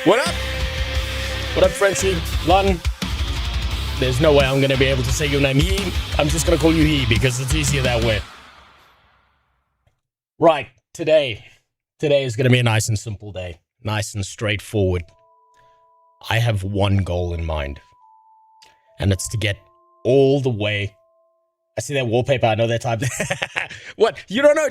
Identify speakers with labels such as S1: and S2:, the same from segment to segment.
S1: What up? What up, Frenchie? Lon? There's no way I'm going to be able to say your name he. I'm just going to call you he because it's easier that way. Right, today is going to be a nice and simple day. Nice and straightforward. I have one goal in mind. And it's to get all the way. I see that wallpaper. I know that type. What? You don't know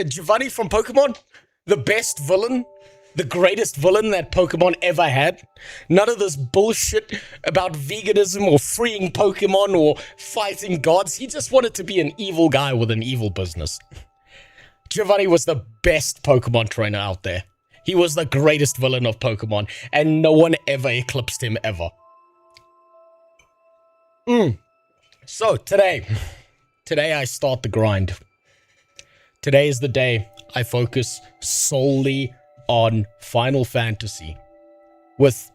S1: Giovanni from Pokemon? The best villain? The greatest villain that Pokemon ever had? None of this bullshit about veganism or freeing Pokemon or fighting gods. He just wanted to be an evil guy with an evil business. Giovanni was the best Pokemon trainer out there. He was the greatest villain of Pokemon, and no one ever eclipsed him ever. So, today I start the grind. Today is the day I focus solely on Final Fantasy. With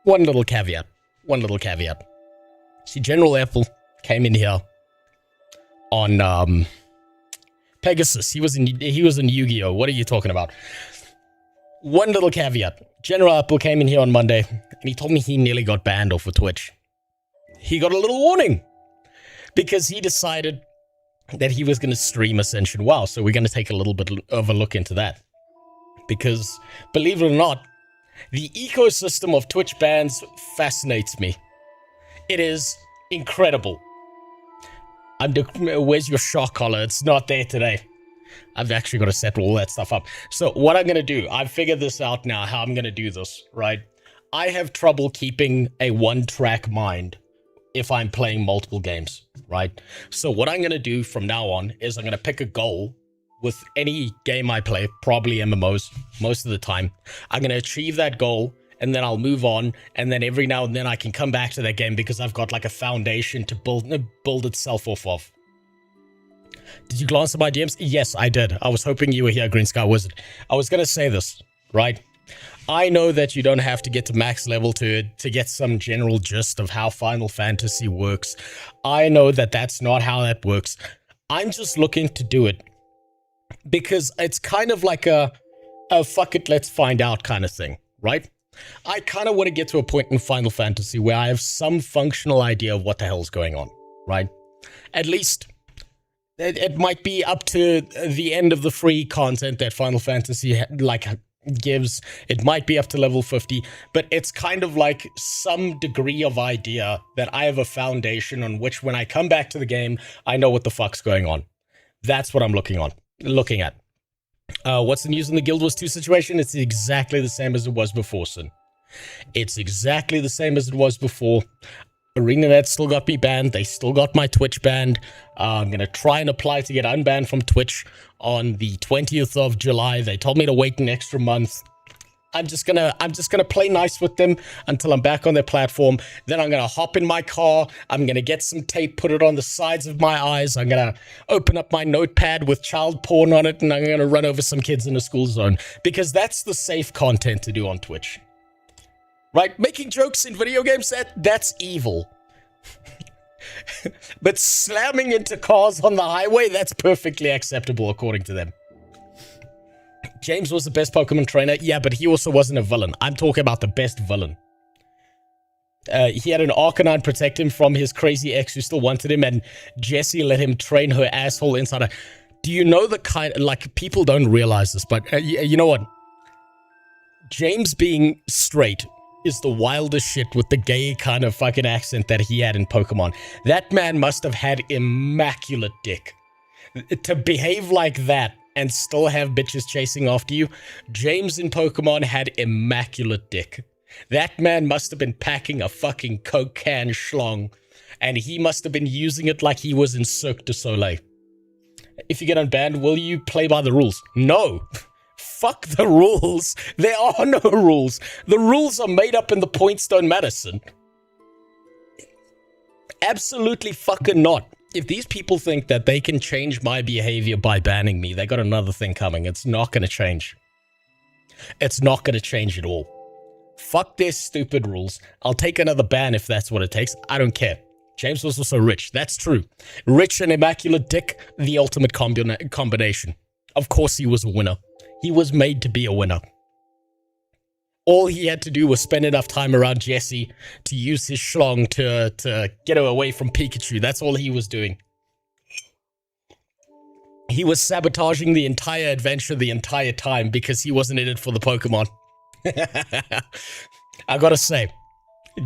S1: one little caveat. See, General Apple came in here on Pegasus. He was in Yu-Gi-Oh! What are you talking about? One little caveat. General Apple came in here on Monday, and he told me he nearly got banned off of Twitch. He got a little warning because he decided that he was going to stream Ascension WoW. So we're going to take a little bit of a look into that. Because, believe it or not, the ecosystem of Twitch bans fascinates me. It is incredible. Where's your shock collar? It's not there today. I've actually got to set all that stuff up. So what I'm going to do, I've figured this out now, how I'm going to do this, right? I have trouble keeping a one-track mind if I'm playing multiple games, right? So what I'm going to do from now on is I'm going to pick a goal with any game I play, probably MMOs, most of the time. I'm going to achieve that goal, and then I'll move on, and then every now and then I can come back to that game because I've got like a foundation to build itself off of. Did you glance at my DMs? Yes, I did. I was hoping you were here, Green Sky Wizard. I was going to say this, right? I know that you don't have to get to max level to get some general gist of how Final Fantasy works. I know that that's not how that works. I'm just looking to do it because it's kind of like a fuck it, let's find out kind of thing, right? I kind of want to get to a point in Final Fantasy where I have some functional idea of what the hell's going on, right? At least it might be up to the end of the free content that Final Fantasy gives. It might be up to level 50, but it's kind of like some degree of idea that I have a foundation on which when I come back to the game, I know what the fuck's going on. That's what I'm looking at. What's the news in the Guild Wars 2 situation? It's exactly the same as it was before, son. It's exactly the same as it was before. ArenaNet still got me banned. They still got my Twitch banned. I'm going to try and apply to get unbanned from Twitch on the 20th of July. They told me to wait an extra month. I'm just gonna play nice with them until I'm back on their platform. Then I'm gonna hop in my car. I'm gonna get some tape, put it on the sides of my eyes. I'm gonna open up my notepad with child porn on it, and I'm gonna run over some kids in a school zone because that's the safe content to do on Twitch. Right? Making jokes in video games, that's evil. But slamming into cars on the highway, that's perfectly acceptable according to them. James was the best Pokemon trainer. Yeah, but he also wasn't a villain. I'm talking about the best villain. He had an Arcanine protect him from his crazy ex who still wanted him, and Jessie let him train her asshole inside her. Do you know the kind... Like, people don't realize this, but you know what? James being straight is the wildest shit with the gay kind of fucking accent that he had in Pokemon. That man must have had immaculate dick. To behave like that and still have bitches chasing after you, James in Pokemon had immaculate dick. That man must have been packing a fucking Coke can schlong, and he must have been using it like he was in Cirque du Soleil. If you get unbanned, will you play by the rules? No. Fuck the rules. There are no rules. The rules are made up and the points don't matter, son. Absolutely fucking not. If these people think that they can change my behavior by banning me, they got another thing coming. It's not going to change. It's not going to change at all. Fuck their stupid rules. I'll take another ban if that's what it takes. I don't care. James was also rich. That's true. Rich and immaculate dick, the ultimate combination. Of course he was a winner. He was made to be a winner. All he had to do was spend enough time around Jessie to use his schlong to get her away from Pikachu. That's all he was doing. He was sabotaging the entire adventure the entire time because he wasn't in it for the Pokemon. I gotta say,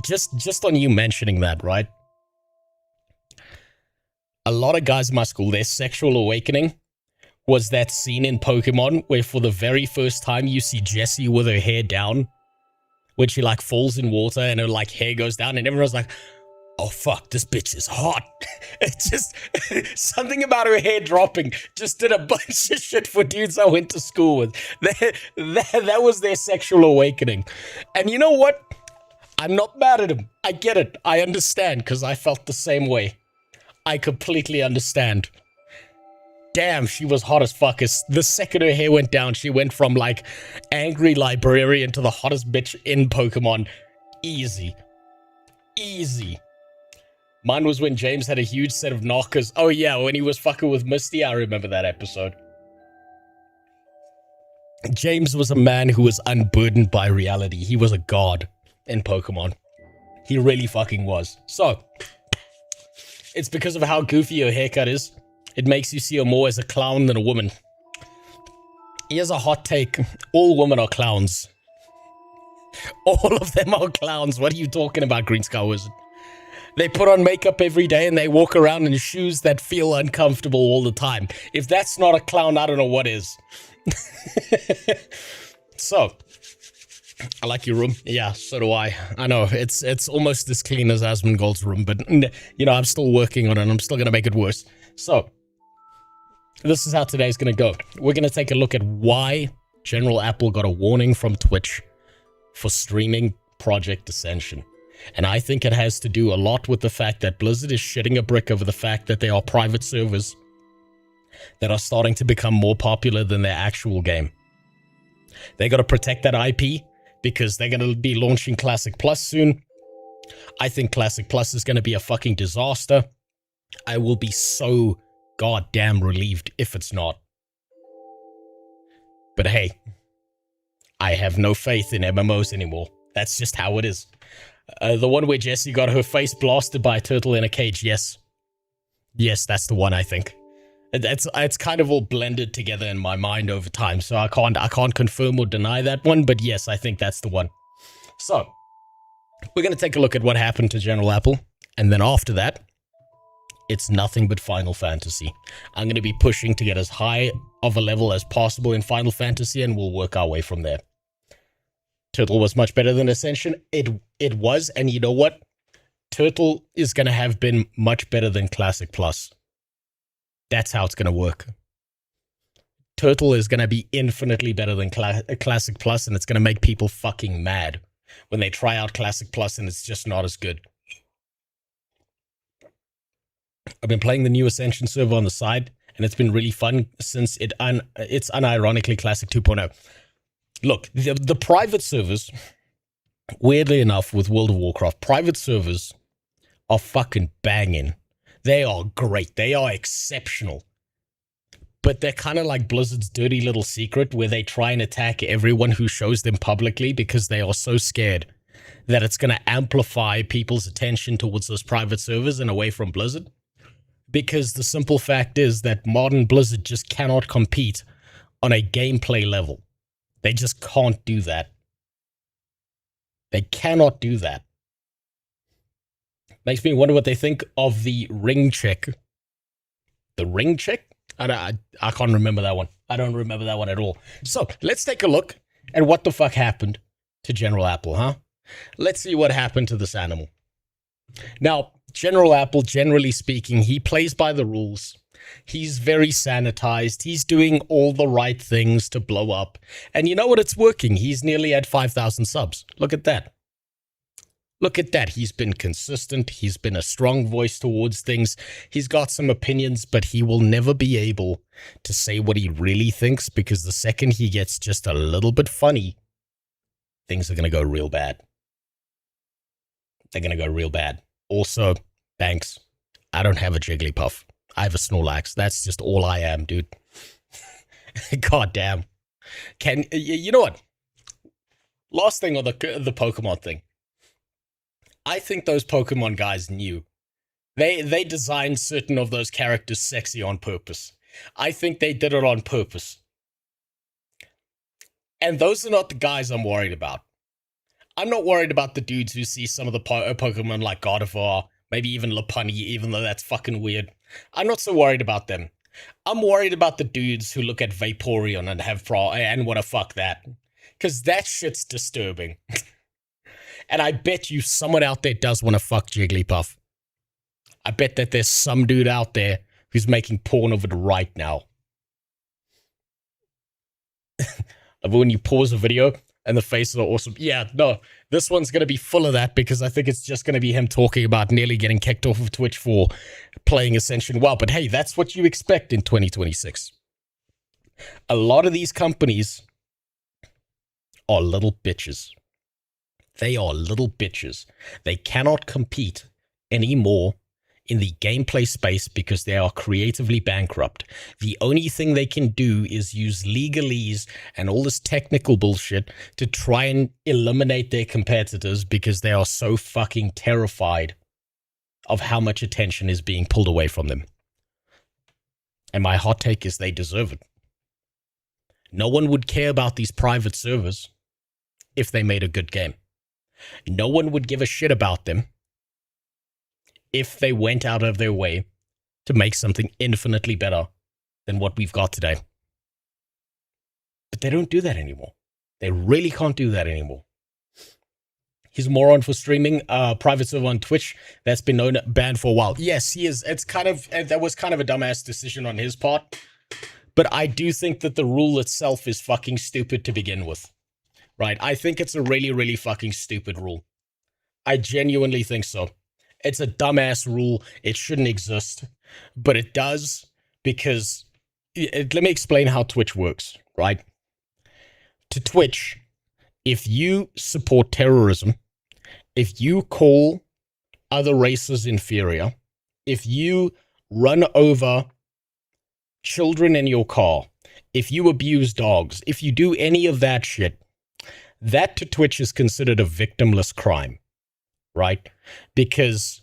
S1: just on you mentioning that, right? A lot of guys in my school, their sexual awakening was that scene in Pokemon where for the very first time you see Jessie with her hair down when she like falls in water and her like hair goes down and everyone's like, oh fuck, this bitch is hot. It's just something about her hair dropping just did a bunch of shit for dudes I went to school with. That was their sexual awakening. And you know what? I'm not mad at him. I get it. I understand because I felt the same way. I completely understand. Damn, she was hot as fuck. The second her hair went down, she went from like angry librarian to the hottest bitch in Pokemon. Easy. Easy. Mine was when James had a huge set of knockers. Oh yeah, when he was fucking with Misty, I remember that episode. James was a man who was unburdened by reality. He was a god in Pokemon. He really fucking was. So, it's because of how goofy her haircut is. It makes you see her more as a clown than a woman. Here's a hot take. All women are clowns. All of them are clowns. What are you talking about, Green Sky Wizard? They put on makeup every day and they walk around in shoes that feel uncomfortable all the time. If that's not a clown, I don't know what is. So, I like your room. Yeah, so do I. I know, it's almost as clean as Asmongold's room, but, you know, I'm still working on it and I'm still going to make it worse. So, this is how today's going to go. We're going to take a look at why General Apple got a warning from Twitch for streaming Project Ascension. And I think it has to do a lot with the fact that Blizzard is shitting a brick over the fact that there are private servers that are starting to become more popular than their actual game. They got to protect that IP because they're going to be launching Classic Plus soon. I think Classic Plus is going to be a fucking disaster. I will be so goddamn relieved if it's not. But hey, I have no faith in MMOs anymore. That's just how it is. The one where Jessie got her face blasted by a turtle in a cage, yes. Yes, that's the one, I think. It's kind of all blended together in my mind over time, so I can't confirm or deny that one, but yes, I think that's the one. So, we're going to take a look at what happened to General Apple, and then after that, it's nothing but Final Fantasy. I'm going to be pushing to get as high of a level as possible in Final Fantasy, and we'll work our way from there. Turtle was much better than Ascension. It was, and you know what? Turtle is going to have been much better than Classic Plus. That's how it's going to work. Turtle is going to be infinitely better than Classic Plus, and it's going to make people fucking mad when they try out Classic Plus and it's just not as good. I've been playing the new Ascension server on the side, and it's been really fun since it's unironically Classic 2.0. Look, the private servers, weirdly enough, with World of Warcraft, private servers are fucking banging. They are great. They are exceptional. But they're kind of like Blizzard's dirty little secret where they try and attack everyone who shows them publicly because they are so scared that it's going to amplify people's attention towards those private servers and away from Blizzard. Because the simple fact is that modern Blizzard just cannot compete on a gameplay level. They just can't do that. They cannot do that. Makes me wonder what they think of the ring check. The ring check? I can't remember that one. I don't remember that one at all. So, let's take a look at what the fuck happened to General Apple, huh? Let's see what happened to this animal. Now, General Apple, generally speaking, he plays by the rules. He's very sanitized. He's doing all the right things to blow up. And you know what? It's working. He's nearly at 5,000 subs. Look at that. Look at that. He's been consistent. He's been a strong voice towards things. He's got some opinions, but he will never be able to say what he really thinks because the second he gets just a little bit funny, things are going to go real bad. They're going to go real bad. Also, thanks. I don't have a Jigglypuff. I have a Snorlax. That's just all I am, dude. God damn. You know what? Last thing on the Pokemon thing. I think those Pokemon guys knew. They designed certain of those characters sexy on purpose. I think they did it on purpose. And those are not the guys I'm worried about. I'm not worried about the dudes who see some of the Pokemon like Gardevoir, maybe even Lopunny, even though that's fucking weird. I'm not so worried about them. I'm worried about the dudes who look at Vaporeon and and want to fuck that. Because that shit's disturbing. And I bet you someone out there does want to fuck Jigglypuff. I bet that there's some dude out there who's making porn of it right now. When you pause a video and the faces are awesome. Yeah, no, this one's going to be full of that because I think it's just going to be him talking about nearly getting kicked off of Twitch for playing Ascension WoW. But hey, that's what you expect in 2026. A lot of these companies are little bitches. They are little bitches. They cannot compete anymore in the gameplay space because they are creatively bankrupt. The only thing they can do is use legalese and all this technical bullshit to try and eliminate their competitors because they are so fucking terrified of how much attention is being pulled away from them. And my hot take is they deserve it. No one would care about these private servers if they made a good game. No one would give a shit about them if they went out of their way to make something infinitely better than what we've got today. But they don't do that anymore. They really can't do that anymore. He's a moron for streaming private server on Twitch that's been banned for a while. Yes, he is. That was kind of a dumbass decision on his part. But I do think that the rule itself is fucking stupid to begin with. Right? I think it's a really, really fucking stupid rule. I genuinely think so. It's a dumbass rule. It shouldn't exist. But it does because... let me explain how Twitch works, right? To Twitch, if you support terrorism, if you call other races inferior, if you run over children in your car, if you abuse dogs, if you do any of that shit, that to Twitch is considered a victimless crime, right? Because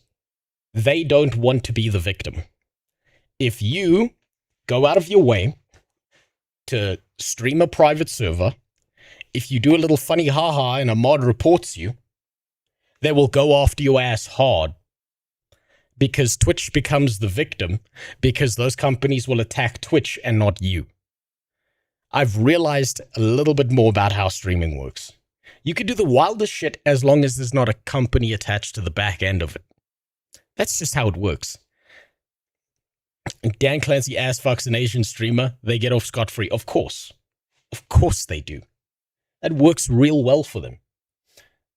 S1: they don't want to be the victim. If you go out of your way to stream a private server, if you do a little funny haha and a mod reports you, they will go after your ass hard. Because Twitch becomes the victim, because those companies will attack Twitch and not you. I've realized a little bit more about how streaming works. You can do the wildest shit as long as there's not a company attached to the back end of it. That's just how it works. Dan Clancy ass fucks an Asian streamer, they get off scot-free. Of course. Of course they do. That works real well for them.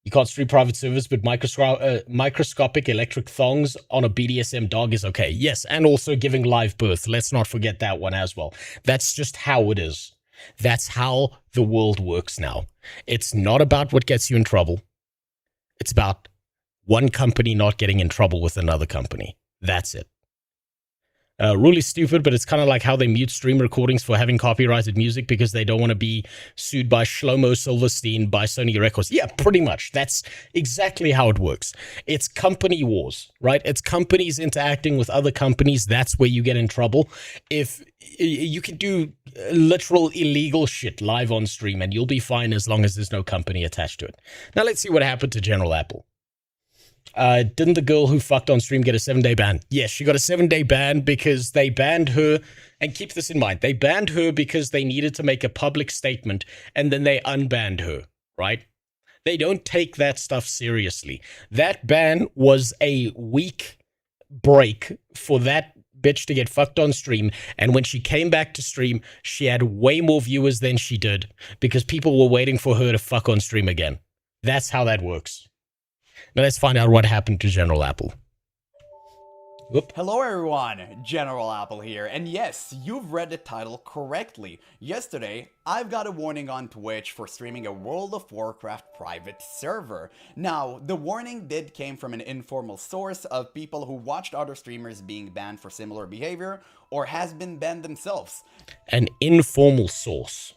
S1: You can't stream private servers, but microscopic electric thongs on a BDSM dog is okay. Yes, and also giving live birth. Let's not forget that one as well. That's just how it is. That's how the world works now. It's not about what gets you in trouble. It's about one company not getting in trouble with another company. That's it. Really stupid, but it's kind of like how they mute stream recordings for having copyrighted music because they don't want to be sued by Shlomo Silverstein by Sony Records. Yeah, pretty much. That's exactly how it works. It's company wars, right? It's companies interacting with other companies. That's where you get in trouble. If you can do literal illegal shit live on stream and you'll be fine as long as there's no company attached to it. Now let's see what happened to General Apple. Didn't the girl who fucked on stream get a 7-day ban? Yes, she got a 7-day ban because they banned her. And keep this in mind. They banned her because they needed to make a public statement and then they unbanned her, right? They don't take that stuff seriously. That ban was a week break for that bitch to get fucked on stream. And when she came back to stream, she had way more viewers than she did because people were waiting for her to fuck on stream again. That's how that works. Now let's find out what happened to General Apple. Whoop.
S2: Hello everyone, General Apple here, and yes, you've read the title correctly. Yesterday, I've got a warning on Twitch for streaming a World of Warcraft private server. Now, the warning came from an informal source of people who watched other streamers being banned for similar behavior, or has been banned themselves.
S1: An informal source.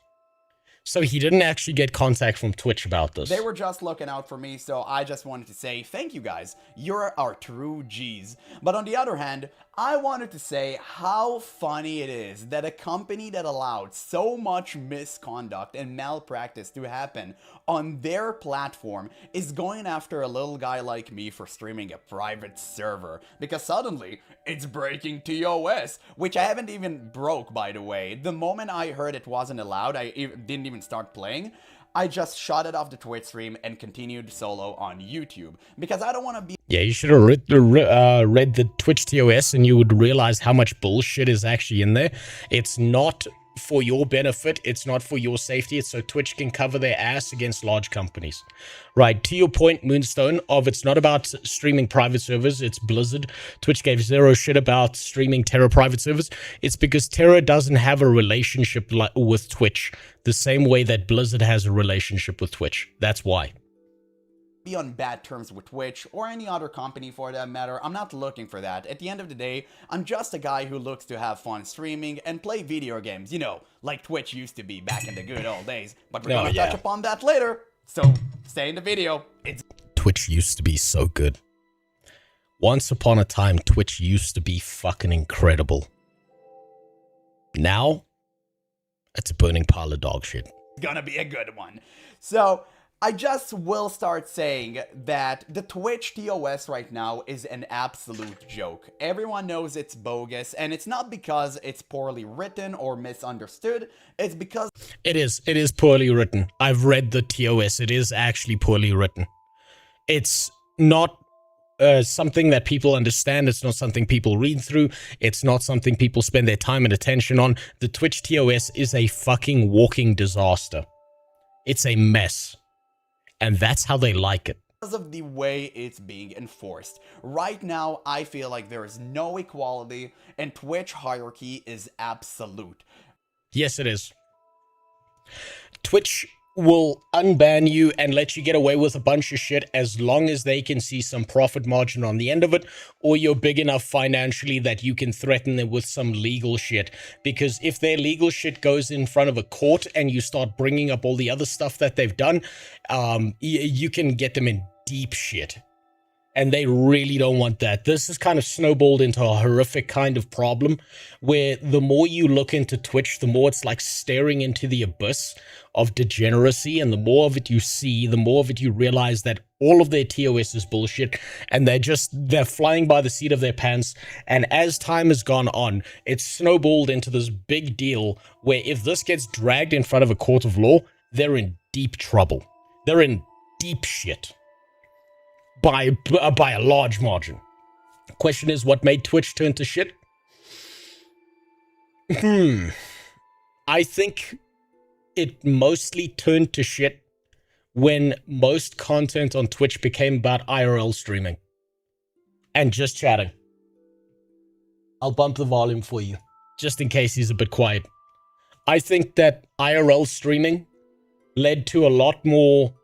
S1: So he didn't actually get contact from Twitch about this.
S2: They were just looking out for me, so I just wanted to say thank you guys. You're our true G's. But on the other hand, I wanted to say how funny it is that a company that allowed so much misconduct and malpractice to happen on their platform is going after a little guy like me for streaming a private server. Because suddenly, it's breaking TOS, which I haven't even broke, by the way. The moment I heard it wasn't allowed, I didn't even start playing. I just shut it off the Twitch stream and continued solo on YouTube because I don't want to be.
S1: Yeah, you should have read the Twitch TOS and you would realize how much bullshit is actually in there. It's not for your benefit. It's not for your safety. It's so Twitch can cover their ass against large companies. Right, to your point, Moonstone, of it's not about streaming private servers. It's Blizzard. Twitch gave zero shit about streaming Terra private servers. It's because Terra doesn't have a relationship with Twitch the same way that Blizzard has a relationship with Twitch. That's why.
S2: Be on bad terms with Twitch or any other company for that matter. I'm not looking for that. At the end of the day, I'm just a guy who looks to have fun streaming and play video games, you know, like Twitch used to be back in the good old days. But we're gonna touch upon that later, so stay in the video.
S1: Twitch used to be so good. Once upon a time, Twitch used to be fucking incredible. Now, it's a burning pile of dog shit.
S2: It's gonna be a good one. So, I just will start saying that the Twitch TOS right now is an absolute joke. Everyone knows it's bogus, and it's not because it's poorly written or misunderstood, it's because...
S1: It is poorly written. I've read the TOS, it is actually poorly written. It's not something that people understand, it's not something people read through, it's not something people spend their time and attention on. The Twitch TOS is a fucking walking disaster. It's a mess. And that's how they like it.
S2: Because of the way it's being enforced. Right now, I feel like there is no equality, and Twitch hierarchy is absolute.
S1: Yes, it is. Twitch will unban you and let you get away with a bunch of shit as long as they can see some profit margin on the end of it, or you're big enough financially that you can threaten them with some legal shit. Because if their legal shit goes in front of a court and you start bringing up all the other stuff that they've done, you can get them in deep shit. And they really don't want that. This has kind of snowballed into a horrific kind of problem where the more you look into Twitch, the more it's like staring into the abyss of degeneracy, and the more of it you see, the more of it you realize that all of their TOS is bullshit, and they're flying by the seat of their pants. And as time has gone on, it's snowballed into this big deal where if this gets dragged in front of a court of law, they're in deep trouble. They're in deep shit. By a large margin. The question is, what made Twitch turn to shit? I think it mostly turned to shit when most content on Twitch became about IRL streaming. And just chatting. I'll bump the volume for you, just in case he's a bit quiet. I think that IRL streaming led to a lot more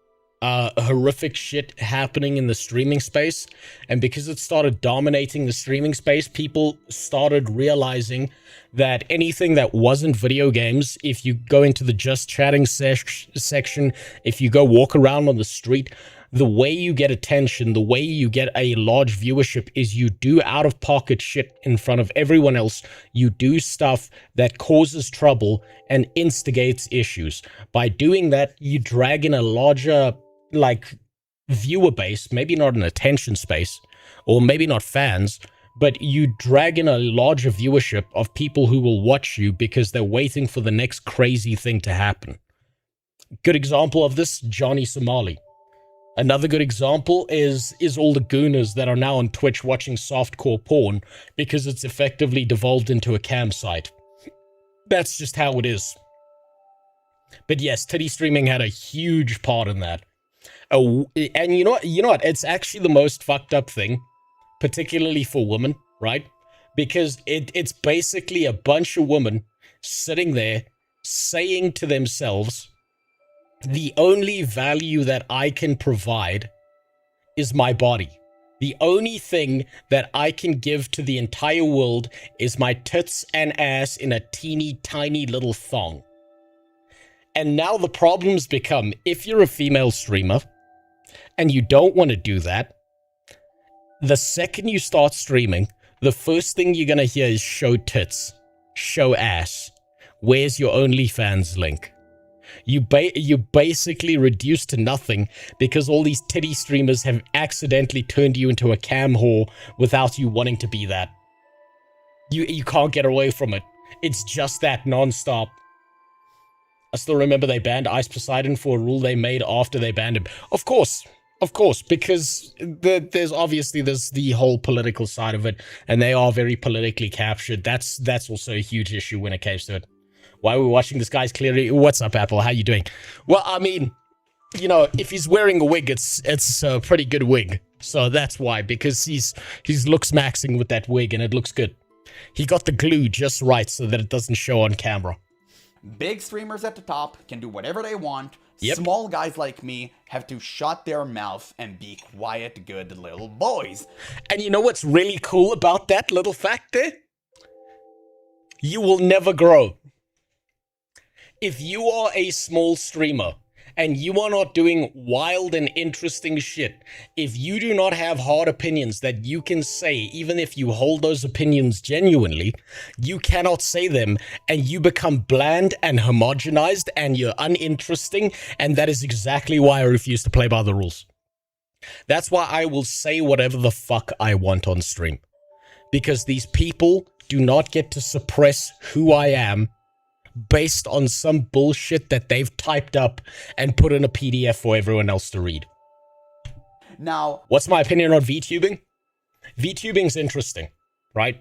S1: horrific shit happening in the streaming space, and because it started dominating the streaming space, people started realizing that anything that wasn't video games, if you go into the just chatting section, if you go walk around on the street, the way you get attention, the way you get a large viewership is you do out-of-pocket shit in front of everyone else. You do stuff that causes trouble and instigates issues. By doing that, you drag in a larger viewer base, maybe not an attention space, or maybe not fans, but you drag in a larger viewership of people who will watch you because they're waiting for the next crazy thing to happen. Good example of this, Johnny Somali. Another good example is all the gooners that are now on Twitch watching softcore porn because it's effectively devolved into a cam site. That's just how it is. But yes, titty streaming had a huge part in that. Oh, and you know what? It's actually the most fucked up thing, particularly for women, right? Because it's basically a bunch of women sitting there saying to themselves, the only value that I can provide is my body. The only thing that I can give to the entire world is my tits and ass in a teeny tiny little thong. And now the problems become, if you're a female streamer and you don't want to do that, the second you start streaming, the first thing you're going to hear is show tits, show ass. Where's your OnlyFans link? You basically reduced to nothing because all these titty streamers have accidentally turned you into a cam whore without you wanting to be that. You can't get away from it. It's just that non-stop. I still remember they banned Ice Poseidon for a rule they made after they banned him. Of course, because there's the whole political side of it, and they are very politically captured. That's also a huge issue when it comes to it. Why are we watching this guy's clearly? What's up, Apple? How you doing? Well, I mean, you know, if he's wearing a wig, it's a pretty good wig. So that's why, because he's looks maxing with that wig, and it looks good. He got the glue just right so that it doesn't show on camera.
S2: Big streamers at the top can do whatever they want.
S1: Yep.
S2: Small guys like me have to shut their mouth and be quiet, good little boys.
S1: And you know what's really cool about that little fact there? You will never grow. If you are a small streamer and you are not doing wild and interesting shit, if you do not have hard opinions that you can say, even if you hold those opinions genuinely, you cannot say them, and you become bland and homogenized and you're uninteresting, and that is exactly why I refuse to play by the rules. That's why I will say whatever the fuck I want on stream. Because these people do not get to suppress who I am based on some bullshit that they've typed up and put in a PDF for everyone else to read.
S2: Now,
S1: what's my opinion on VTubing? VTubing's interesting, right?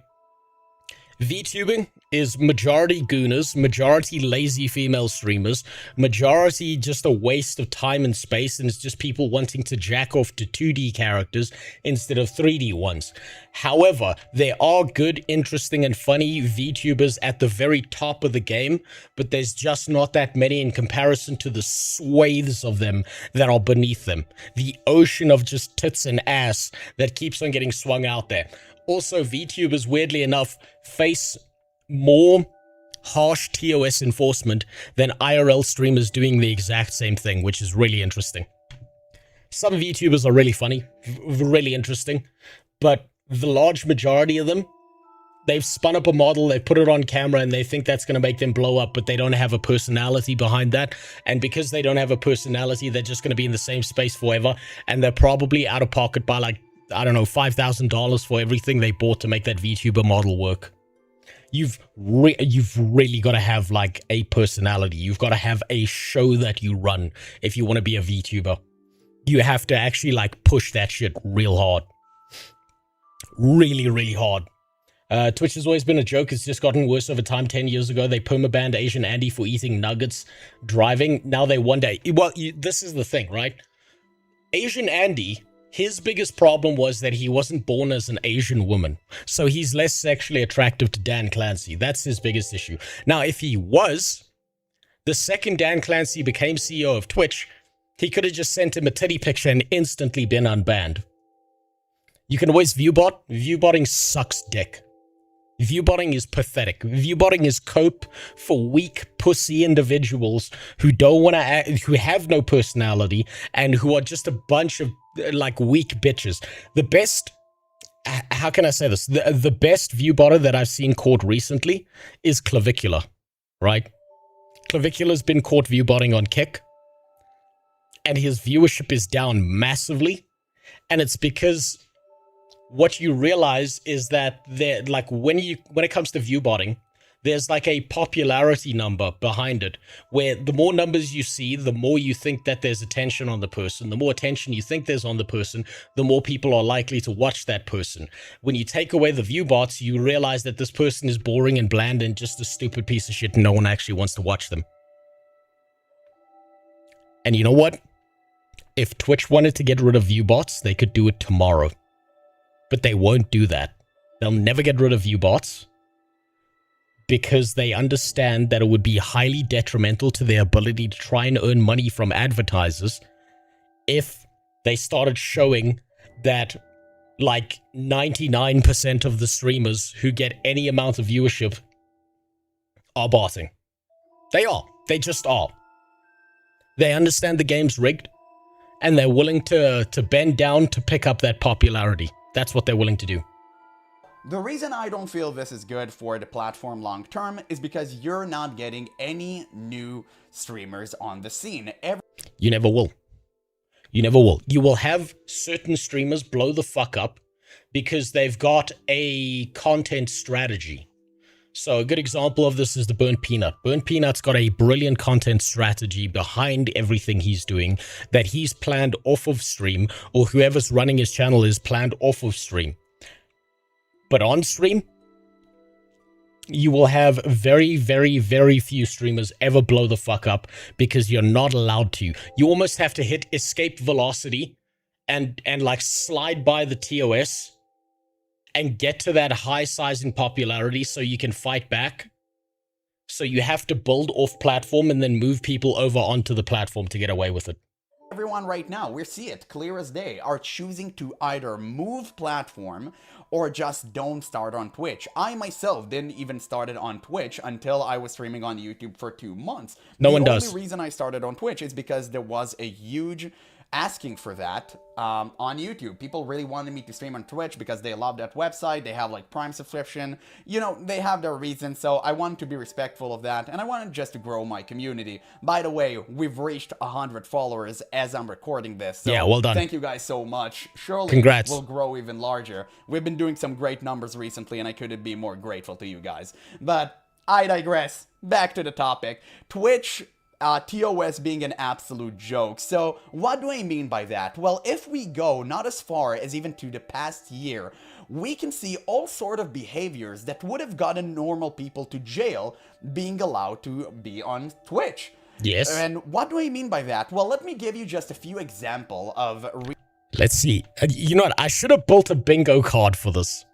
S1: VTubing is majority gooners, majority lazy female streamers, majority just a waste of time and space, and it's just people wanting to jack off to 2D characters instead of 3D ones. However, there are good, interesting, and funny VTubers at the very top of the game, but there's just not that many in comparison to the swathes of them that are beneath them. The ocean of just tits and ass that keeps on getting swung out there. Also, VTubers, weirdly enough, face more harsh TOS enforcement than IRL streamers doing the exact same thing, which is really interesting. Some VTubers are really funny, really interesting, but the large majority of them, they've spun up a model, they put it on camera, and they think that's going to make them blow up, but they don't have a personality behind that. And because they don't have a personality, they're just going to be in the same space forever, and they're probably out of pocket by like, I don't know, $5,000 for everything they bought to make that VTuber model work. You've really got to have like a personality. You've got to have a show that you run if you want to be a VTuber. You have to actually like push that shit real hard. Really, really hard. Twitch has always been a joke. It's just gotten worse over time. 10 years ago, they permabanned Asian Andy for eating nuggets, driving. Now they one day... Well, this is the thing, right? Asian Andy... His biggest problem was that he wasn't born as an Asian woman, so he's less sexually attractive to Dan Clancy. That's his biggest issue. Now, if he was, the second Dan Clancy became CEO of Twitch, he could have just sent him a titty picture and instantly been unbanned. You can always viewbot. Viewbotting sucks dick. Viewbotting is pathetic. Viewbotting is cope for weak pussy individuals who don't want to, who have no personality and who are just a bunch of like weak bitches. The best, how can I say this? The best viewbotter that I've seen caught recently is Clavicular, right? Clavicular's been caught viewbotting on Kick, and his viewership is down massively, and it's because what you realize is that there, like when it comes to viewbotting, there's like a popularity number behind it, where the more numbers you see, the more you think that there's attention on the person. The more attention you think there's on the person, the more people are likely to watch that person. When you take away the viewbots, you realize that this person is boring and bland and just a stupid piece of shit and no one actually wants to watch them. And you know what? If Twitch wanted to get rid of viewbots, they could do it tomorrow. But they won't do that. They'll never get rid of viewbots because they understand that it would be highly detrimental to their ability to try and earn money from advertisers if they started showing that like 99% of the streamers who get any amount of viewership are botting. They are. They just are. They understand the game's rigged, and they're willing to bend down to pick up that popularity. That's what they're willing to do.
S2: The reason I don't feel this is good for the platform long term is because you're not getting any new streamers on the scene.
S1: You never will. You never will. You will have certain streamers blow the fuck up because they've got a content strategy. So a good example of this is the Burnt Peanut. Burnt Peanut's got a brilliant content strategy behind everything he's doing that he's planned off of stream, or whoever's running his channel is planned off of stream. But on stream, you will have very, very, very few streamers ever blow the fuck up because you're not allowed to. You almost have to hit escape velocity and like slide by the TOS and get to that high size in popularity so you can fight back. So you have to build off platform and then move people over onto the platform to get away with it.
S2: Everyone right now, we see it clear as day, are choosing to either move platform or just don't start on Twitch. I myself didn't even start it on Twitch until I was streaming on YouTube for 2 months.
S1: No one does.
S2: The only reason I started on Twitch is because there was a huge asking for that on YouTube. People really wanted me to stream on Twitch because they love that website. They have like Prime subscription. You know, they have their reasons. So I wanted to be respectful of that. And I wanted just to grow my community. By the way, we've reached 100 followers as I'm recording this. So
S1: yeah, well done.
S2: Thank you guys so much. Surely
S1: Congrats.
S2: We'll grow even larger. We've been doing some great numbers recently and I couldn't be more grateful to you guys. But I digress. Back to the topic. Twitch TOS being an absolute joke. So what do I mean by that? Well, if we go not as far as even to the past year, we can see all sort of behaviors that would have gotten normal people to jail being allowed to be on Twitch.
S1: Yes.
S2: And what do I mean by that? Well, let me give you just a few examples of...
S1: Let's see. You know what? I should have built a bingo card for this.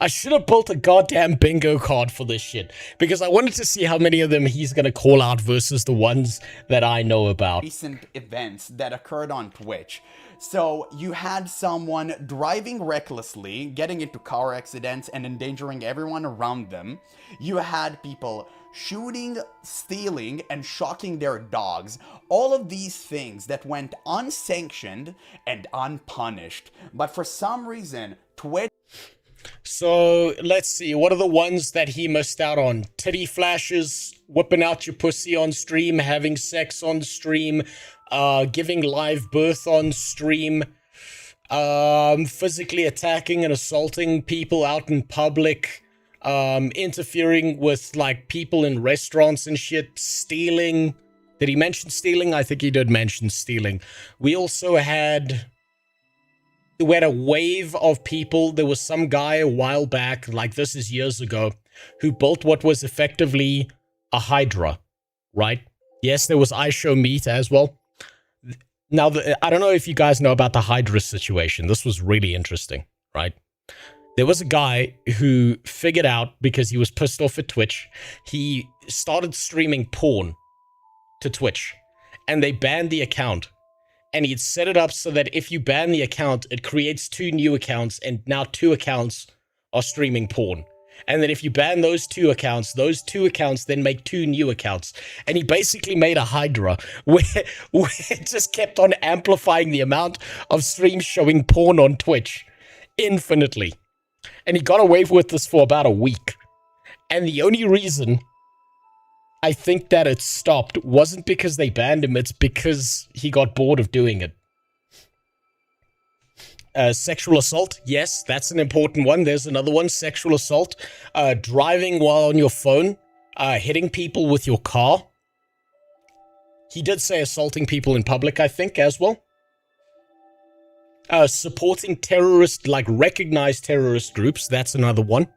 S1: I should have built a goddamn bingo card for this shit, because I wanted to see how many of them he's going to call out versus the ones that I know about.
S2: Recent events that occurred on Twitch. So you had someone driving recklessly, getting into car accidents and endangering everyone around them. You had people shooting, stealing, and shocking their dogs. All of these things that went unsanctioned and unpunished. But for some reason, Twitch...
S1: So, let's see, what are the ones that he missed out on? Titty flashes, whipping out your pussy on stream, having sex on stream, giving live birth on stream, physically attacking and assaulting people out in public, interfering with, like, people in restaurants and shit, stealing. Did he mention stealing? I think he did mention stealing. We also had... We had a wave of people. There was some guy a while back, like this is years ago, who built what was effectively a Hydra, right? Yes, there was iShow Meat as well. Now, I don't know if you guys know about the Hydra situation. This was really interesting, right? There was a guy who figured out, because he was pissed off at Twitch, he started streaming porn to Twitch, and they banned the account. And he'd set it up so that if you ban the account, it creates 2 new accounts, and now 2 accounts are streaming porn. And then if you ban those 2 accounts then make 2 new accounts. And he basically made a Hydra where it just kept on amplifying the amount of streams showing porn on Twitch infinitely. And he got away with this for about a week. And the only reason I think that it stopped wasn't because they banned him, it's because he got bored of doing it. Sexual assault, yes, that's an important one. There's another one, sexual assault. Driving while on your phone, hitting people with your car. He did say assaulting people in public, I think, as well. Supporting terrorist, like recognized terrorist groups, that's another one.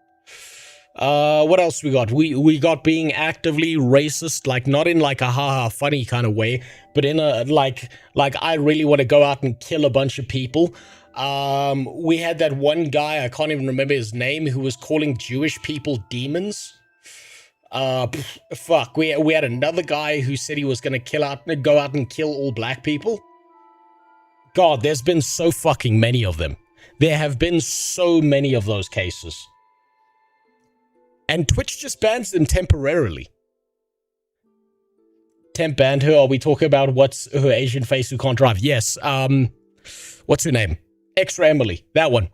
S1: What else we got? We got being actively racist, like not in like a haha funny kind of way, but in a like I really want to go out and kill a bunch of people. We had that one guy, I can't even remember his name, who was calling Jewish people demons. Fuck, we had another guy who said he was gonna go out and kill all black people. God, there's been so fucking many of them. There have been so many of those cases. And Twitch just bans them temporarily. Temp banned her. Are we talking about what's her Asian face who can't drive? Yes. What's her name? Extra Emily. That one.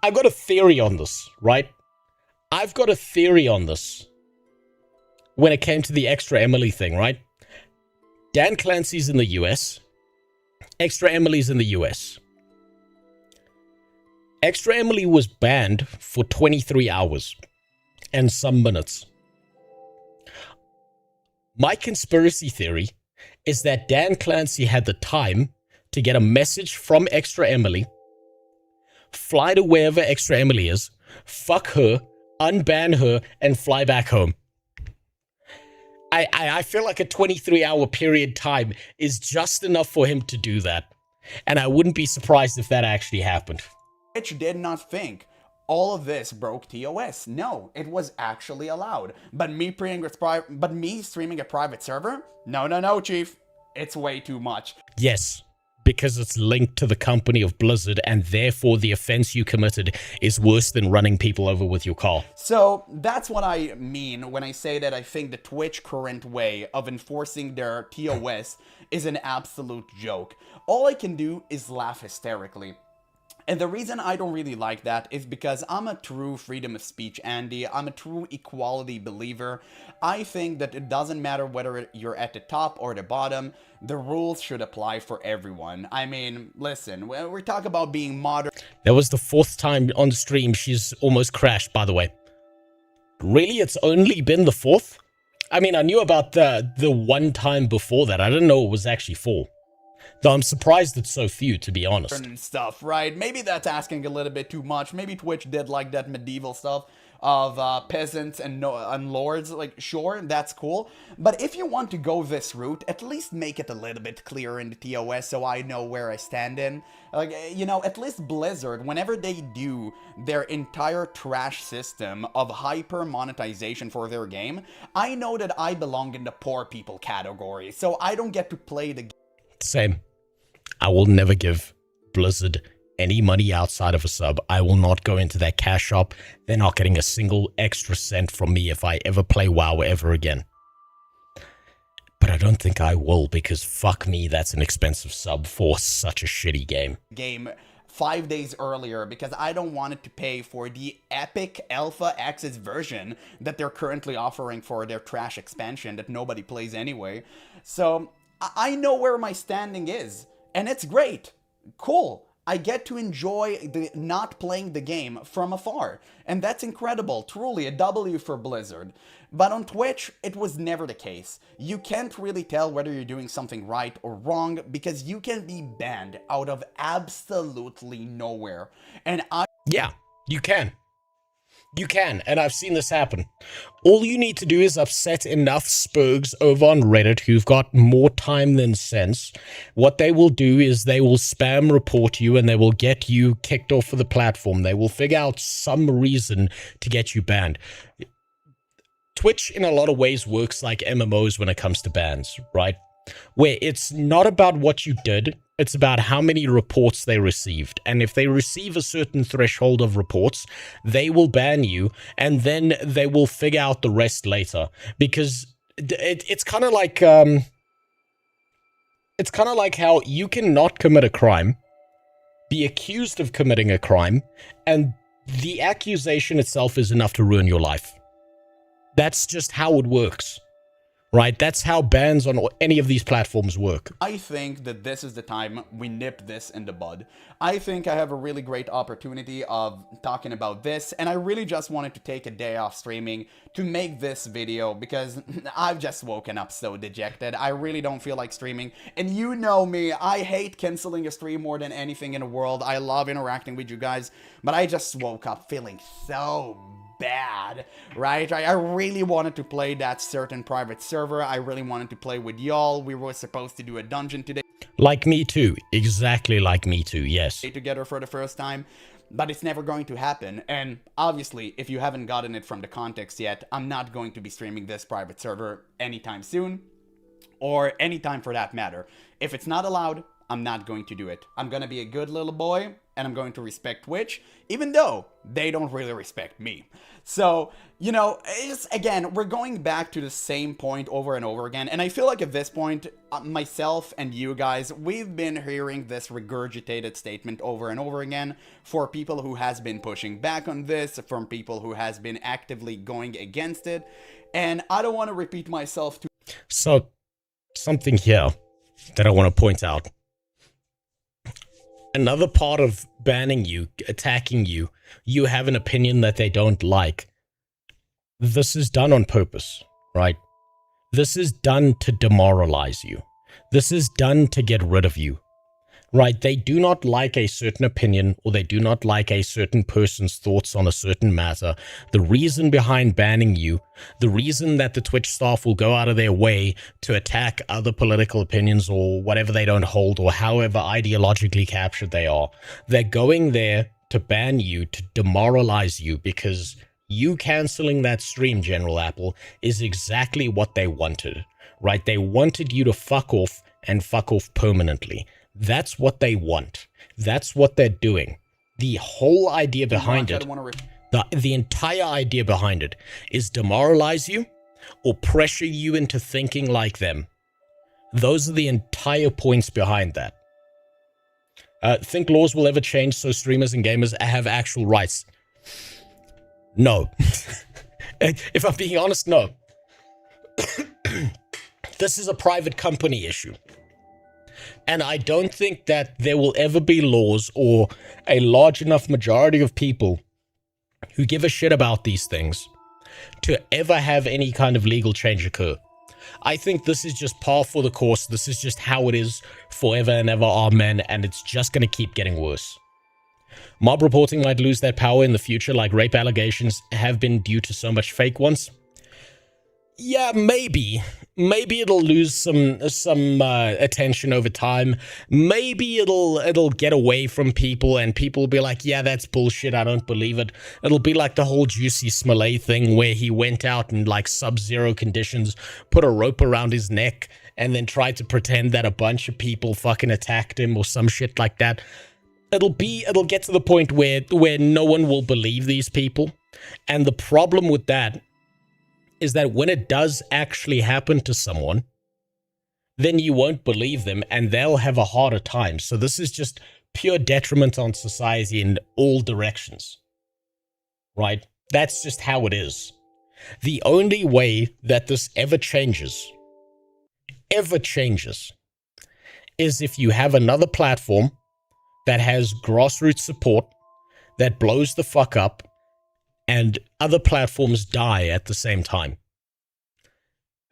S1: I've got a theory on this, right? I've got a theory on this. When it came to the Extra Emily thing, right? Dan Clancy's in the US. Extra Emily's in the US. Extra Emily was banned for 23 hours and some minutes. My conspiracy theory is that Dan Clancy had the time to get a message from Extra Emily, fly to wherever Extra Emily is, fuck her, unban her, and fly back home. I feel like a 23-hour period time is just enough for him to do that. And I wouldn't be surprised if that actually happened.
S2: Twitch did not think all of this broke TOS. No, it was actually allowed. But me streaming a private server? No, Chief. It's way too much.
S1: Yes, because it's linked to the company of Blizzard, and therefore the offense you committed is worse than running people over with your car.
S2: So that's what I mean when I say that I think the Twitch current way of enforcing their TOS is an absolute joke. All I can do is laugh hysterically. And the reason I don't really like that is because I'm a true freedom of speech Andy. I'm a true equality believer. I think that it doesn't matter whether you're at the top or the bottom. The rules should apply for everyone. I mean, listen, we're talking about being modern.
S1: That was the 4th time on stream she's almost crashed, by the way. Really? It's only been the 4th? I mean, I knew about the one time before that. I didn't know it was actually 4. Though I'm surprised it's so few, to be honest.
S2: And stuff, right? Maybe that's asking a little bit too much. Maybe Twitch did like that medieval stuff of peasants and lords. Like, sure, that's cool. But if you want to go this route, at least make it a little bit clearer in the TOS so I know where I stand in. Like, you know, at least Blizzard, whenever they do their entire trash system of hyper monetization for their game, I know that I belong in the poor people category. So I don't get to play the game.
S1: Same. I will never give Blizzard any money outside of a sub. I will not go into their cash shop. They're not getting a single extra cent from me if I ever play WoW ever again. But I don't think I will, because fuck me, that's an expensive sub for such a shitty game.
S2: 5 days earlier because I don't want it to pay for the epic alpha access version that they're currently offering for their trash expansion that nobody plays anyway. So I know where my standing is. And it's great. Cool. I get to enjoy not playing the game from afar. And that's incredible. Truly a W for Blizzard. But on Twitch, it was never the case. You can't really tell whether you're doing something right or wrong because you can be banned out of absolutely nowhere. And
S1: yeah, you can. You can, and I've seen this happen. All you need to do is upset enough spurgs over on Reddit who've got more time than sense. What they will do is they will spam report you and they will get you kicked off of the platform. They will figure out some reason to get you banned. Twitch, in a lot of ways, works like MMOs when it comes to bans, right? Where it's not about what you did, it's about how many reports they received. And if they receive a certain threshold of reports, they will ban you, and then they will figure out the rest later. Because it's kind of like how you cannot commit a crime, be accused of committing a crime, and the accusation itself is enough to ruin your life. That's just how it works. Right, that's how bans on any of these platforms work.
S2: I think that this is the time we nip this in the bud. I think I have a really great opportunity of talking about this, and I really just wanted to take a day off streaming to make this video because I've just woken up so dejected. I really don't feel like streaming, and you know me, I hate canceling a stream more than anything in the world. I love interacting with you guys, but I just woke up feeling so bad, right? I really wanted to play that certain private server. I really wanted to play with y'all. We were supposed to do a dungeon today.
S1: Like me too. Exactly like me too, yes.
S2: Together for the first time, but it's never going to happen. And obviously, if you haven't gotten it from the context yet, I'm not going to be streaming this private server anytime soon, or anytime for that matter. If it's not allowed, I'm not going to do it. I'm gonna be a good little boy, and I'm going to respect Twitch, even though they don't really respect me. So, you know, it's, again, we're going back to the same point over and over again, and I feel like at this point, myself and you guys, we've been hearing this regurgitated statement over and over again for people who has been pushing back on this, from people who has been actively going against it, and I don't want to repeat myself too.
S1: So, something here that I want to point out. Another part of banning you, attacking you, you have an opinion that they don't like. This is done on purpose, right? This is done to demoralize you. This is done to get rid of you, right? They do not like a certain opinion, or they do not like a certain person's thoughts on a certain matter. The reason behind banning you, the reason that the Twitch staff will go out of their way to attack other political opinions or whatever they don't hold, or however ideologically captured they are, they're going there to ban you, to demoralize you, because you canceling that stream, General Apple, is exactly what they wanted, right? They wanted you to fuck off, and fuck off permanently. That's what they want. That's what they're doing. The whole idea behind it, the entire idea behind it is demoralize you or pressure you into thinking like them. Those are the entire points behind that. Think laws will ever change so streamers and gamers have actual rights? No. If I'm being honest, no. This is a private company issue. And I don't think that there will ever be laws or a large enough majority of people who give a shit about these things to ever have any kind of legal change occur. I think this is just par for the course. This is just how it is forever and ever, amen, and it's just going to keep getting worse. Mob reporting might lose that power in the future, like rape allegations have been due to so much fake ones. Yeah, maybe. Maybe it'll lose some attention over time. Maybe it'll get away from people, and people will be like, yeah, that's bullshit, I don't believe it. It'll be like the whole Juicy Smollett thing where he went out in like sub-zero conditions, put a rope around his neck, and then tried to pretend that a bunch of people fucking attacked him or some shit like that. It'll get to the point where no one will believe these people. And the problem with that is that when it does actually happen to someone, then you won't believe them and they'll have a harder time. So this is just pure detriment on society in all directions, right? That's just how it is. The only way that this ever changes, is if you have another platform that has grassroots support, that blows the fuck up, and other platforms die at the same time.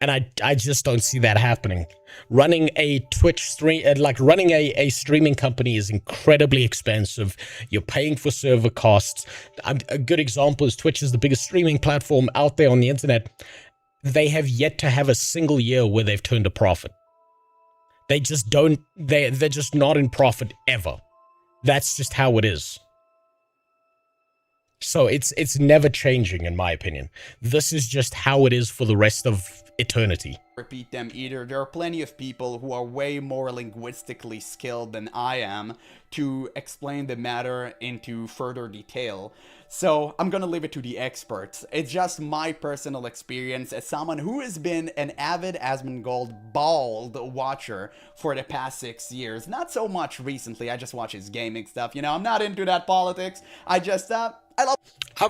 S1: And I just don't see that happening. Running a Twitch stream, running a streaming company is incredibly expensive. You're paying for server costs. A good example is Twitch is the biggest streaming platform out there on the internet. They have yet to have a single year where they've turned a profit. They just don't, they're just not in profit ever. That's just how it is. So it's never changing, in my opinion. This is just how it is for the rest of eternity.
S2: Repeat them either. There are plenty of people who are way more linguistically skilled than I am to explain the matter into further detail. So I'm gonna leave it to the experts. It's just my personal experience as someone who has been an avid Asmongold bald watcher for the past 6 years. Not so much recently, I just watch his gaming stuff. You know, I'm not into that politics. I've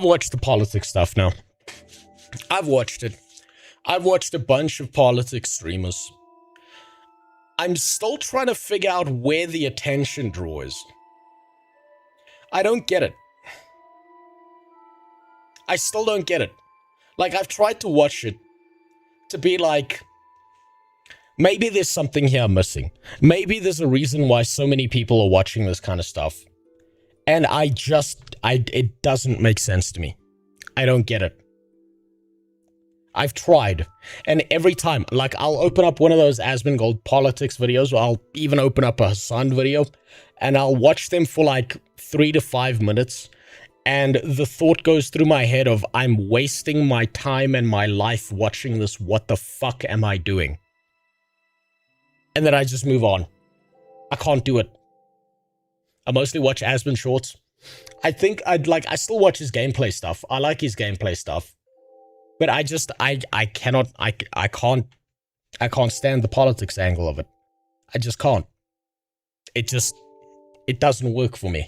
S1: watched the politics stuff now. I've watched it. I've watched a bunch of politics streamers. I'm still trying to figure out where the attention draw is. I don't get it. I still don't get it. Like, I've tried to watch it to be like, maybe there's something here missing. Maybe there's a reason why so many people are watching this kind of stuff. And it doesn't make sense to me. I don't get it. I've tried. And every time, like, I'll open up one of those Asmongold politics videos, or I'll even open up a Hassan video, and I'll watch them for like 3 to 5 minutes. And the thought goes through my head of, I'm wasting my time and my life watching this. What the fuck am I doing? And then I just move on. I can't do it. I mostly watch Asmon shorts. I think I still watch his gameplay stuff. I like his gameplay stuff. But I can't stand the politics angle of it. I just can't. It doesn't work for me.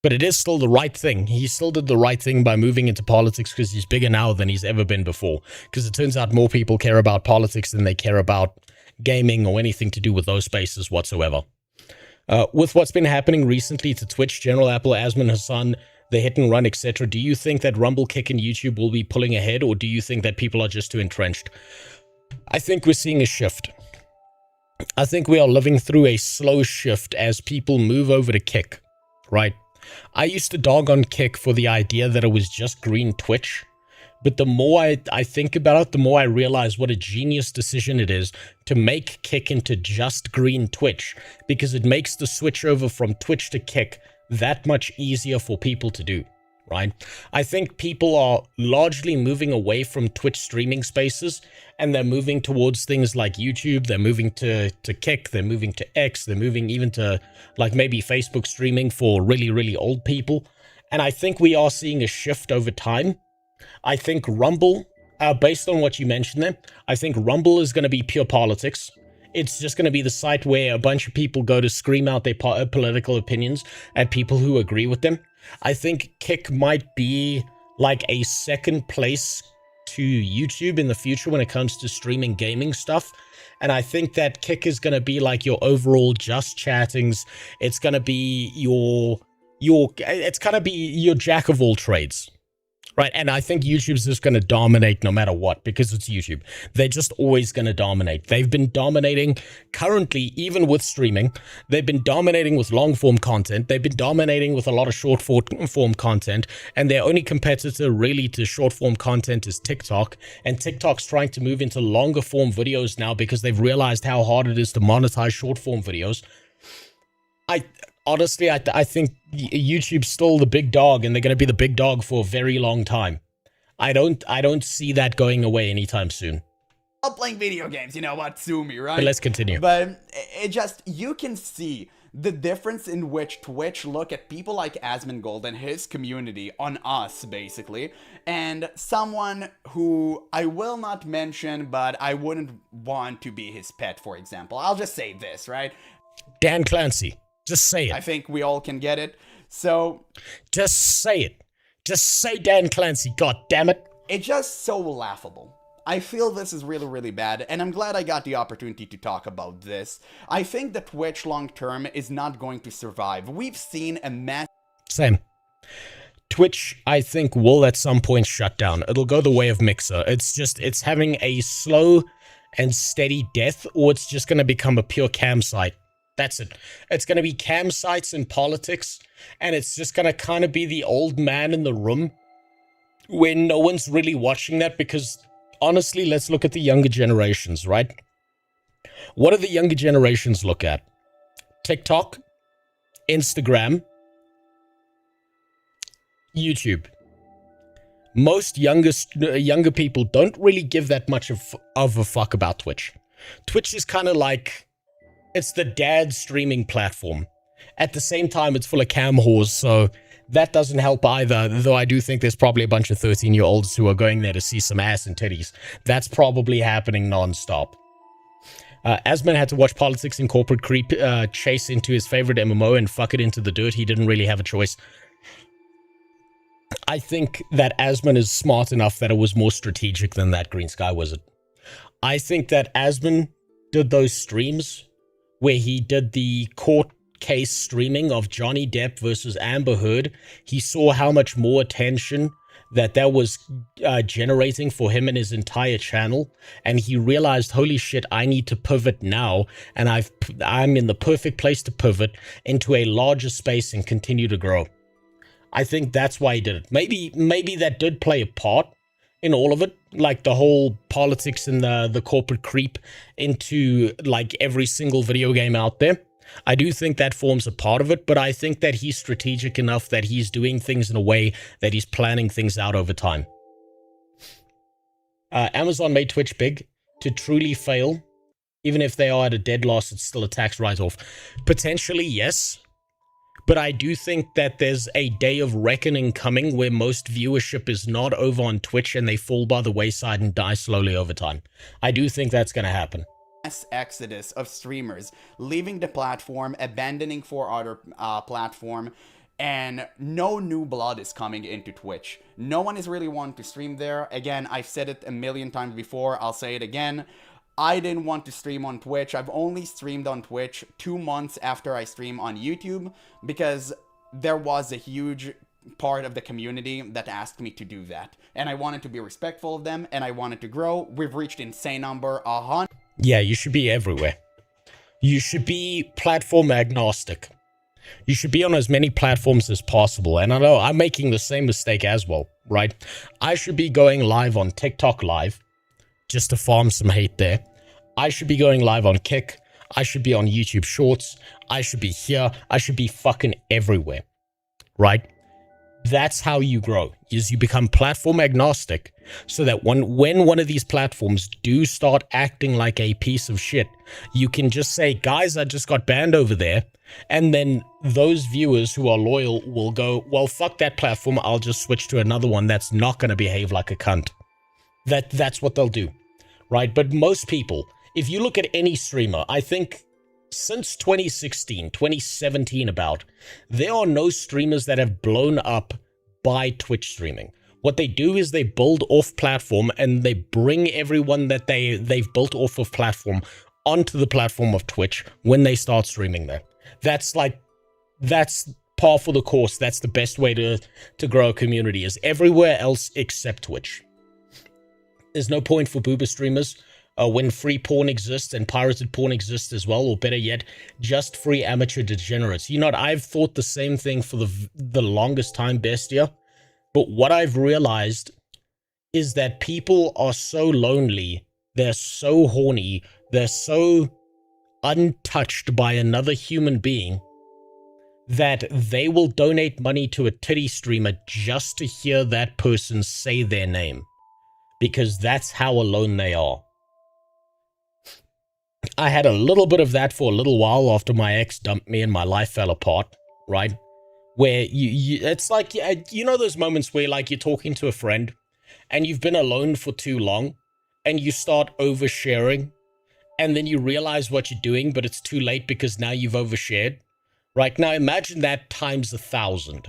S1: But it is still the right thing. He still did the right thing by moving into politics because he's bigger now than he's ever been before. Because it turns out more people care about politics than they care about gaming or anything to do with those spaces whatsoever. With what's been happening recently to Twitch, General Apple, Asmon, Hassan, the hit and run, etc., do you think that Rumble, Kick, and YouTube will be pulling ahead, or do you think that people are just too entrenched? I think we're seeing a shift. I think we are living through a slow shift as people move over to Kick, right? I used to dog on Kick for the idea that it was just green Twitch, but the more I think about it, the more I realize what a genius decision it is to make Kick into just green Twitch, because it makes the switch over from Twitch to Kick that much easier for people to do, right? I think people are largely moving away from Twitch streaming spaces, and they're moving towards things like YouTube, they're moving to Kick, they're moving to X, they're moving even to like maybe Facebook streaming for really, really old people. And I think we are seeing a shift over time. I think Rumble, based on what you mentioned there, I think Rumble is going to be pure politics. It's just going to be the site where a bunch of people go to scream out their political opinions at people who agree with them. I think Kick might be like a second place to YouTube in the future when it comes to streaming gaming stuff. And I think that Kick is going to be like your overall just chattings. It's going to be it's going to be your jack of all trades. Right, and I think YouTube's just going to dominate no matter what, because it's YouTube. They're just always going to dominate. They've been dominating currently, even with streaming. They've been dominating with long-form content. They've been dominating with a lot of short-form content. And their only competitor really to short-form content is TikTok. And TikTok's trying to move into longer-form videos now because they've realized how hard it is to monetize short-form videos. Honestly, I think YouTube's still the big dog, and they're going to be the big dog for a very long time. I don't see that going away anytime soon.
S2: I'm playing video games, you know what, sue me, right?
S1: But let's continue.
S2: But you can see the difference in which Twitch look at people like Asmongold and his community on us, basically, and someone who I will not mention, but I wouldn't want to be his pet, for example. I'll just say this, right?
S1: Dan Clancy. Just say it.
S2: I think we all can get it. So
S1: just say it. Just say Dan Clancy, god damn it.
S2: It's just so laughable. I feel this is really, really bad, and I'm glad I got the opportunity to talk about this. I think that Twitch long term is not going to survive. We've seen a mass...
S1: Same. Twitch, I think, will at some point shut down. It'll go the way of Mixer. It's having a slow and steady death, or it's just going to become a pure cam site. That's it. It's going to be cam sites in politics, and it's just going to kind of be the old man in the room where no one's really watching that, because honestly, let's look at the younger generations, right? What do the younger generations look at? TikTok, Instagram, YouTube. Most younger people don't really give that much of a fuck about Twitch. Twitch is kind of like... it's the dad streaming platform. At the same time, it's full of cam whores, so that doesn't help either, though I do think there's probably a bunch of 13-year-olds who are going there to see some ass and titties. That's probably happening non-stop. Asmon had to watch politics and corporate creep chase into his favorite MMO and fuck it into the dirt. He didn't really have a choice. I think that Asmon is smart enough that it was more strategic than that Green Sky Wizard. I think that Asmon did those streams where he did the court case streaming of Johnny Depp versus Amber Heard. He saw how much more attention that was generating for him and his entire channel, and he realized, holy shit, I need to pivot now, and I'm in the perfect place to pivot into a larger space and continue to grow. I think that's why he did it. Maybe that did play a part in all of it, like the whole politics and the corporate creep into like every single video game out there. I do think that forms a part of it, but I think that he's strategic enough that he's doing things in a way that he's planning things out over time. Amazon made Twitch big to truly fail Even if they are at a dead loss, it's still a tax write-off. Potentially, yes. But I do think that there's a day of reckoning coming where most viewership is not over on Twitch and they fall by the wayside and die slowly over time. I do think that's going to happen.
S2: Exodus of streamers leaving the platform, abandoning for other platform, and no new blood is coming into Twitch. No one is really wanting to stream there. Again, I've said it a million times before, I'll say it again. I didn't want to stream on Twitch. I've only streamed on Twitch 2 months after I stream on YouTube because there was a huge part of the community that asked me to do that. And I wanted to be respectful of them and I wanted to grow. We've reached insane number 100.
S1: Yeah, you should be everywhere. You should be platform agnostic. You should be on as many platforms as possible. And I know I'm making the same mistake as well, right? I should be going live on TikTok Live just to farm some hate there. I should be going live on Kick. I should be on YouTube Shorts. I should be here. I should be fucking everywhere, right? That's how you grow, is you become platform agnostic so that when one of these platforms do start acting like a piece of shit, you can just say, guys, I just got banned over there. And then those viewers who are loyal will go, well, fuck that platform. I'll just switch to another one that's not going to behave like a cunt. That's what they'll do, right? But most people, if you look at any streamer, I think since 2016, 2017 about, there are no streamers that have blown up by Twitch streaming. What they do is they build off platform and they bring everyone that they've built off of platform onto the platform of Twitch when they start streaming there. That's par for the course. That's the best way to grow a community, is everywhere else except Twitch. There's no point for booba streamers when free porn exists and pirated porn exists as well, or better yet, just free amateur degenerates. You know what? I've thought the same thing for the longest time, Bestia. But what I've realized is that people are so lonely, they're so horny, they're so untouched by another human being that they will donate money to a titty streamer just to hear that person say their name. Because that's how alone they are. I had a little bit of that for a little while after my ex dumped me and my life fell apart, right? Where it's like, you know those moments where like you're talking to a friend and you've been alone for too long and you start oversharing and then you realize what you're doing, but it's too late because now you've overshared, right? Now imagine that times 1,000,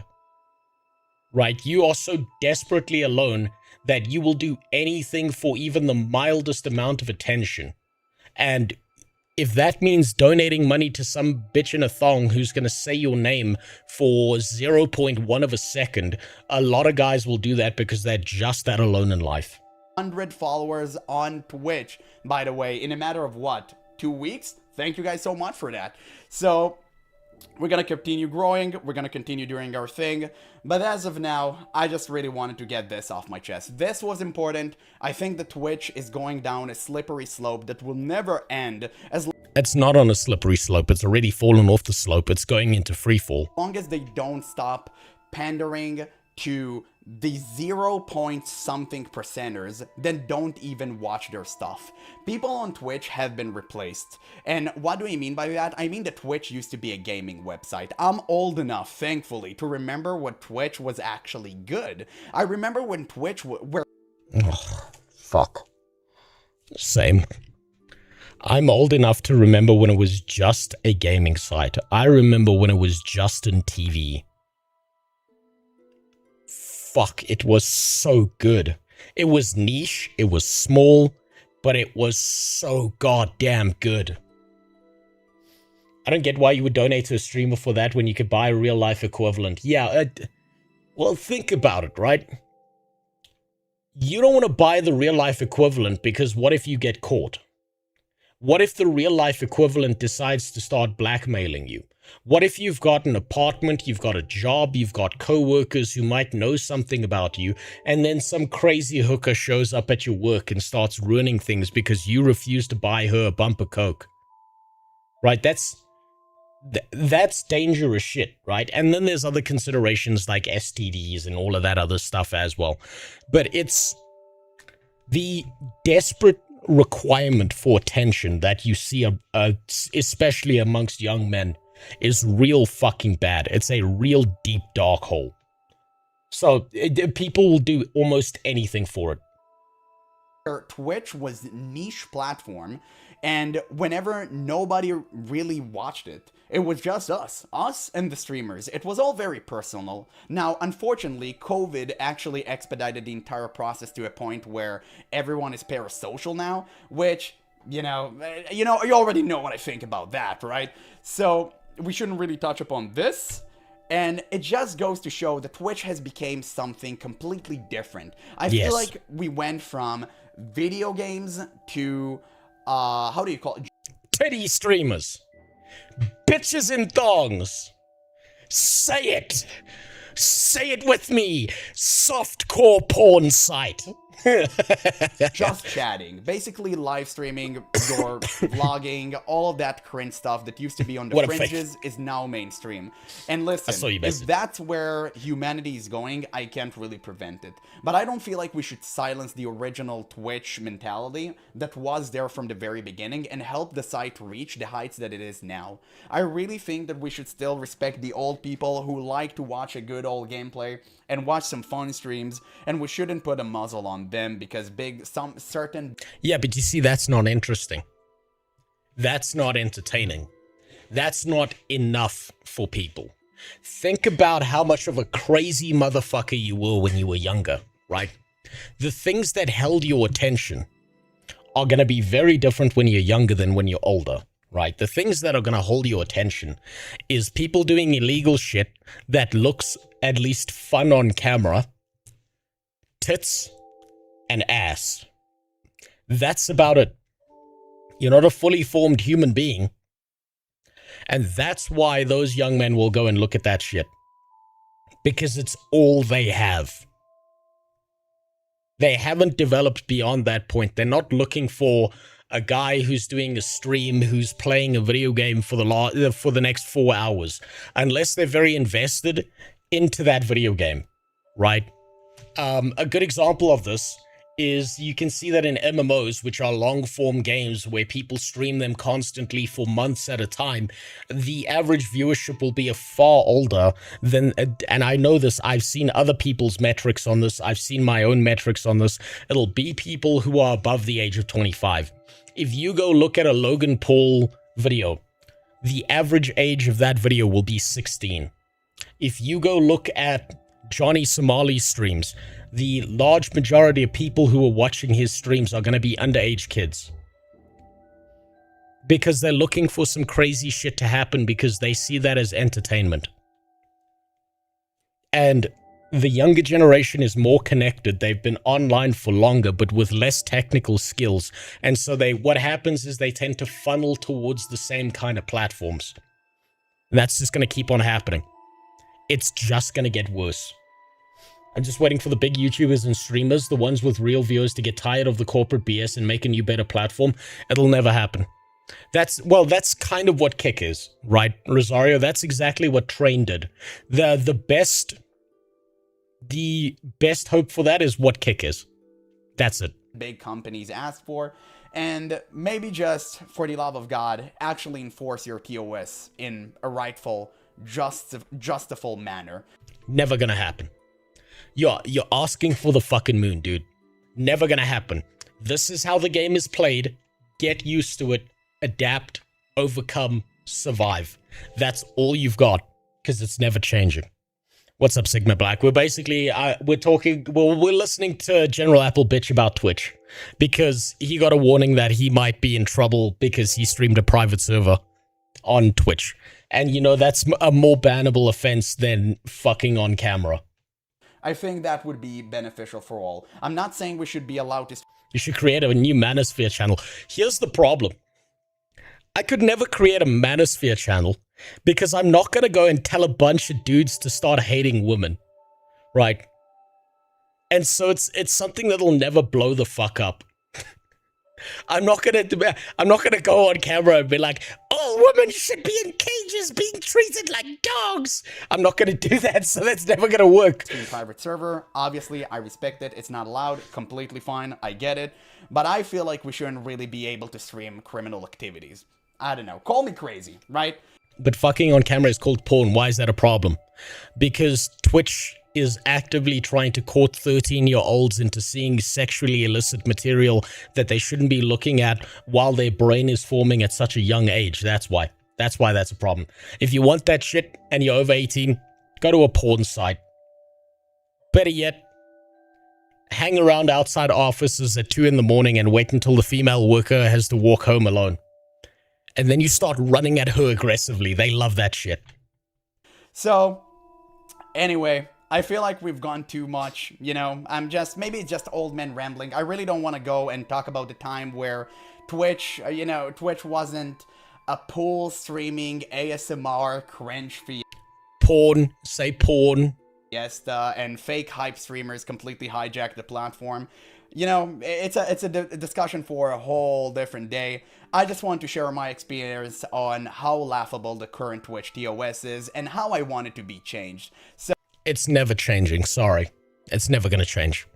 S1: right? You are so desperately alone that you will do anything for even the mildest amount of attention. And if that means donating money to some bitch in a thong who's going to say your name for 0.1 of a second, a lot of guys will do that because they're just that alone in life.
S2: 100 followers on Twitch, by the way, in a matter of what, 2 weeks? Thank you guys so much for that. So we're going to continue growing. We're going to continue doing our thing. But as of now, I just really wanted to get this off my chest. This was important. I think that Twitch is going down a slippery slope that will never end as
S1: It's not on a slippery slope. It's already fallen off the slope. It's going into free fall.
S2: long as they don't stop pandering to the 0.something percenters, then don't even watch their stuff. People on Twitch have been replaced. And what do I mean by that? I mean that Twitch used to be a gaming website. I'm old enough, thankfully, to remember when Twitch was actually good. I remember when Twitch were...
S1: Oh, fuck. Same. I'm old enough to remember when it was just a gaming site. I remember when it was just in TV. Fuck, it was so good. It was niche, it was small, but it was so goddamn good. I don't get why you would donate to a streamer for that when you could buy a real life equivalent. Yeah, well, think about it, right? You don't want to buy the real life equivalent because what if you get caught? What if the real life equivalent decides to start blackmailing you? What if you've got an apartment, you've got a job, you've got co-workers who might know something about you, and then some crazy hooker shows up at your work and starts ruining things because you refuse to buy her a bumper Coke? Right? That's dangerous shit, right? And then there's other considerations like STDs and all of that other stuff as well. But it's the desperate... requirement for attention that you see, especially amongst young men, is real fucking bad. It's a real deep dark hole. So people will do almost anything for it.
S2: Twitch was niche platform, and whenever nobody really watched it, it was just us and the streamers. It was all very personal. Now, unfortunately, COVID actually expedited the entire process to a point where everyone is parasocial now, which, you already know what I think about that, right? So we shouldn't really touch upon this. And it just goes to show that Twitch has become something completely different. I feel like we went from video games to, how do you call it?
S1: Titty streamers. Bitches in thongs. Say it. Say it with me. Softcore porn site.
S2: Just chatting, basically live streaming, your vlogging, all of that cringe stuff that used to be on the fringes is now mainstream. And listen, if that's where humanity is going, I can't really prevent it. But I don't feel like we should silence the original Twitch mentality that was there from the very beginning and help the site reach the heights that it is now. I really think that we should still respect the old people who like to watch a good old gameplay and watch some fun streams, and we shouldn't put a muzzle on them because
S1: Yeah, but you see, that's not interesting. That's not entertaining. That's not enough for people. Think about how much of a crazy motherfucker you were when you were younger, right? The things that held your attention are going to be very different when you're younger than when you're older, right? The things that are going to hold your attention is people doing illegal shit that looks at least fun on camera, tits, and ass. That's about it. You're not a fully formed human being. And that's why those young men will go and look at that shit. Because it's all they have. They haven't developed beyond that point. They're not looking for a guy who's doing a stream, who's playing a video game for the next 4 hours. Unless they're very invested into that video game, right? A good example of this is you can see that in MMOs, which are long-form games where people stream them constantly for months at a time, the average viewership will be far older than, and I know this, I've seen other people's metrics on this, I've seen my own metrics on this, it'll be people who are above the age of 25. If you go look at a Logan Paul video, the average age of that video will be 16. If you go look at Johnny Somali's streams, the large majority of people who are watching his streams are going to be underage kids. Because they're looking for some crazy shit to happen because they see that as entertainment. And the younger generation is more connected. They've been online for longer, but with less technical skills. And so what happens is they tend to funnel towards the same kind of platforms. And that's just going to keep on happening. It's just going to get worse. I'm just waiting for the big YouTubers and streamers, the ones with real viewers, to get tired of the corporate BS and make a new better platform. It'll never happen. That's kind of what Kick is, right, Rosario? That's exactly what Train did. The best hope for that is what Kick is. That's it.
S2: Big companies ask for, and maybe just for the love of God, actually enforce your TOS in a rightful, justifiable manner.
S1: Never gonna happen. You're asking for the fucking moon, dude. Never gonna happen. This is how the game is played. Get used to it. Adapt, overcome, survive. That's all you've got, because it's never changing. What's up, Sigma Black? We're basically, we're listening to General Apple bitch about Twitch, because he got a warning that he might be in trouble because he streamed a private server on Twitch. And, that's a more bannable offense than fucking on camera.
S2: I think that would be beneficial for all. I'm not saying we should be allowed to...
S1: You should create a new Manosphere channel. Here's the problem. I could never create a Manosphere channel because I'm not going to go and tell a bunch of dudes to start hating women. Right? And so it's something that'll never blow the fuck up. I'm not gonna go on camera and be like, all women should be in cages being treated like dogs. I'm not gonna do that, so that's never gonna work.
S2: Private server, obviously, I respect it. It's not allowed, completely fine, I get it. But I feel like we shouldn't really be able to stream criminal activities. I don't know, call me crazy, right?
S1: But fucking on camera is called porn. Why is that a problem? Because Twitch is actively trying to court 13-year-olds into seeing sexually illicit material that they shouldn't be looking at while their brain is forming at such a young age. That's why. That's why that's a problem. If you want that shit and you're over 18, go to a porn site. Better yet, hang around outside offices at 2 in the morning and wait until the female worker has to walk home alone. And then you start running at her aggressively. They love that shit.
S2: So, anyway, I feel like we've gone too much, you know, maybe it's just old men rambling. I really don't want to go and talk about the time where Twitch, Twitch wasn't a pool streaming ASMR cringe feed.
S1: Porn, say porn.
S2: Yes, and fake hype streamers completely hijacked the platform. You know, it's a discussion for a whole different day. I just want to share my experience on how laughable the current Twitch TOS is and how I want it to be changed. So
S1: it's never changing, sorry. It's never gonna change.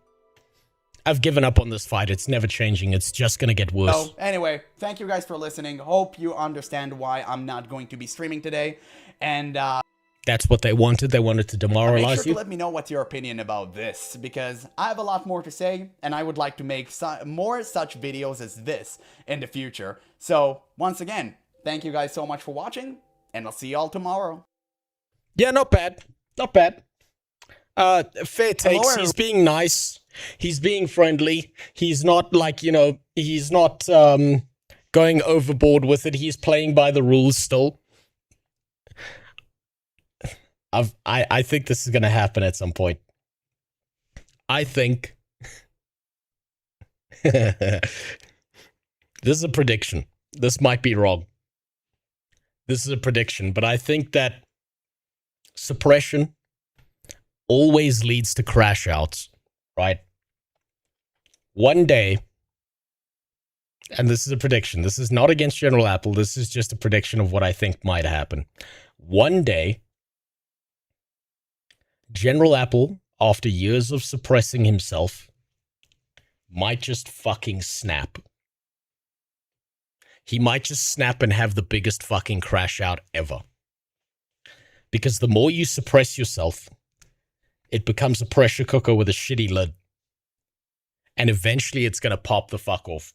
S1: I've given up on this fight. It's never changing. It's just gonna get worse.
S2: So, anyway, thank you guys for listening. Hope you understand why I'm not going to be streaming today. And,
S1: that's what they wanted. They wanted to demoralize
S2: make sure
S1: you.
S2: To let me know what's your opinion about this, because I have a lot more to say, and I would like to make more such videos as this in the future. So, once again, thank you guys so much for watching, and I'll see y'all tomorrow.
S1: Yeah, not bad. Not bad. Fair takes. He's being nice. He's being friendly. He's not like, you know, he's not going overboard with it. He's playing by the rules still. I think this is going to happen at some point. I think this is a prediction. This might be wrong. This is a prediction, but I think that suppression always leads to crash outs, right? One day, and this is a prediction. This is not against General Apple. This is just a prediction of what I think might happen. One day, General Apple, after years of suppressing himself, might just fucking snap. He might just snap and have the biggest fucking crash out ever. Because the more you suppress yourself, it becomes a pressure cooker with a shitty lid. And eventually it's going to pop the fuck off.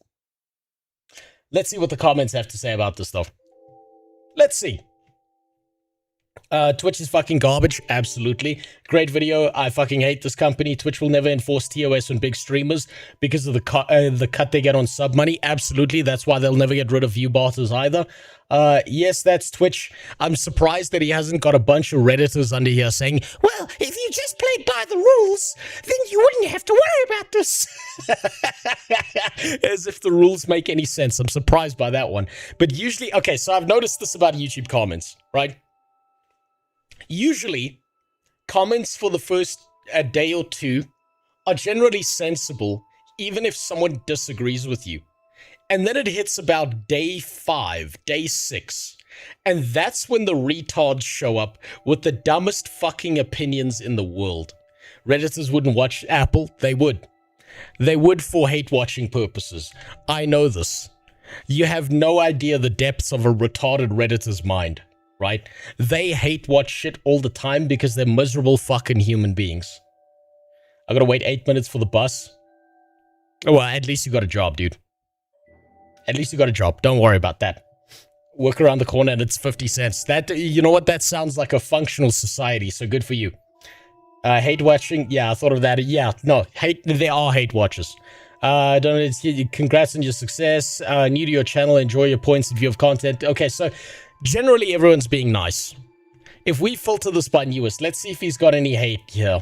S1: Let's see what the comments have to say about this, though. Let's see. Twitch is fucking garbage. Absolutely. Great video. I fucking hate this company. Twitch will never enforce TOS on big streamers because of the cut they get on sub money. Absolutely. That's why they'll never get rid of view barters either. Yes, that's Twitch. I'm surprised that he hasn't got a bunch of Redditors under here saying, well, if you just played by the rules, then you wouldn't have to worry about this. As if the rules make any sense. I'm surprised by that one. But usually, okay, so I've noticed this about YouTube comments, right? Usually, comments for the first day or two are generally sensible, even if someone disagrees with you. And then it hits about day 5, day 6, and that's when the retards show up with the dumbest fucking opinions in the world. Redditors wouldn't watch Apple. They would. They would for hate-watching purposes. I know this. You have no idea the depths of a retarded Redditor's mind. Right? They hate watch shit all the time because they're miserable fucking human beings. I gotta wait 8 minutes for the bus. Oh, well, at least you got a job, dude. At least you got a job. Don't worry about that. Work around the corner and it's 50 cents. That, you know what? That sounds like a functional society, so good for you. Hate watching? Yeah, I thought of that. Yeah, no, there are hate watchers. Congrats on your success. New to your channel, enjoy your points and view of content. Okay, so generally, everyone's being nice. If we filter this by newest, let's see if he's got any hate here.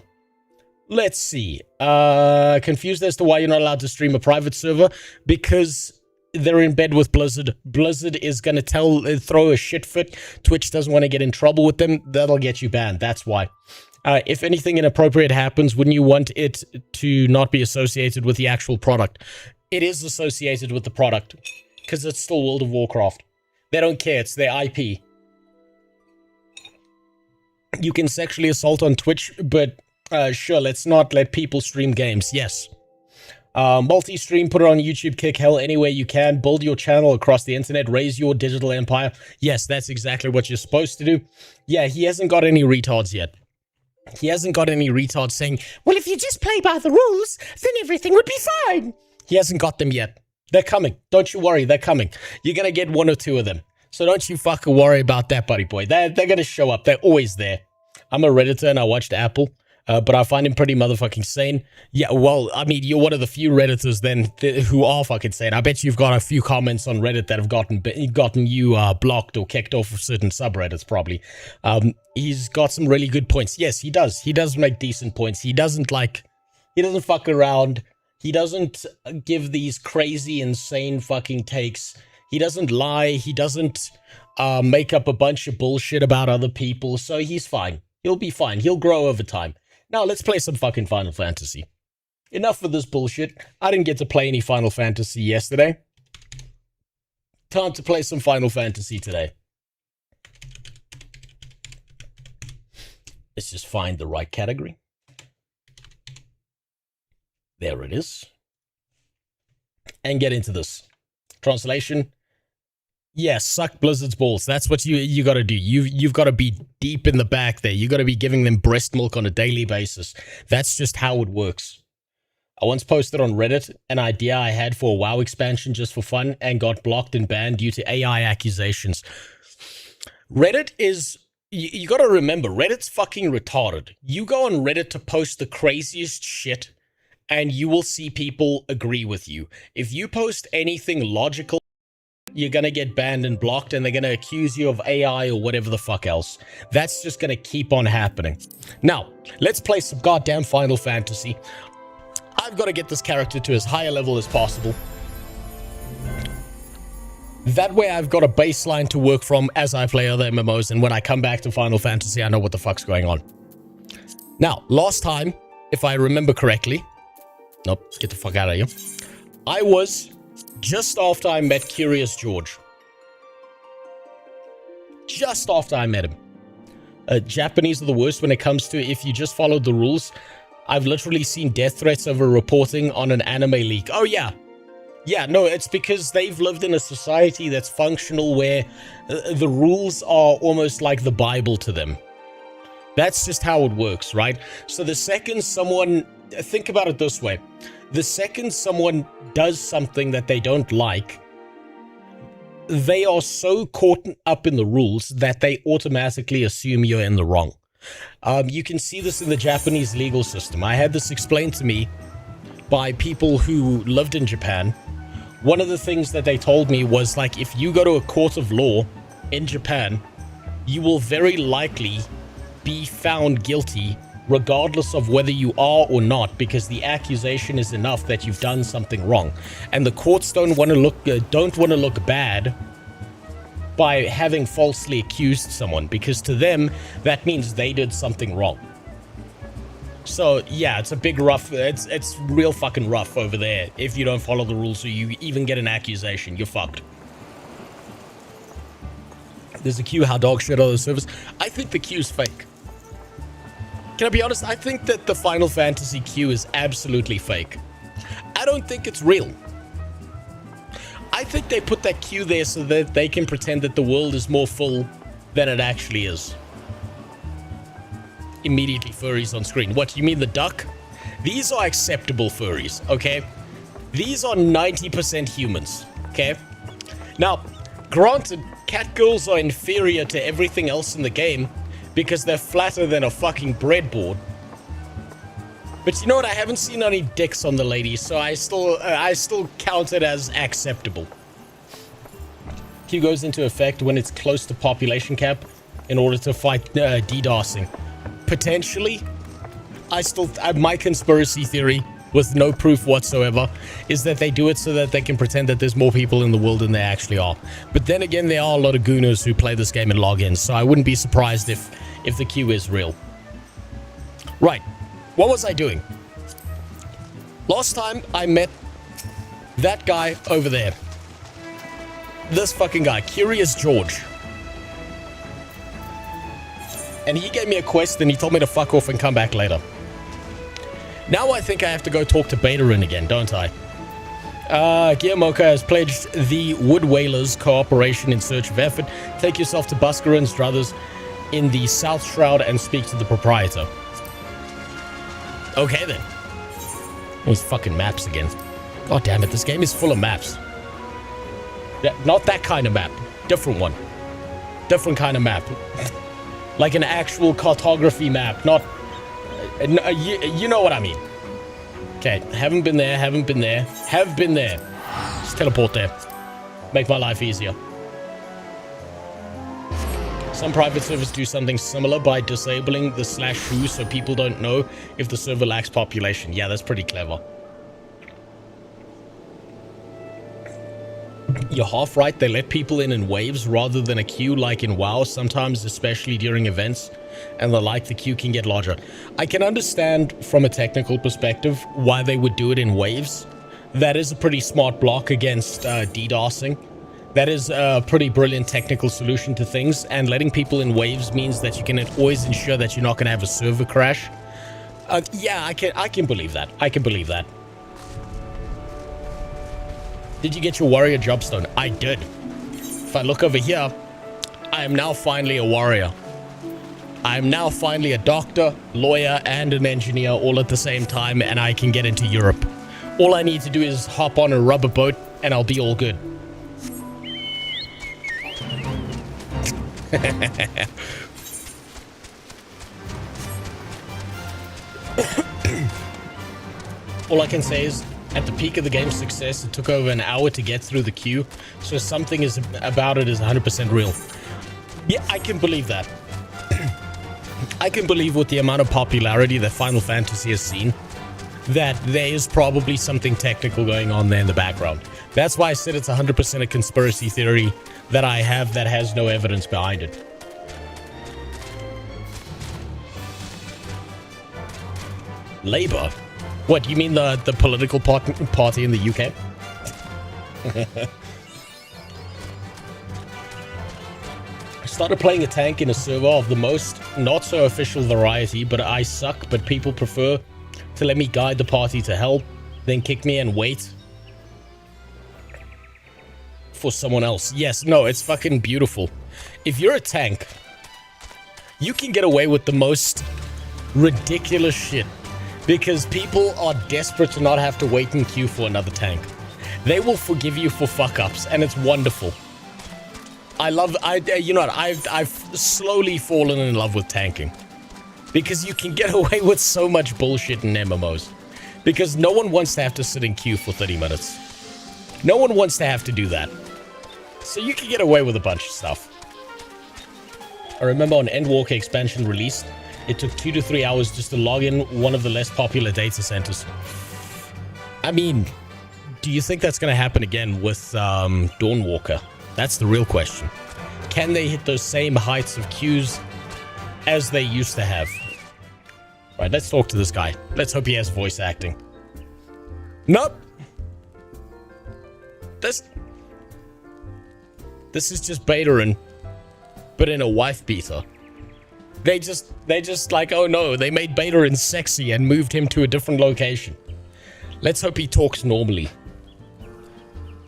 S1: Let's see. Confused as to why you're not allowed to stream a private server? Because they're in bed with Blizzard. Blizzard is going to throw a shit fit. Twitch doesn't want to get in trouble with them. That'll get you banned. That's why. If anything inappropriate happens, wouldn't you want it to not be associated with the actual product? It is associated with the product because it's still World of Warcraft. They don't care. It's their IP. You can sexually assault on Twitch, but sure, let's not let people stream games. Yes. Multi-stream, put it on YouTube, kick hell anywhere you can, build your channel across the internet, raise your digital empire. Yes, that's exactly what you're supposed to do. Yeah, he hasn't got any retards yet. He hasn't got any retards saying, well, if you just play by the rules, then everything would be fine. He hasn't got them yet. They're coming. Don't you worry, they're coming. You're going to get one or two of them. So don't you fucking worry about that, buddy boy. They're going to show up. They're always there. I'm a Redditor and I watched Apple. But I find him pretty motherfucking sane. Yeah, well, I mean, you're one of the few Redditors then who are fucking sane. I bet you've got a few comments on Reddit that have gotten you blocked or kicked off of certain subreddits, probably. He's got some really good points. Yes, he does. He does make decent points. He doesn't fuck around. He doesn't give these crazy, insane fucking takes. He doesn't lie. He doesn't make up a bunch of bullshit about other people. So he's fine. He'll be fine. He'll grow over time. Now, let's play some fucking Final Fantasy. Enough of this bullshit. I didn't get to play any Final Fantasy yesterday. Time to play some Final Fantasy today. Let's just find the right category. There it is. And get into this. Translation. Yeah, suck Blizzard's balls. That's what you got to do. You've got to be deep in the back there. You got to be giving them breast milk on a daily basis. That's just how it works. I once posted on Reddit an idea I had for a WoW expansion just for fun and got blocked and banned due to AI accusations. Reddit is... You got to remember, Reddit's fucking retarded. You go on Reddit to post the craziest shit and you will see people agree with you. If you post anything logical, you're going to get banned and blocked and they're going to accuse you of AI or whatever the fuck else. That's just going to keep on happening. Now, let's play some goddamn Final Fantasy. I've got to get this character to as high a level as possible. That way I've got a baseline to work from as I play other MMOs, and when I come back to Final Fantasy, I know what the fuck's going on. Now, last time, if I remember correctly... Nope, let's get the fuck out of here. I was... just after I met Curious George. Just after I met him. Japanese are the worst when it comes to if you just followed the rules. I've literally seen death threats over reporting on an anime leak. Oh, yeah. Yeah, no, it's because they've lived in a society that's functional where the rules are almost like the Bible to them. That's just how it works, right? So the second someone... Think about it this way. The second someone does something that they don't like, they are so caught up in the rules that they automatically assume you're in the wrong. You can see this in the Japanese legal system. I had this explained to me by people who lived in Japan. One of the things that they told me was, like, if you go to a court of law in Japan, you will very likely be found guilty regardless of whether you are or not, because the accusation is enough that you've done something wrong. And the courts don't want to look bad by having falsely accused someone, because to them that means they did something wrong. So yeah, it's a big rough, it's real fucking rough over there. If you don't follow the rules or you even get an accusation, you're fucked. There's a queue, how dog shit on the service. I think the queue's fake. Can I be honest? I think that the Final Fantasy queue is absolutely fake. I don't think it's real. I think they put that queue there so that they can pretend that the world is more full than it actually is. Immediately furries on screen. What, you mean the duck? These are acceptable furries, okay? These are 90% humans, okay? Now, granted, catgirls are inferior to everything else in the game, because they're flatter than a fucking breadboard. But you know what? I haven't seen any dicks on the ladies, so I still count it as acceptable. Q goes into effect when it's close to population cap in order to fight DDoSing. Potentially. My conspiracy theory, with no proof whatsoever, is that they do it so that they can pretend that there's more people in the world than there actually are. But then again, there are a lot of gooners who play this game and log in, so I wouldn't be surprised if the queue is real. Right. What was I doing? Last time I met that guy over there. This fucking guy, Curious George. And he gave me a quest and he told me to fuck off and come back later. Now I think I have to go talk to Betarin again, don't I? Giamoka has pledged the Wood Whalers cooperation in search of effort. Take yourself to Buscarin's Druthers in the South Shroud and speak to the proprietor. Okay then. These fucking maps again. God damn it, this game is full of maps. Yeah, not that kind of map. Different one. Different kind of map. Like an actual cartography map, not... you know what I mean. Okay, haven't been there, haven't been there. Have been there. Just teleport there. Make my life easier. Some private servers do something similar by disabling the /who so people don't know if the server lacks population. Yeah, that's pretty clever. You're half right, they let people in waves rather than a queue like in WoW, sometimes especially during events, and the queue can get larger. I can understand from a technical perspective why they would do it in waves. That is a pretty smart block against DDoSing. That is a pretty brilliant technical solution to things, and letting people in waves means that you can always ensure that you're not going to have a server crash. Yeah, I can believe that. I can believe that. Did you get your warrior jobstone? I did. If I look over here, I am now finally a warrior. I am now finally a doctor, lawyer, and an engineer all at the same time, and I can get into Europe. All I need to do is hop on a rubber boat, and I'll be all good. All I can say is, at the peak of the game's success, it took over an hour to get through the queue, so something about it is 100% real. Yeah, I can believe that. I can believe with the amount of popularity that Final Fantasy has seen, that there is probably something technical going on there in the background. That's why I said it's 100% a conspiracy theory that I have that has no evidence behind it. Labour? What, you mean the political party in the UK? I started playing a tank in a server of the most not so official variety, but I suck, but people prefer to let me guide the party to hell, then kick me and wait for someone else. Yes, no, it's fucking beautiful. If you're a tank, you can get away with the most ridiculous shit. Because people are desperate to not have to wait in queue for another tank. They will forgive you for fuck-ups, and it's wonderful. You know what, I've slowly fallen in love with tanking. Because you can get away with so much bullshit in MMOs. Because no one wants to have to sit in queue for 30 minutes. No one wants to have to do that. So you can get away with a bunch of stuff. I remember when Endwalker expansion released, it took 2 to 3 hours just to log in one of the less popular data centers. I mean, do you think that's going to happen again with Dawnwalker? That's the real question. Can they hit those same heights of queues as they used to have? Right, let's talk to this guy. Let's hope he has voice acting. Nope. This is just Betarin, but in a wife beater. They just like, oh no, they made Betarin sexy and moved him to a different location. Let's hope he talks normally.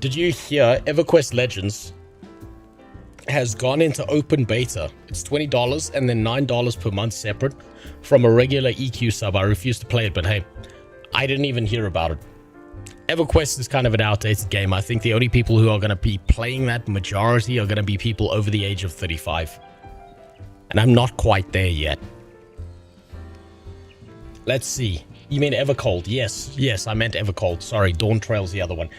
S1: Did you hear EverQuest Legends has gone into open beta? It's $20 and then $9 per month separate from a regular EQ sub. I refuse to play it, but hey, I didn't even hear about it. EverQuest is kind of an outdated game. I think the only people who are going to be playing that majority are going to be people over the age of 35. And I'm not quite there yet. Let's see. You mean Evercold? Yes, I meant Evercold. Sorry, Dawntrail's the other one.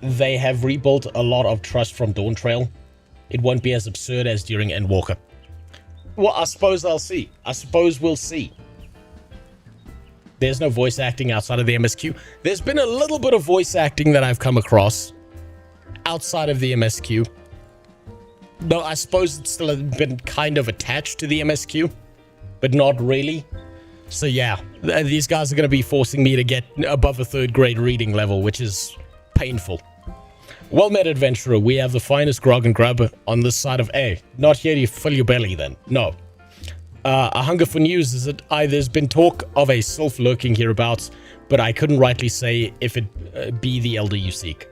S1: They have rebuilt a lot of trust from Dawntrail. It won't be as absurd as during Endwalker. Well, I suppose I'll see. I suppose we'll see. There's no voice acting outside of the MSQ. There's been a little bit of voice acting that I've come across outside of the MSQ. No, I suppose it's still been kind of attached to the MSQ, but not really. So yeah, these guys are going to be forcing me to get above a 3rd grade reading level, which is Painful. Well met, adventurer. We have the finest grog and grub on this side of A. Not here to fill your belly, then. No. A hunger for news is that there's been talk of a sylph lurking hereabouts, but I couldn't rightly say if it be the elder you seek.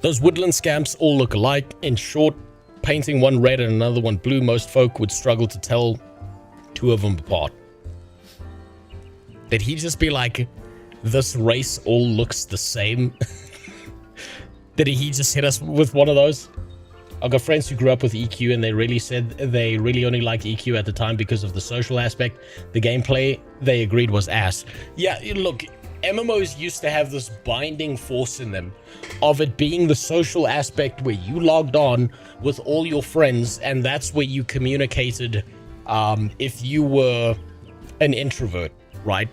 S1: Those woodland scamps all look alike. In short, painting one red and another one blue, most folk would struggle to tell two of them apart. Did he just be like, this race all looks the same? Did he just hit us with one of those? I've got friends who grew up with EQ and they really said they really only liked EQ at the time because of the social aspect. The gameplay, they agreed, was ass. Yeah, look, MMOs used to have this binding force in them of it being the social aspect where you logged on with all your friends and that's where you communicated if you were an introvert, right?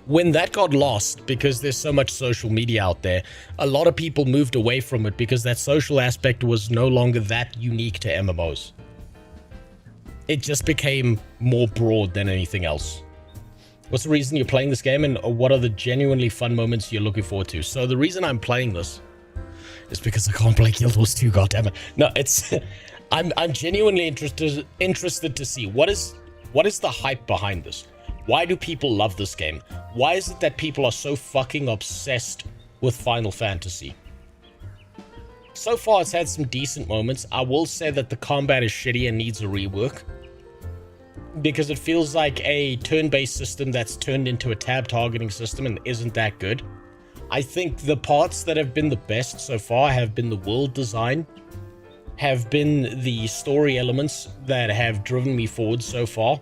S1: When that got lost, because there's so much social media out there, a lot of people moved away from it because that social aspect was no longer that unique to MMOs. It just became more broad than anything else. What's the reason you're playing this game, and what are the genuinely fun moments you're looking forward to? So the reason I'm playing this is because I can't play Guild Wars 2, goddammit. No, it's... I'm genuinely interested to see what is the hype behind this. Why do people love this game? Why is it that people are so fucking obsessed with Final Fantasy? So far, it's had some decent moments. I will say that the combat is shitty and needs a rework, because it feels like a turn-based system that's turned into a tab targeting system and isn't that good. I think the parts that have been the best so far have been the world design, have been the story elements that have driven me forward so far.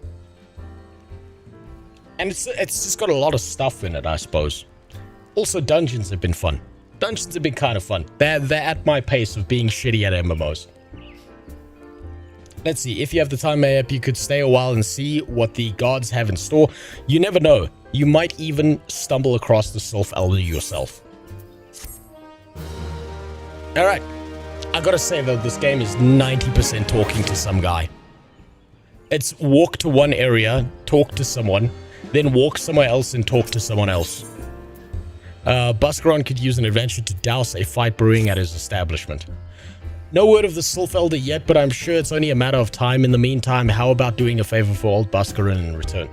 S1: And it's just got a lot of stuff in it, I suppose. Also, dungeons have been fun. Dungeons have been kind of fun. They're at my pace of being shitty at MMOs. Let's see, if you have the time, maybe you could stay a while and see what the gods have in store. You never know. You might even stumble across the Sylph Elder yourself. Alright. I gotta say though, this game is 90% talking to some guy. It's walk to one area, talk to someone, then walk somewhere else and talk to someone else. Buscaron could use an adventure to douse a fight brewing at his establishment. No word of the Sylph Elder yet, but I'm sure it's only a matter of time. In the meantime, how about doing a favor for old Buscaron in return?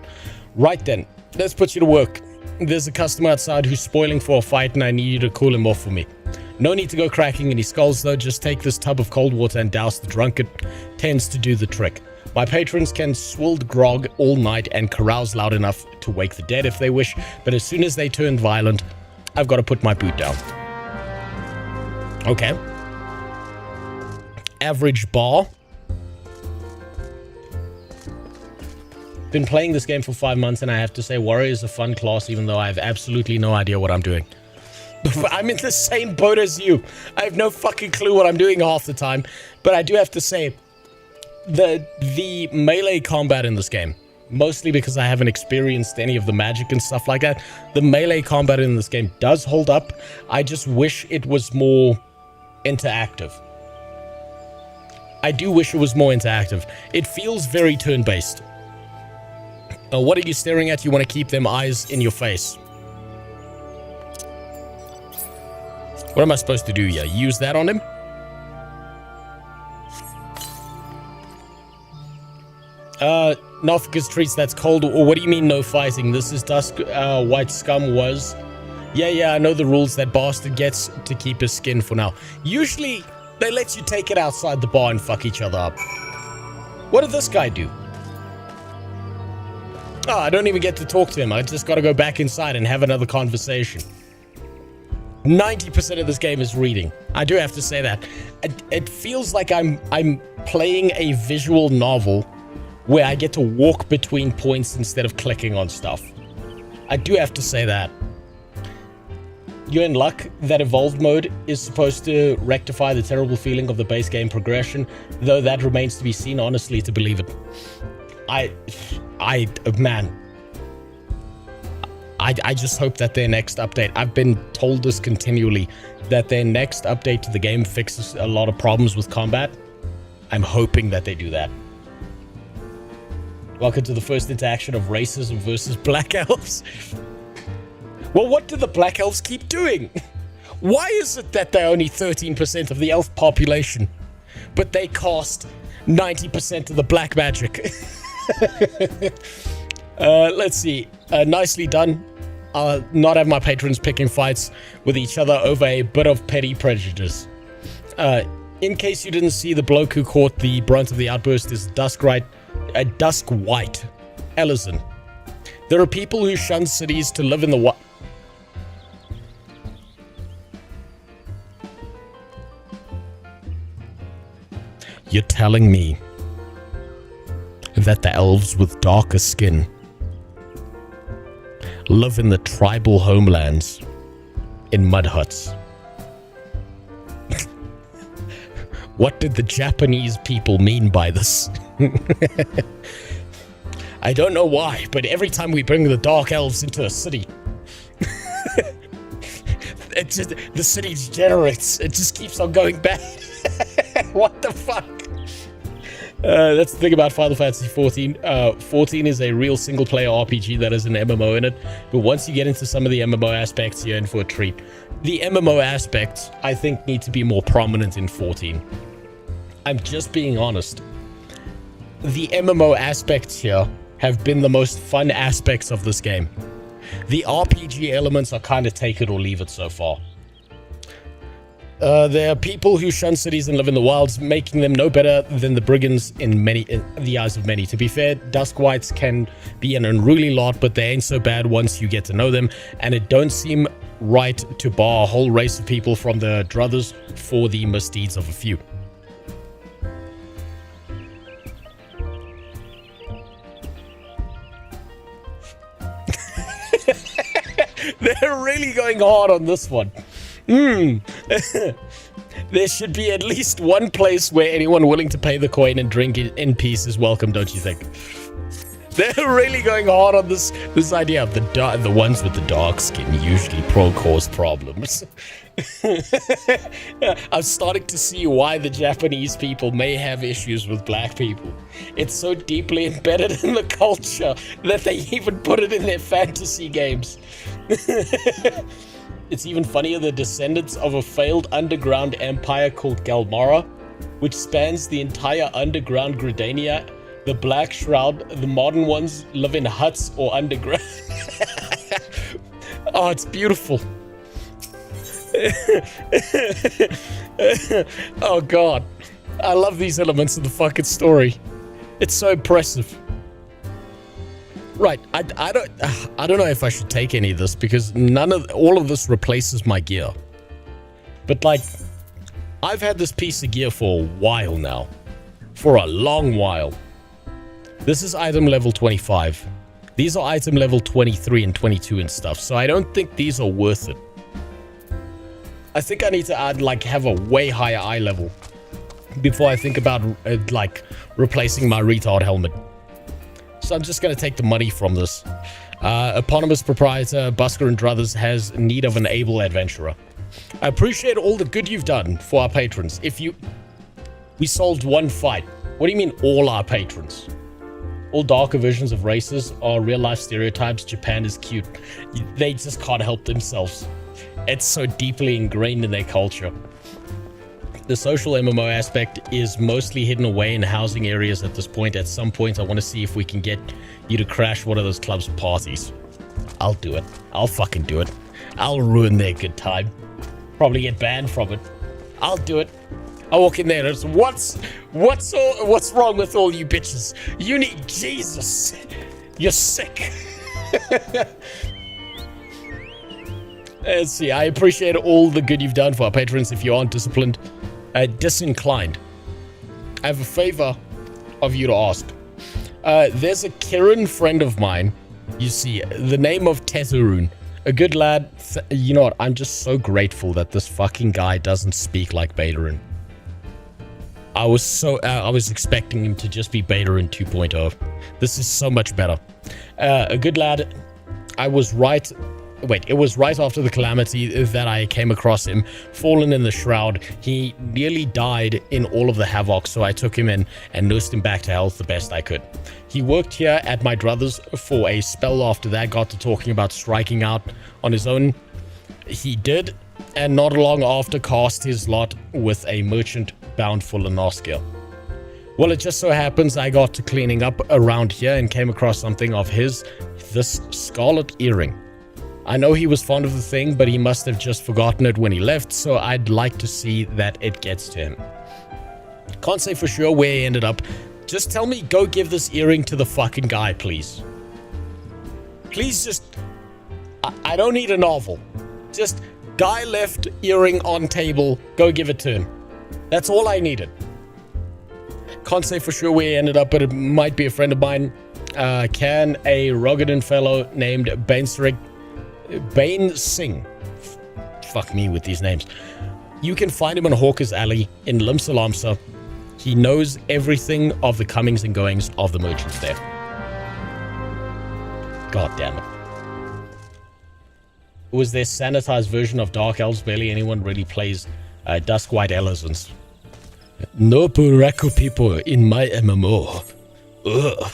S1: Right then, let's put you to work. There's a customer outside who's spoiling for a fight and I need you to cool him off for me. No need to go cracking any skulls though, just take this tub of cold water and douse the drunk. It tends to do the trick. My patrons can swill grog all night and carouse loud enough to wake the dead if they wish, but as soon as they turn violent, I've got to put my boot down. Okay. Average bar. Been playing this game for 5 months and I have to say Warrior is a fun class even though I have absolutely no idea what I'm doing. I'm in the same boat as you. I have no fucking clue what I'm doing half the time, but I do have to say the melee combat in this game, mostly because I haven't experienced any of the magic and stuff like that, the melee combat in this game does hold up. I just wish it was more interactive. I do wish it was more interactive. It feels very turn-based. What are you staring at? You want to keep them eyes in your face. What am I supposed to do here? Use that on him? Nofka's treats, that's cold. Or what do you mean no fighting? This is Dusk White Scum was. Yeah, I know the rules. That bastard gets to keep his skin for now. Usually, they let you take it outside the bar and fuck each other up. What did this guy do? Oh, I don't even get to talk to him. I just gotta go back inside and have another conversation. 90% of this game is reading. I do have to say that. It feels like I'm playing a visual novel where I get to walk between points instead of clicking on stuff. I do have to say that. You're in luck. That evolved mode is supposed to rectify the terrible feeling of the base game progression, though that remains to be seen, honestly, to believe it. Man. I just hope that their next update, I've been told this continually, that their next update to the game fixes a lot of problems with combat. I'm hoping that they do that. Welcome to the first interaction of racism versus black elves. Well, what do the Black Elves keep doing? Why is it that they're only 13% of the elf population, but they cast 90% of the black magic? Let's see. Nicely done. I'll not have my patrons picking fights with each other over a bit of petty prejudice. In case you didn't see, the bloke who caught the brunt of the outburst is Dusk White Ellison. There are people who shun cities to live in the wild. You're telling me that the elves with darker skin live in the tribal homelands in mud huts? What did the Japanese people mean by this? I don't know why, but every time we bring the dark elves into a city, the city degenerates. It just keeps on going bad. What the fuck? That's the thing about Final Fantasy 14. 14 is a real single-player RPG that has an MMO in it, but once you get into some of the MMO aspects, you're in for a treat. The MMO aspects, I think, need to be more prominent in 14. I'm just being honest. The MMO aspects here have been the most fun aspects of this game. The RPG elements are kind of take it or leave it so far. There are people who shun cities and live in the wilds, making them no better than the brigands in the eyes of many. To be fair, Dusk Whites can be an unruly lot, but they ain't so bad once you get to know them, and it don't seem right to bar a whole race of people from the druthers for the misdeeds of a few. They're really going hard on this one. There should be at least one place where anyone willing to pay the coin and drink it in peace is welcome, don't you think? They're really going hard on this idea of the ones with the dark skin usually cause problems. I'm starting to see why the Japanese people may have issues with black people. It's so deeply embedded in the culture that they even put it in their fantasy games. It's even funnier, the descendants of a failed underground empire called Galmara, which spans the entire underground Gridania, the Black Shroud. The modern ones live in huts or underground. Oh, it's beautiful. Oh god, I love these elements of the fucking story. It's so impressive. Right, I don't know if I should take any of this because all of this replaces my gear. But like, I've had this piece of gear for a while now, for a long while. This is item level 25. These are item level 23 and 22 and stuff, so I don't think these are worth it. I think I need to have a way higher eye level before I think about replacing my retard helmet. So I'm just going to take the money from this. Eponymous proprietor Busker and Druthers has need of an able adventurer. I appreciate all the good you've done for our patrons. We solved one fight. What do you mean all our patrons? All darker versions of races are real-life stereotypes. Japan is cute. They just can't help themselves. It's so deeply ingrained in their culture. The social MMO aspect is mostly hidden away in housing areas at this point. At some point, I want to see if we can get you to crash one of those club's parties. I'll do it. I'll fucking do it. I'll ruin their good time. Probably get banned from it. I'll do it. I walk in there and it's, what's wrong with all you bitches? You need Jesus. You're sick. Let's see. I appreciate all the good you've done for our patrons. If you aren't disinclined, I have a favor of you to ask. There's a Kirin friend of mine. You see, the name of Tezaroon. A good lad. You know what? I'm just so grateful that this fucking guy doesn't speak like Betarin. I was expecting him to just be Betarin 2.0. This is so much better. A good lad. I was right Wait, it was right after the calamity that I came across him, fallen in the shroud. He nearly died in all of the havoc, so I took him in and nursed him back to health the best I could. He worked here at my druthers for a spell. After that, got to talking about striking out on his own. He did, and not long after cast his lot with a merchant bound for Lenoskia. Well, it just so happens I got to cleaning up around here and came across something of his, this scarlet earring. I know he was fond of the thing, but he must have just forgotten it when he left, so I'd like to see that it gets to him. Can't say for sure where he ended up. Just tell me, go give this earring to the fucking guy, please. Please just... I don't need a novel. Just, guy left, earring on table, go give it to him. That's all I needed. Can't say for sure where he ended up, but it might be a friend of mine. Can a Rogadan fellow named Bane Singh. Fuck me with these names. You can find him on Hawker's Alley in Limsa Lamsa. He knows everything of the comings and goings of the merchants there. God damn it. It was their sanitized version of Dark Elves. Barely anyone really plays Dusk White Elephants. No Buraku people in my MMO. Ugh.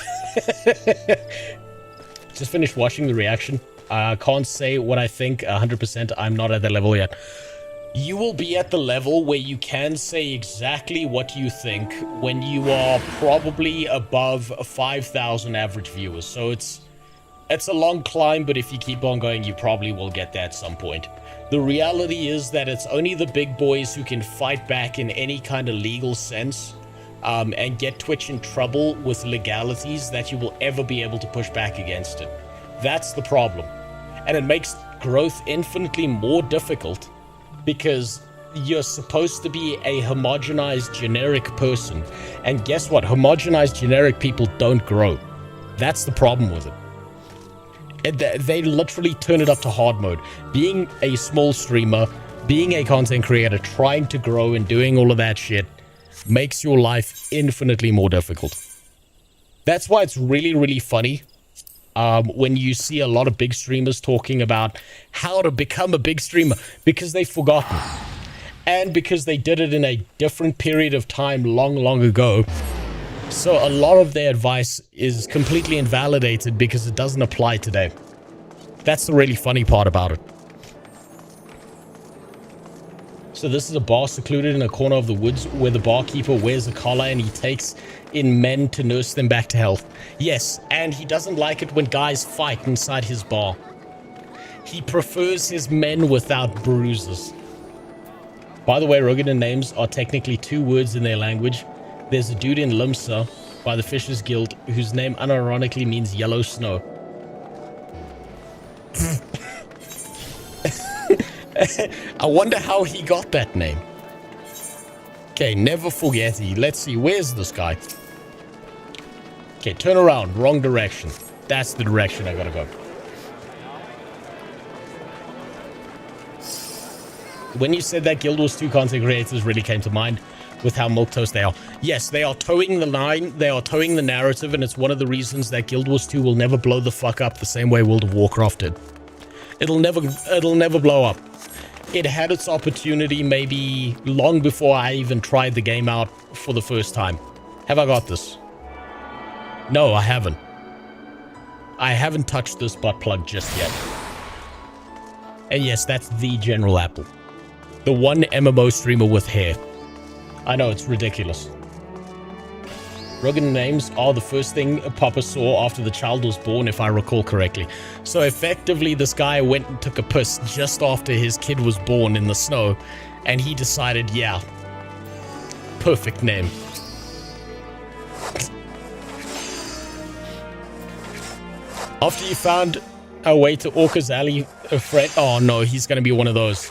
S1: Just finished watching the reaction. Can't say what I think 100%. I'm not at that level yet. You will be at the level where you can say exactly what you think when you are probably above 5,000 average viewers. So it's a long climb, but if you keep on going, you probably will get there at some point. The reality is that it's only the big boys who can fight back in any kind of legal sense and get Twitch in trouble with legalities that you will ever be able to push back against it. That's the problem. And it makes growth infinitely more difficult because you're supposed to be a homogenized generic person. And guess what? Homogenized generic people don't grow. That's the problem with it. They literally turn it up to hard mode. Being a small streamer, being a content creator, trying to grow and doing all of that shit makes your life infinitely more difficult. That's why it's really, really funny when you see a lot of big streamers talking about how to become a big streamer, because they've forgotten. And because they did it in a different period of time long, long ago. So a lot of their advice is completely invalidated because it doesn't apply today. That's the really funny part about it. So this is a bar secluded in a corner of the woods where the barkeeper wears a collar and he takes in men to nurse them back to health. Yes, and he doesn't like it when guys fight inside his bar. He prefers his men without bruises. By the way, Rogadan names are technically 2 words in their language. There's a dude in Limsa by the Fishers Guild whose name unironically means yellow snow. I wonder how he got that name. Okay, never forget it. Let's see, where's this guy? Okay, turn around, wrong direction. That's the direction I gotta go. When you said that Guild Wars 2 content creators really came to mind with how milquetoast they are. Yes, they are towing the line, they are towing the narrative, and it's one of the reasons that Guild Wars 2 will never blow the fuck up the same way World of Warcraft did. It'll never blow up. It had its opportunity maybe long before I even tried the game out for the first time. Have I got this? No, I haven't. I haven't touched this butt plug just yet. And yes, that's the General Apple. The one MMO streamer with hair. I know, it's ridiculous. Rogadan names are the first thing Papa saw after the child was born, if I recall correctly. So effectively, this guy went and took a piss just after his kid was born in the snow, and he decided, yeah, perfect name. After you found a way to Orca's Alley, a friend... Oh no, he's gonna be one of those.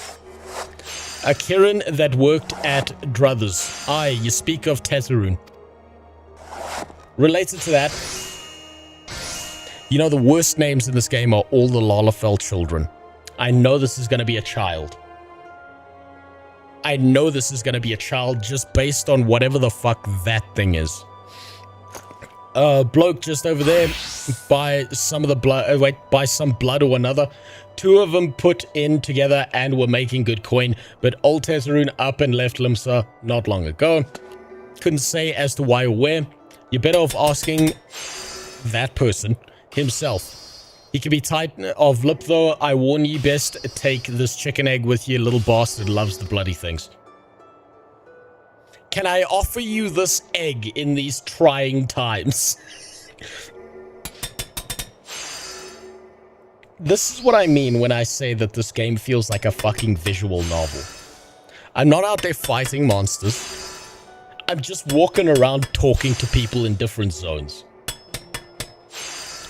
S1: A Kirin that worked at Druthers. Aye, you speak of Tetheroon. Related to that, you know, the worst names in this game are all the Lalafell children. I know this is going to be a child. I know this is going to be a child just based on whatever the fuck that thing is. Bloke just over there by some of the blood, by some blood or another, Two of them put in together and were making good coin, but old Tezaroon up and left Limsa not long ago. Couldn't say as to why or where. You're better off asking that person himself. He can be tight of lip though. I warn you, best take this chicken egg with you. Little bastard loves the bloody things. Can I offer you this egg in these trying times? This is what I mean when I say that this game feels like a fucking visual novel. I'm not out there fighting monsters. I'm just walking around talking to people in different zones.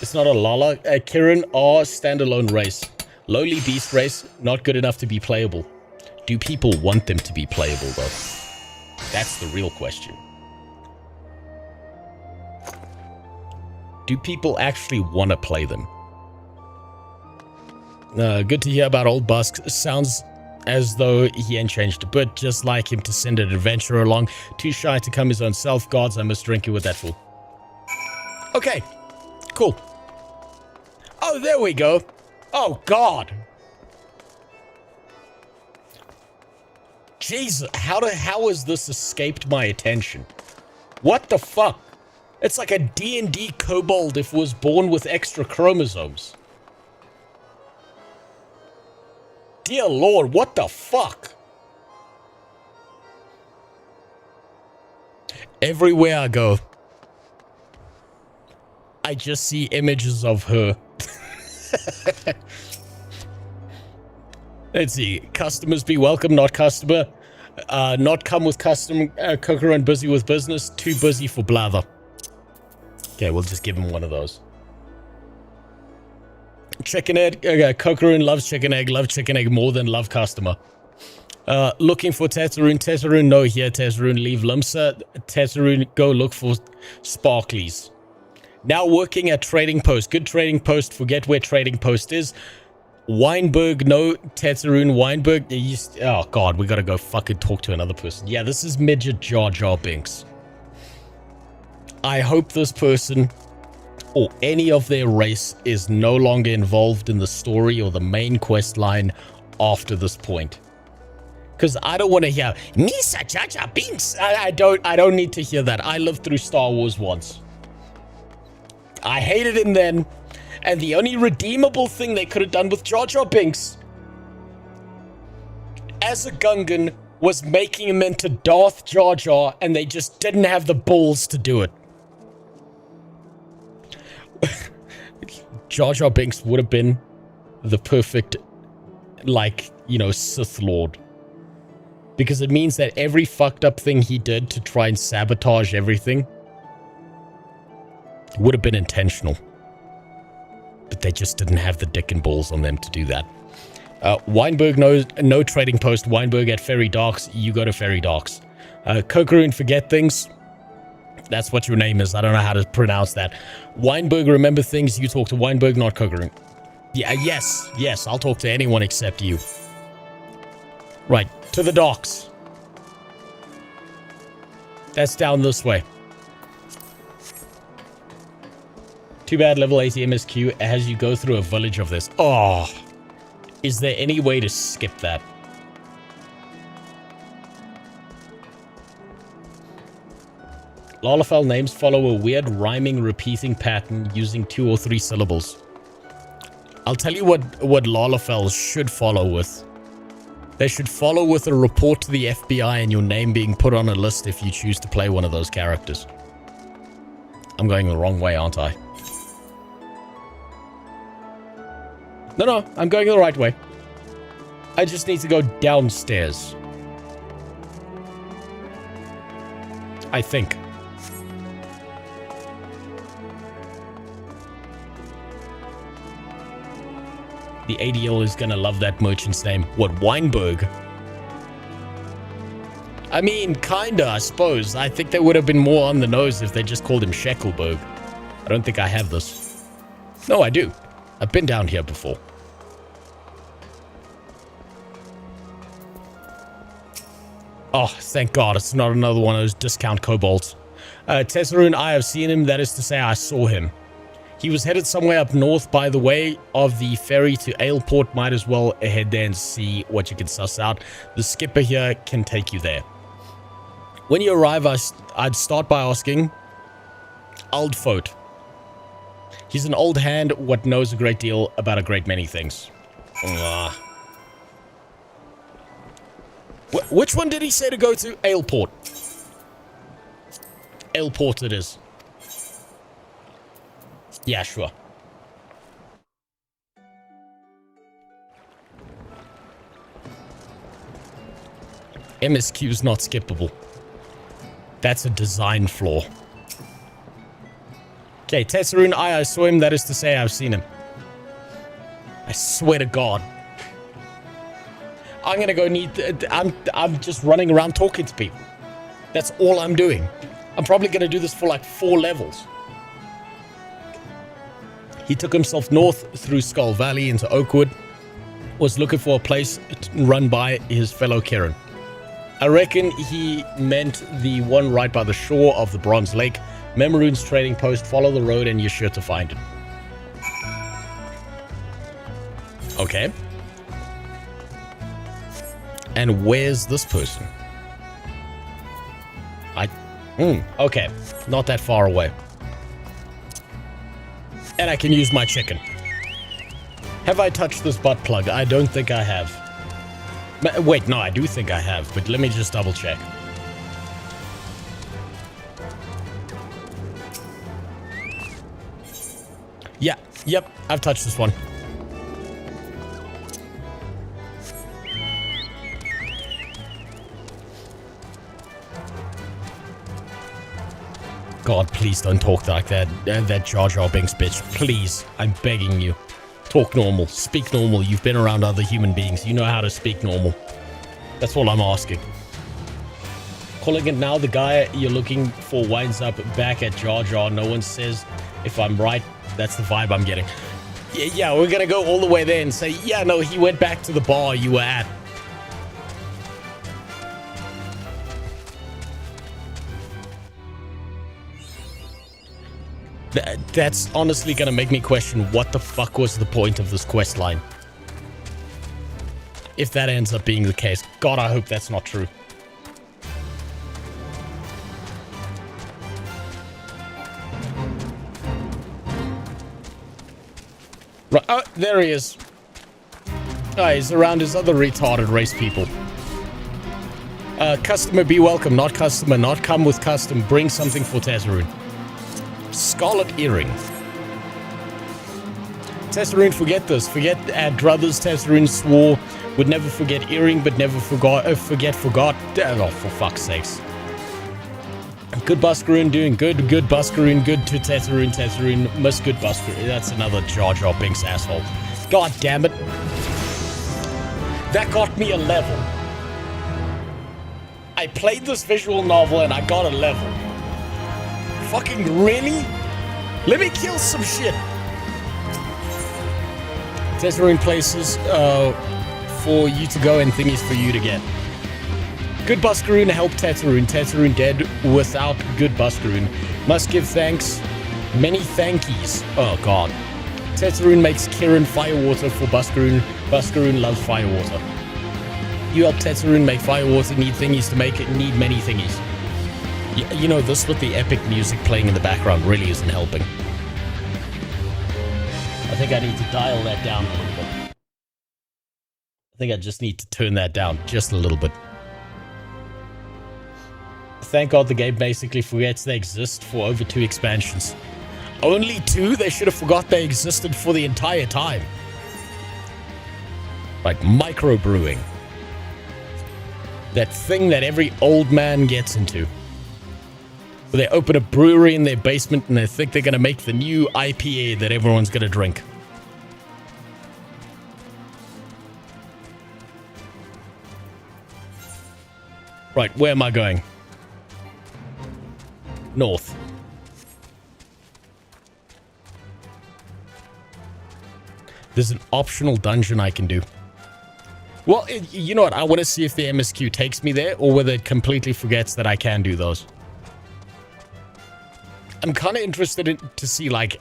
S1: It's not a Lala. Kirin are standalone race. Lowly beast race, not good enough to be playable. Do people want them to be playable though? That's the real question. Do people actually want to play them? Good to hear about old Busk. Sounds as though he ain't changed a bit. Just like him to send an adventurer along. Too shy to come his own self. Gods, I must drink you with that fool. Okay. Cool. Oh, there we go. Oh, God. Jesus, how has this escaped my attention? What the fuck? It's like a D&D kobold if was born with extra chromosomes. Dear Lord, what the fuck? Everywhere I go, I just see images of her. Let's see. Customers be welcome, not customer. Not come with custom. Cooker and busy with business. Too busy for blather. Okay, we'll just give him one of those. Chicken egg. Kokorun loves chicken egg. Love chicken egg more than love customer. Looking for Tezaroon. Tezaroon, no here. Tezaroon, leave Limsa. Tezaroon, go look for Sparklies. Now working at Trading Post. Good Trading Post. Forget where Trading Post is. Weinberg, no. Tezaroon, Weinberg. Oh, God, we gotta go fucking talk to another person. Yeah, this is Midget Jar Jar Binks. I hope this person or any of their race is no longer involved in the story or the main quest line after this point. Because I don't want to hear Misa Jar Jar Binks. I don't need to hear that. I lived through Star Wars once. I hated him then. And the only redeemable thing they could have done with Jar Jar Binks as a Gungan was making him into Darth Jar Jar, and they just didn't have the balls to do it. Jar Jar Binks would have been the perfect, like, you know, Sith Lord. Because it means that every fucked up thing he did to try and sabotage everything would have been intentional. But they just didn't have the dick and balls on them to do that. Weinberg knows no Trading Post. Weinberg at Ferry Docks. You go to Ferry Docks. Kokorun, forget things. That's what your name is. I don't know how to pronounce that. Weinberg, remember things. You talk to Weinberg, not Kokorun. Yeah, yes. I'll talk to anyone except you. Right, to the docks. That's down this way. Too bad level 80 MSQ as you go through a village of this. Oh, is there any way to skip that? Lalafell names follow a weird rhyming repeating pattern using 2 or 3 syllables. I'll tell you what Lalafell should follow with. They should follow with a report to the FBI and your name being put on a list if you choose to play one of those characters. I'm going the wrong way, aren't I? No, I'm going the right way. I just need to go downstairs. I think. The ADL is gonna love that merchant's name. What, Weinberg? I mean, kinda, I suppose. I think they would have been more on the nose if they just called him Shekelberg. I don't think I have this. No, I do. I've been down here before. Oh, thank God, it's not another one of those discount kobolds. Tezaroon, I have seen him. That is to say, I saw him. He was headed somewhere up north by the way of the ferry to Aleport. Might as well head there and see what you can suss out. The skipper here can take you there. When you arrive, I'd start by asking Old Foat. He's an old hand what knows a great deal about a great many things. Which one did he say to go to? Aleport. Aleport it is. Yeah, sure. MSQ's not skippable. That's a design flaw. Okay, Tesserune, I saw him. That is to say, I've seen him. I swear to God. I'm gonna go I'm just running around talking to people. That's all I'm doing. I'm probably gonna do this for like 4 levels. He took himself north through Skull Valley into Oakwood. Was looking for a place run by his fellow Kieran. I reckon he meant the one right by the shore of the Bronze Lake. Memaroon's trading post. Follow the road and you're sure to find it. Okay. And where's this person? Okay. Not that far away. And I can use my chicken. Have I touched this butt plug? I don't think I have. Wait, no, I do think I have, but let me just double check. Yeah, yep, I've touched this one. God, please don't talk like that. That Jar Jar Binks bitch. Please, I'm begging you. Talk normal. Speak normal. You've been around other human beings. You know how to speak normal. That's all I'm asking. Calling it now, the guy you're looking for winds up back at Jar Jar. No one says if I'm right. That's the vibe I'm getting. Yeah, we're gonna go all the way there and say, yeah, no, he went back to the bar you were at. That's honestly gonna make me question what the fuck was the point of this quest line. If that ends up being the case. God, I hope that's not true. Right, oh, there he is. Oh, he's around his other retarded race people. Customer, be welcome. Not customer, not come with custom. Bring something for Tesserune. Scarlet Earring. Tesserune, forget this. Forget druthers. Tesserune swore would never forget earring, but never forgot. Oh, for fuck's sakes. Good Buscaroon doing good. Good Buscaroon. Good to Tesserune. Tesserune. Miss good Buscaroon. That's another Jar Jar Binks asshole. God damn it. That got me a level. I played this visual novel and I got a level. Fucking really? Let me kill some shit. Tesserune places for you to go and thingies for you to get. Good Buscaroon help Tesserune. Tesserune dead without good Buscaroon. Must give thanks. Many thankies. Oh god. Tesserune makes Kieran firewater for Buscaroon. Buscaroon loves firewater. You help Tesserune make firewater. Need thingies to make it. Need many thingies. You know, this with the epic music playing in the background really isn't helping. I think I need to dial that down a little bit. I think I just need to turn that down just a little bit. Thank God the game basically forgets they exist for over 2 expansions. Only 2? They should have forgot they existed for the entire time. Like microbrewing. That thing that every old man gets into. They open a brewery in their basement and they think they're going to make the new IPA that everyone's going to drink. Right, where am I going? North. There's an optional dungeon I can do. Well, you know what? I want to see if the MSQ takes me there or whether it completely forgets that I can do those. I'm kind of interested to see, like,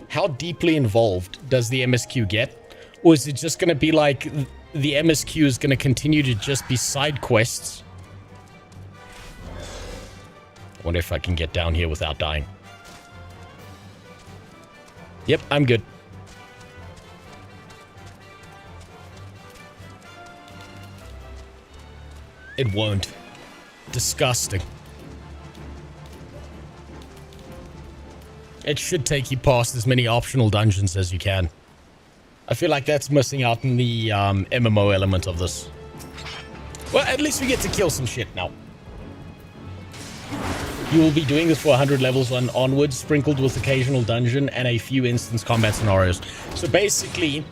S1: how deeply involved does the MSQ get? Or is it just going to be like the MSQ is going to continue to just be side quests? I wonder if I can get down here without dying. Yep, I'm good. It won't. Disgusting. It should take you past as many optional dungeons as you can. I feel like that's missing out in the MMO element of this. Well, at least we get to kill some shit now. You will be doing this for 100 levels onwards, sprinkled with occasional dungeon and a few instance combat scenarios. So basically,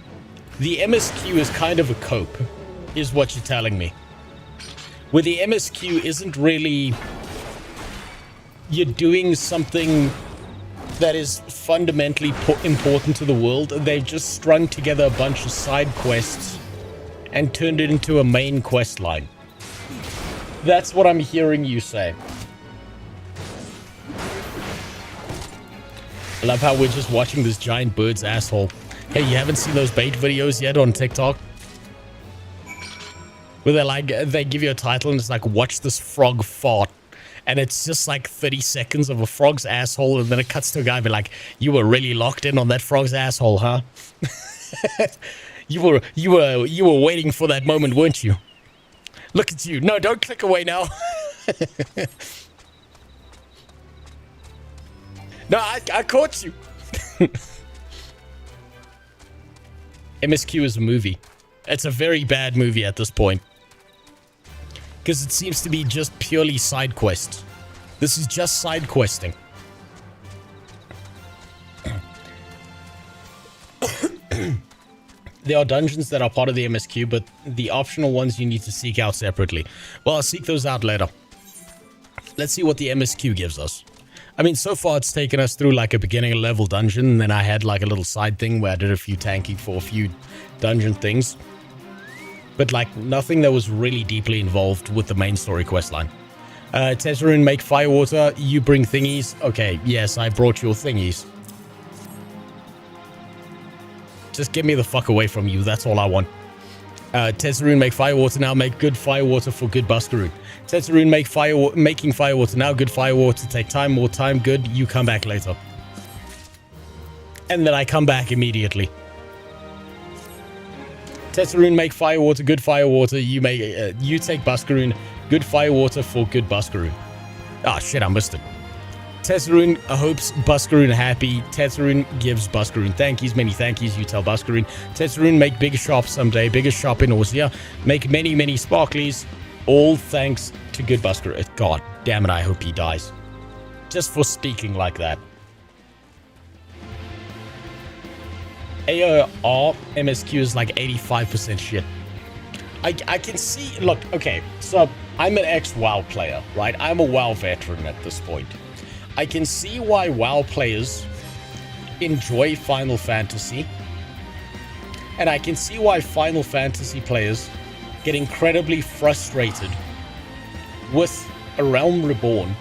S1: the MSQ is kind of a cope, is what you're telling me. Where the MSQ isn't really... You're doing something that is fundamentally important to the world. They've just strung together a bunch of side quests and turned it into a main quest line. That's what I'm hearing you say. I love how we're just watching this giant bird's asshole. Hey, you haven't seen those bait videos yet on TikTok? Where they're like, they give you a title and it's like, watch this frog fart. And it's just like 30 seconds of a frog's asshole, and then it cuts to a guy be like, you were really locked in on that frog's asshole, huh? you were waiting for that moment, weren't you? Look at you. No, don't click away now. No, I caught you. MSQ is a movie. It's a very bad movie at this point. Because it seems to be just purely side quests. This is just side questing. There are dungeons that are part of the MSQ, but the optional ones you need to seek out separately. Well, I'll seek those out later. Let's see what the MSQ gives us. I mean, so far it's taken us through like a beginning level dungeon, and then I had like a little side thing where I did a few tanking for a few dungeon things. But like nothing that was really deeply involved with the main story questline. Tezzerune, make firewater, you bring thingies. Okay, yes, I brought your thingies. Just get me the fuck away from you, that's all I want. Tezzerune, make firewater now, make good firewater for good Buskaroo. Tezzerune, making firewater now, good firewater, take time, more time, good, you come back later. And then I come back immediately. Tezzerune, make firewater, good firewater, you take Buskaroo, good firewater for good Buskaroo. Ah, shit, I missed it. Tezzerune hopes Buskaroo happy. Tezzerune gives Buskaroo thankies, many thankies, you tell Buskaroo. Tezzerune, make bigger shop someday, biggest shop in Austria. Make many, many sparklies. All thanks to good Buskaroo. God damn it, I hope he dies. Just for speaking like that. AOR MSQ is like 85% shit. I can see, look, okay, so I'm an ex-WoW player, right? I'm a WoW veteran at this point. I can see why WoW players enjoy Final Fantasy. And I can see why Final Fantasy players get incredibly frustrated with A Realm Reborn.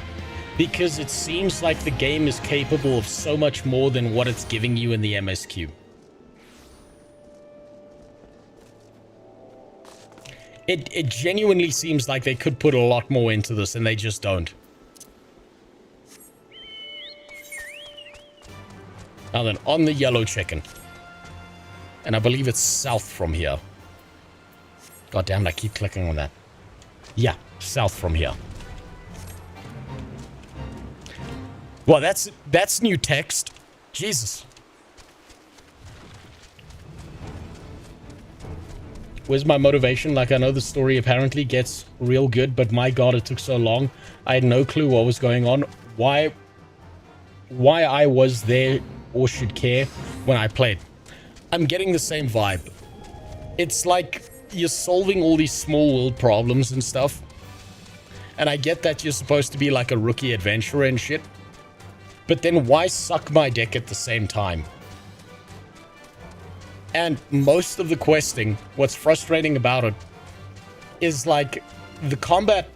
S1: Because it seems like the game is capable of so much more than what it's giving you in the MSQ. It genuinely seems like they could put a lot more into this, and they just don't. Now then, on the yellow chicken. And I believe it's south from here. God damn it, I keep clicking on that. Yeah, south from here. Well, that's new text. Jesus. Where's my motivation? Like, I know the story apparently gets real good, but my god, it took so long. I had no clue what was going on. Why I was there or should care when I played. I'm getting the same vibe. It's like you're solving all these small world problems and stuff. And I get that you're supposed to be like a rookie adventurer and shit. But then why suck my dick at the same time? And most of the questing, what's frustrating about it is like the combat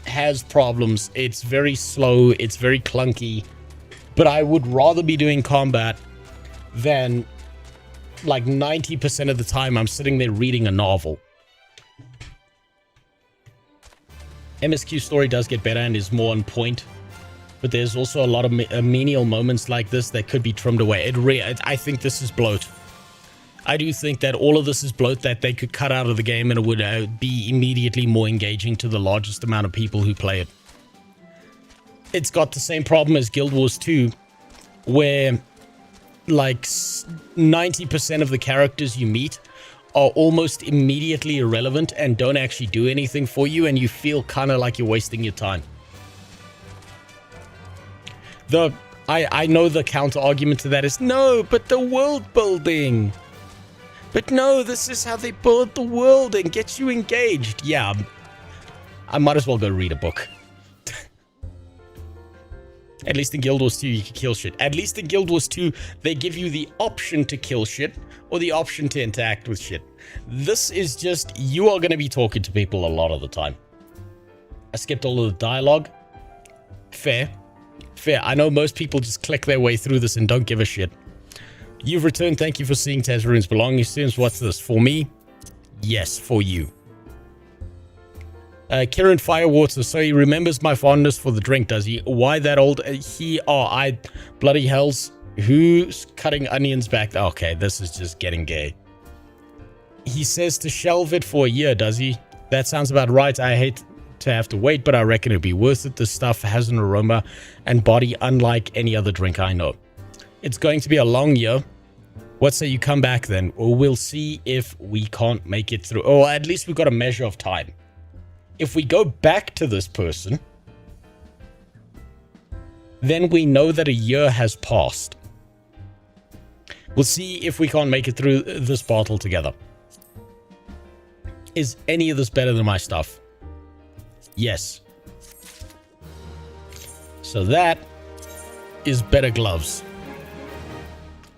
S1: has problems. It's very slow. It's very clunky. But I would rather be doing combat then like 90% of the time I'm sitting there reading a novel. MSQ story does get better and is more on point, but there's also a lot of menial moments like this that could be trimmed away. I think this is bloat. I do think that all of this is bloat that they could cut out of the game and it would be immediately more engaging to the largest amount of people who play it. It's got the same problem as Guild Wars 2, where like 90% of the characters you meet are almost immediately irrelevant and don't actually do anything for you, and you feel kind of like you're wasting your time. I know the counter argument to that is, no, but the world building. But no, this is how they build the world and get you engaged. Yeah, I might as well go read a book. At least in Guild Wars 2, you can kill shit. At least in Guild Wars 2, they give you the option to kill shit or the option to interact with shit. This is just, you are going to be talking to people a lot of the time. I skipped all of the dialogue. Fair. Fair. I know most people just click their way through this and don't give a shit. You've returned. Thank you for seeing Tazroon's belonging students. What's this? For me? Yes, for you. Kieran Firewater. So he remembers my fondness for the drink, does he? Why that old? I bloody hells. Who's cutting onions back? Okay, this is just getting gay. He says to shelve it for a year, does he? That sounds about right. I hate to have to wait, but I reckon it'd be worth it. This stuff has an aroma and body unlike any other drink I know. It's going to be a long year. What say you come back then? Or we'll see if we can't make it through. Or at least we've got a measure of time. If we go back to this person, then we know that a year has passed. We'll see if we can't make it through this bottle together. Is any of this better than my stuff? Yes. So that is better gloves.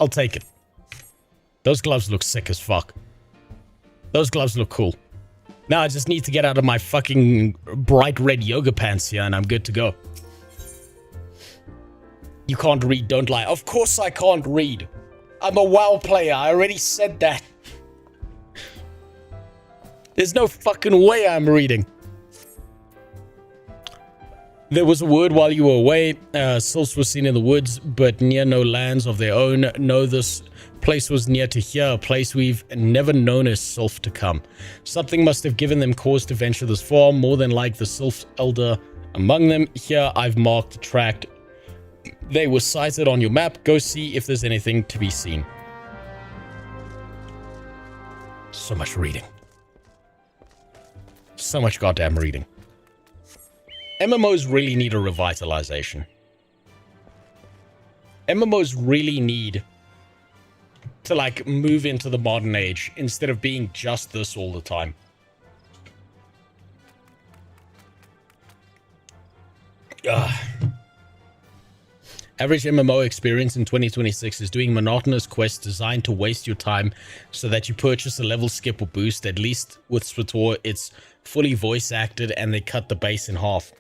S1: I'll take it. Those gloves look sick as fuck. Those gloves look cool. Now I just need to get out of my fucking bright red yoga pants here and I'm good to go. You can't read, don't lie. Of course I can't read. I'm a WoW player. I already said that. There's no fucking way I'm reading. There was a word while you were away. Sylphs were seen in the woods, but near no lands of their own. No, this place was near to here, a place we've never known a Sylph to come. Something must have given them cause to venture this far, more than like the Sylph's elder among them. Here, I've marked the tract. They were sighted on your map. Go see if there's anything to be seen. So much reading. So much goddamn reading. MMOs really need a revitalization. MMOs really need to like move into the modern age instead of being just this all the time. Average MMO experience in 2026 is doing monotonous quests designed to waste your time so that you purchase a level skip or boost. At least with SWTOR, it's fully voice acted and they cut the base in half.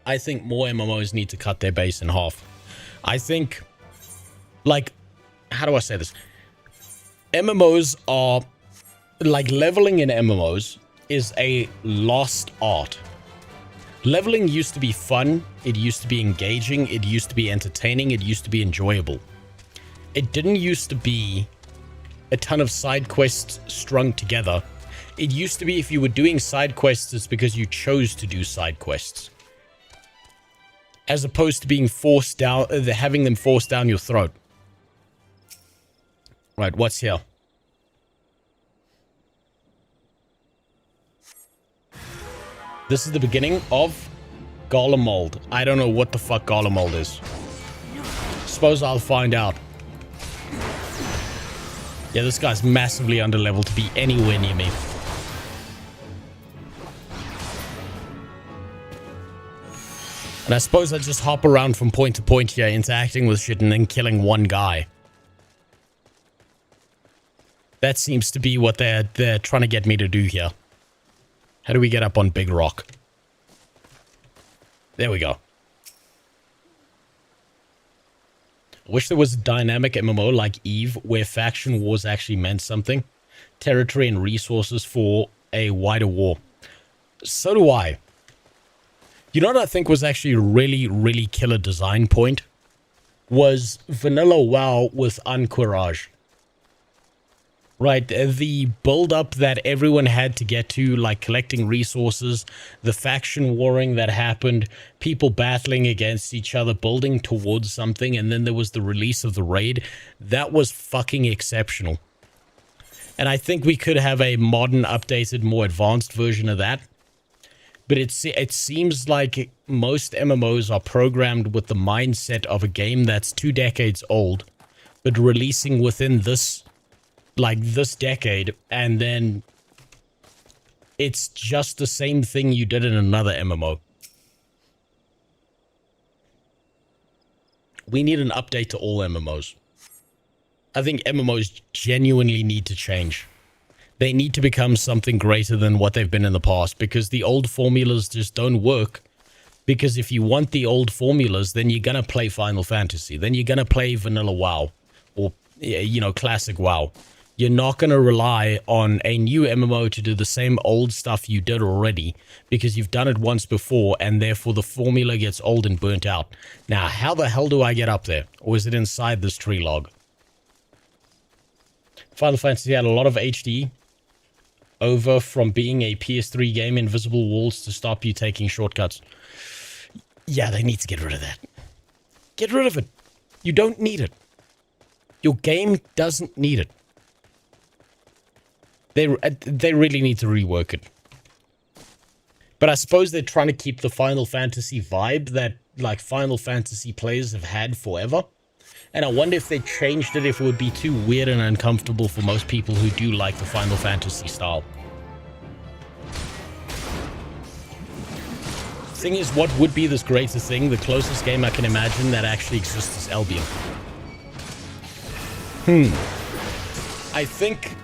S1: I think more MMOs need to cut their base in half. I think, like, how do I say this? MMOs are, like, leveling in MMOs is a lost art. Leveling used to be fun, it used to be engaging, it used to be entertaining, it used to be enjoyable. It didn't used to be a ton of side quests strung together. It used to be if you were doing side quests, it's because you chose to do side quests. As opposed to being forced down, having them forced down your throat. Right, what's here? This is the beginning of Garlemald. I don't know what the fuck Garlemald is. Suppose I'll find out. Yeah, this guy's massively underleveled to be anywhere near me. And I suppose I just hop around from point to point here, interacting with shit and then killing one guy. That seems to be what they're trying to get me to do here. How do we get up on Big Rock? There we go. I wish there was a dynamic MMO like EVE where faction wars actually meant something. Territory and resources for a wider war. So do I. You know what I think was actually a really, really killer design point? Was vanilla WoW with Anchorage. Right, the build-up that everyone had to get to, like collecting resources, the faction warring that happened, people battling against each other, building towards something, and then there was the release of the raid. That was fucking exceptional. And I think we could have a modern, updated, more advanced version of that. But it seems like most MMOs are programmed with the mindset of a game that's 2 decades old, but releasing within this decade, and then it's just the same thing you did in another MMO. We need an update to all MMOs. I think MMOs genuinely need to change. They need to become something greater than what they've been in the past, because the old formulas just don't work. Because if you want the old formulas, then you're gonna play Final Fantasy, then you're gonna play vanilla WoW, or, you know, classic WoW. You're not going to rely on a new MMO to do the same old stuff you did already, because you've done it once before, and therefore the formula gets old and burnt out. Now, how the hell do I get up there? Or is it inside this tree log? Final Fantasy had a lot of HD over from being a PS3 game, invisible walls to stop you taking shortcuts. Yeah, they need to get rid of that. Get rid of it. You don't need it. Your game doesn't need it. They really need to rework it. But I suppose they're trying to keep the Final Fantasy vibe that, like, Final Fantasy players have had forever. And I wonder if they changed it, if it would be too weird and uncomfortable for most people who do like the Final Fantasy style. Thing is, what would be this greater thing? The closest game I can imagine that actually exists is Albion. I think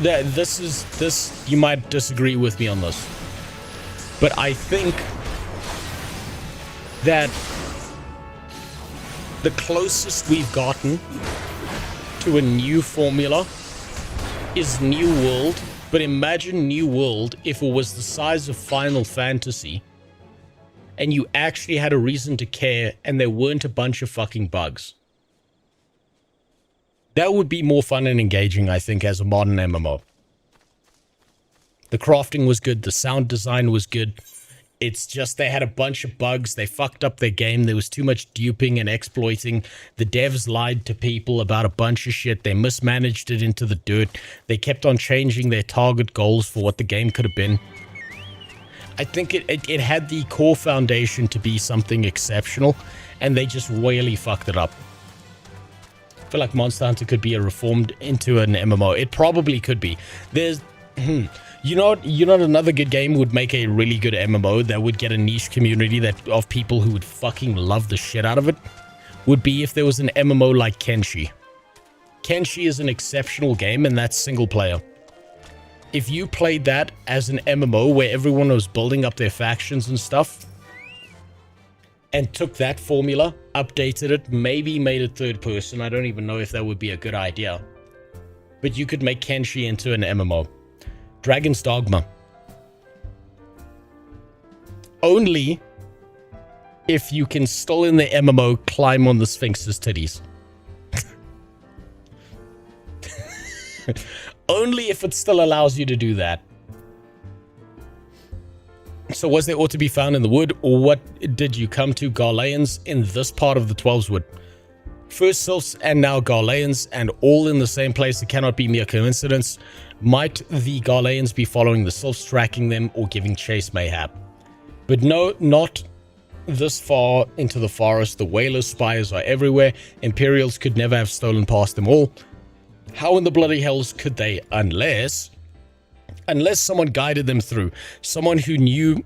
S1: that this you might disagree with me on this, but I think that the closest we've gotten to a new formula is New World. But imagine New World if it was the size of Final Fantasy and you actually had a reason to care and there weren't a bunch of fucking bugs. That would be more fun and engaging, I think, as a modern MMO. The crafting was good. The sound design was good. It's just they had a bunch of bugs. They fucked up their game. There was too much duping and exploiting. The devs lied to people about a bunch of shit. They mismanaged it into the dirt. They kept on changing their target goals for what the game could have been. I think it had the core foundation to be something exceptional, and they just royally fucked it up. I feel like Monster Hunter could be reformed into an MMO. It probably could be. There's, you know another good game would make a really good MMO that would get a niche community of people who would fucking love the shit out of it? Would be if there was an MMO like Kenshi. Kenshi is an exceptional game, and that's single player. If you played that as an MMO where everyone was building up their factions and stuff, and took that formula, updated it, maybe made it third person. I don't even know if that would be a good idea. But you could make Kenshi into an MMO. Dragon's Dogma. Only if you can still in the MMO climb on the Sphinx's titties. Only if it still allows you to do that. So was there ought to be found in the wood, or what did you come to, Garleans, in this part of the 12's wood? First Sylphs and now Garleans, and all in the same place. It cannot be mere coincidence. Might the Garleans be following the Sylphs, tracking them, or giving chase mayhap? But no, not this far into the forest. The Whalers' spires are everywhere. Imperials could never have stolen past them all. How in the bloody hells could they, unless someone guided them through. Someone who knew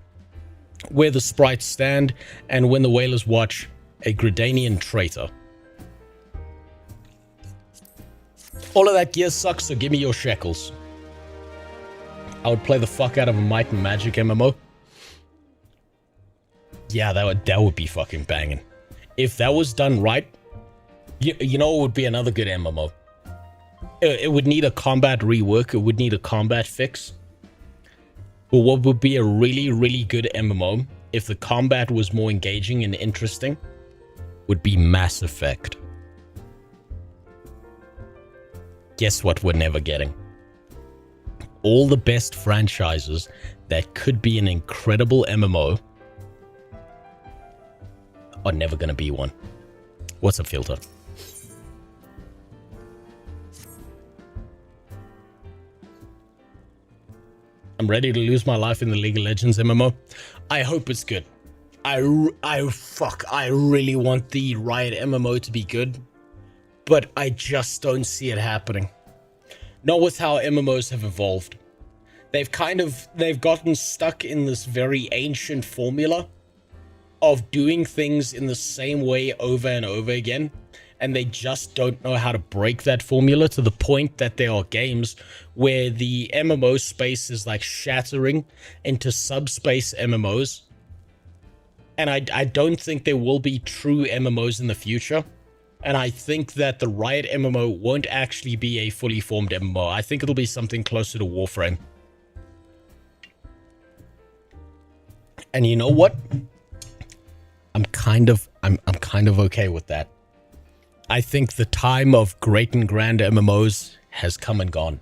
S1: where the sprites stand, and when the Whalers watch, a Gridanian traitor. All of that gear sucks, so give me your shekels. I would play the fuck out of a Might and Magic MMO. Yeah, that would be fucking banging. If that was done right, You know what would be another good MMO? It would need a combat rework. It would need a combat fix. But what would be a really, really good MMO if the combat was more engaging and interesting would be Mass Effect. Guess what we're never getting? All the best franchises that could be an incredible MMO are never going to be one. What's a filter? I'm ready to lose my life in the League of Legends MMO. I hope it's good. I really want the Riot MMO to be good, but I just don't see it happening. Not with how MMOs have evolved. They've gotten stuck in this very ancient formula of doing things in the same way over and over again, and they just don't know how to break that formula to the point that there are games where the MMO space is like shattering into subspace MMOs. And I don't think there will be true MMOs in the future. And I think that the Riot MMO won't actually be a fully formed MMO. I think it'll be something closer to Warframe. And you know what? I'm kind of okay with that. I think the time of great and grand MMOs has come and gone.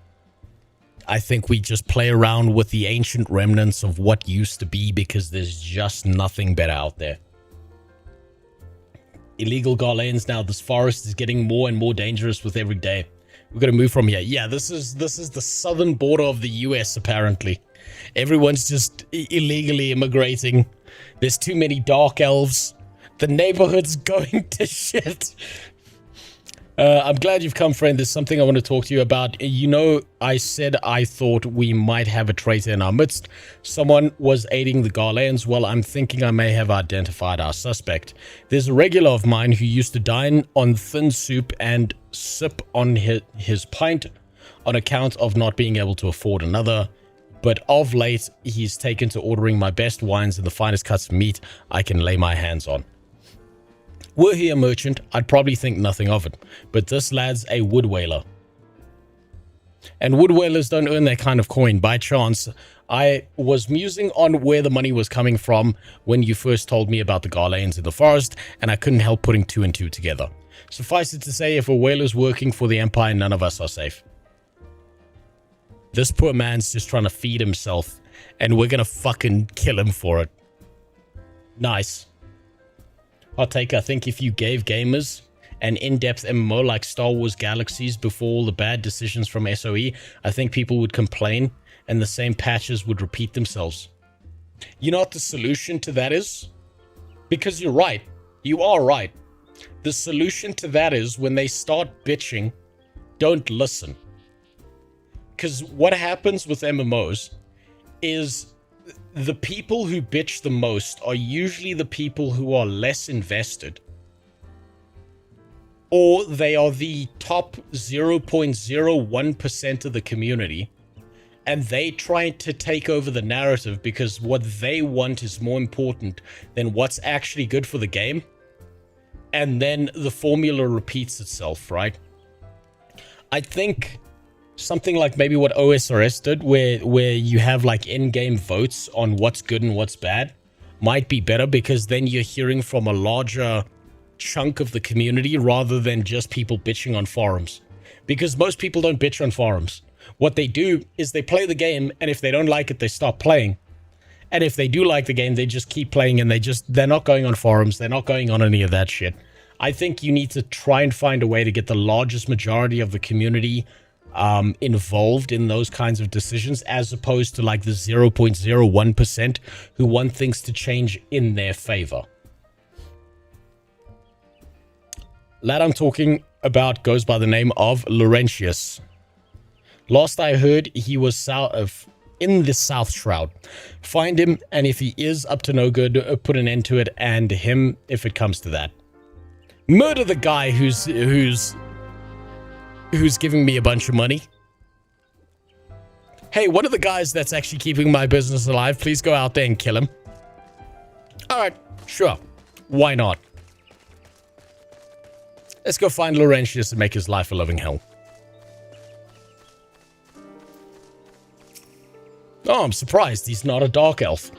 S1: I think we just play around with the ancient remnants of what used to be because there's just nothing better out there. Illegal Garlands now, this forest is getting more and more dangerous with every day. We've got to move from here. Yeah, this is the southern border of the US, apparently. Everyone's just illegally immigrating. There's too many dark elves. The neighborhood's going to shit. I'm glad you've come, friend. There's something I want to talk to you about. You know, I said I thought we might have a traitor in our midst. Someone was aiding the Garlands. Well, I'm thinking I may have identified our suspect. There's a regular of mine who used to dine on thin soup and sip on his pint on account of not being able to afford another. But of late, he's taken to ordering my best wines and the finest cuts of meat I can lay my hands on. Were he a merchant, I'd probably think nothing of it, but this lad's a wood whaler. And wood whalers don't earn that kind of coin by chance. I was musing on where the money was coming from when you first told me about the Garlands in the forest, and I couldn't help putting two and two together. Suffice it to say, if a whaler's working for the Empire, none of us are safe. This poor man's just trying to feed himself, and we're gonna fucking kill him for it. Nice. Hot take, I think if you gave gamers an in-depth MMO like Star Wars Galaxies before all the bad decisions from SOE, I think people would complain and the same patches would repeat themselves. You know what the solution to that is? Because you're right. You are right. The solution to that is when they start bitching, don't listen. Because what happens with MMOs is the people who bitch the most are usually the people who are less invested. Or they are the top 0.01% of the community. And they try to take over the narrative because what they want is more important than what's actually good for the game. And then the formula repeats itself, right? I think something like maybe what OSRS did, where you have like in-game votes on what's good and what's bad, might be better because then you're hearing from a larger chunk of the community rather than just people bitching on forums. Because most people don't bitch on forums. What they do is they play the game, and if they don't like it, they stop playing. And if they do like the game, they just keep playing, and they're not going on forums, they're not going on any of that shit. I think you need to try and find a way to get the largest majority of the community involved in those kinds of decisions, as opposed to like the 0.01% who want things to change in their favor. Lad I'm talking about goes by the name of Laurentius. Last I heard, he was in the South Shroud. Find him, and if he is up to no good, put an end to it, and him if it comes to that. Murder the guy who's giving me a bunch of money. Hey, one of the guys that's actually keeping my business alive, please go out there and kill him. Alright, sure. Why not? Let's go find Laurentius and make his life a living hell. Oh, I'm surprised he's not a dark elf.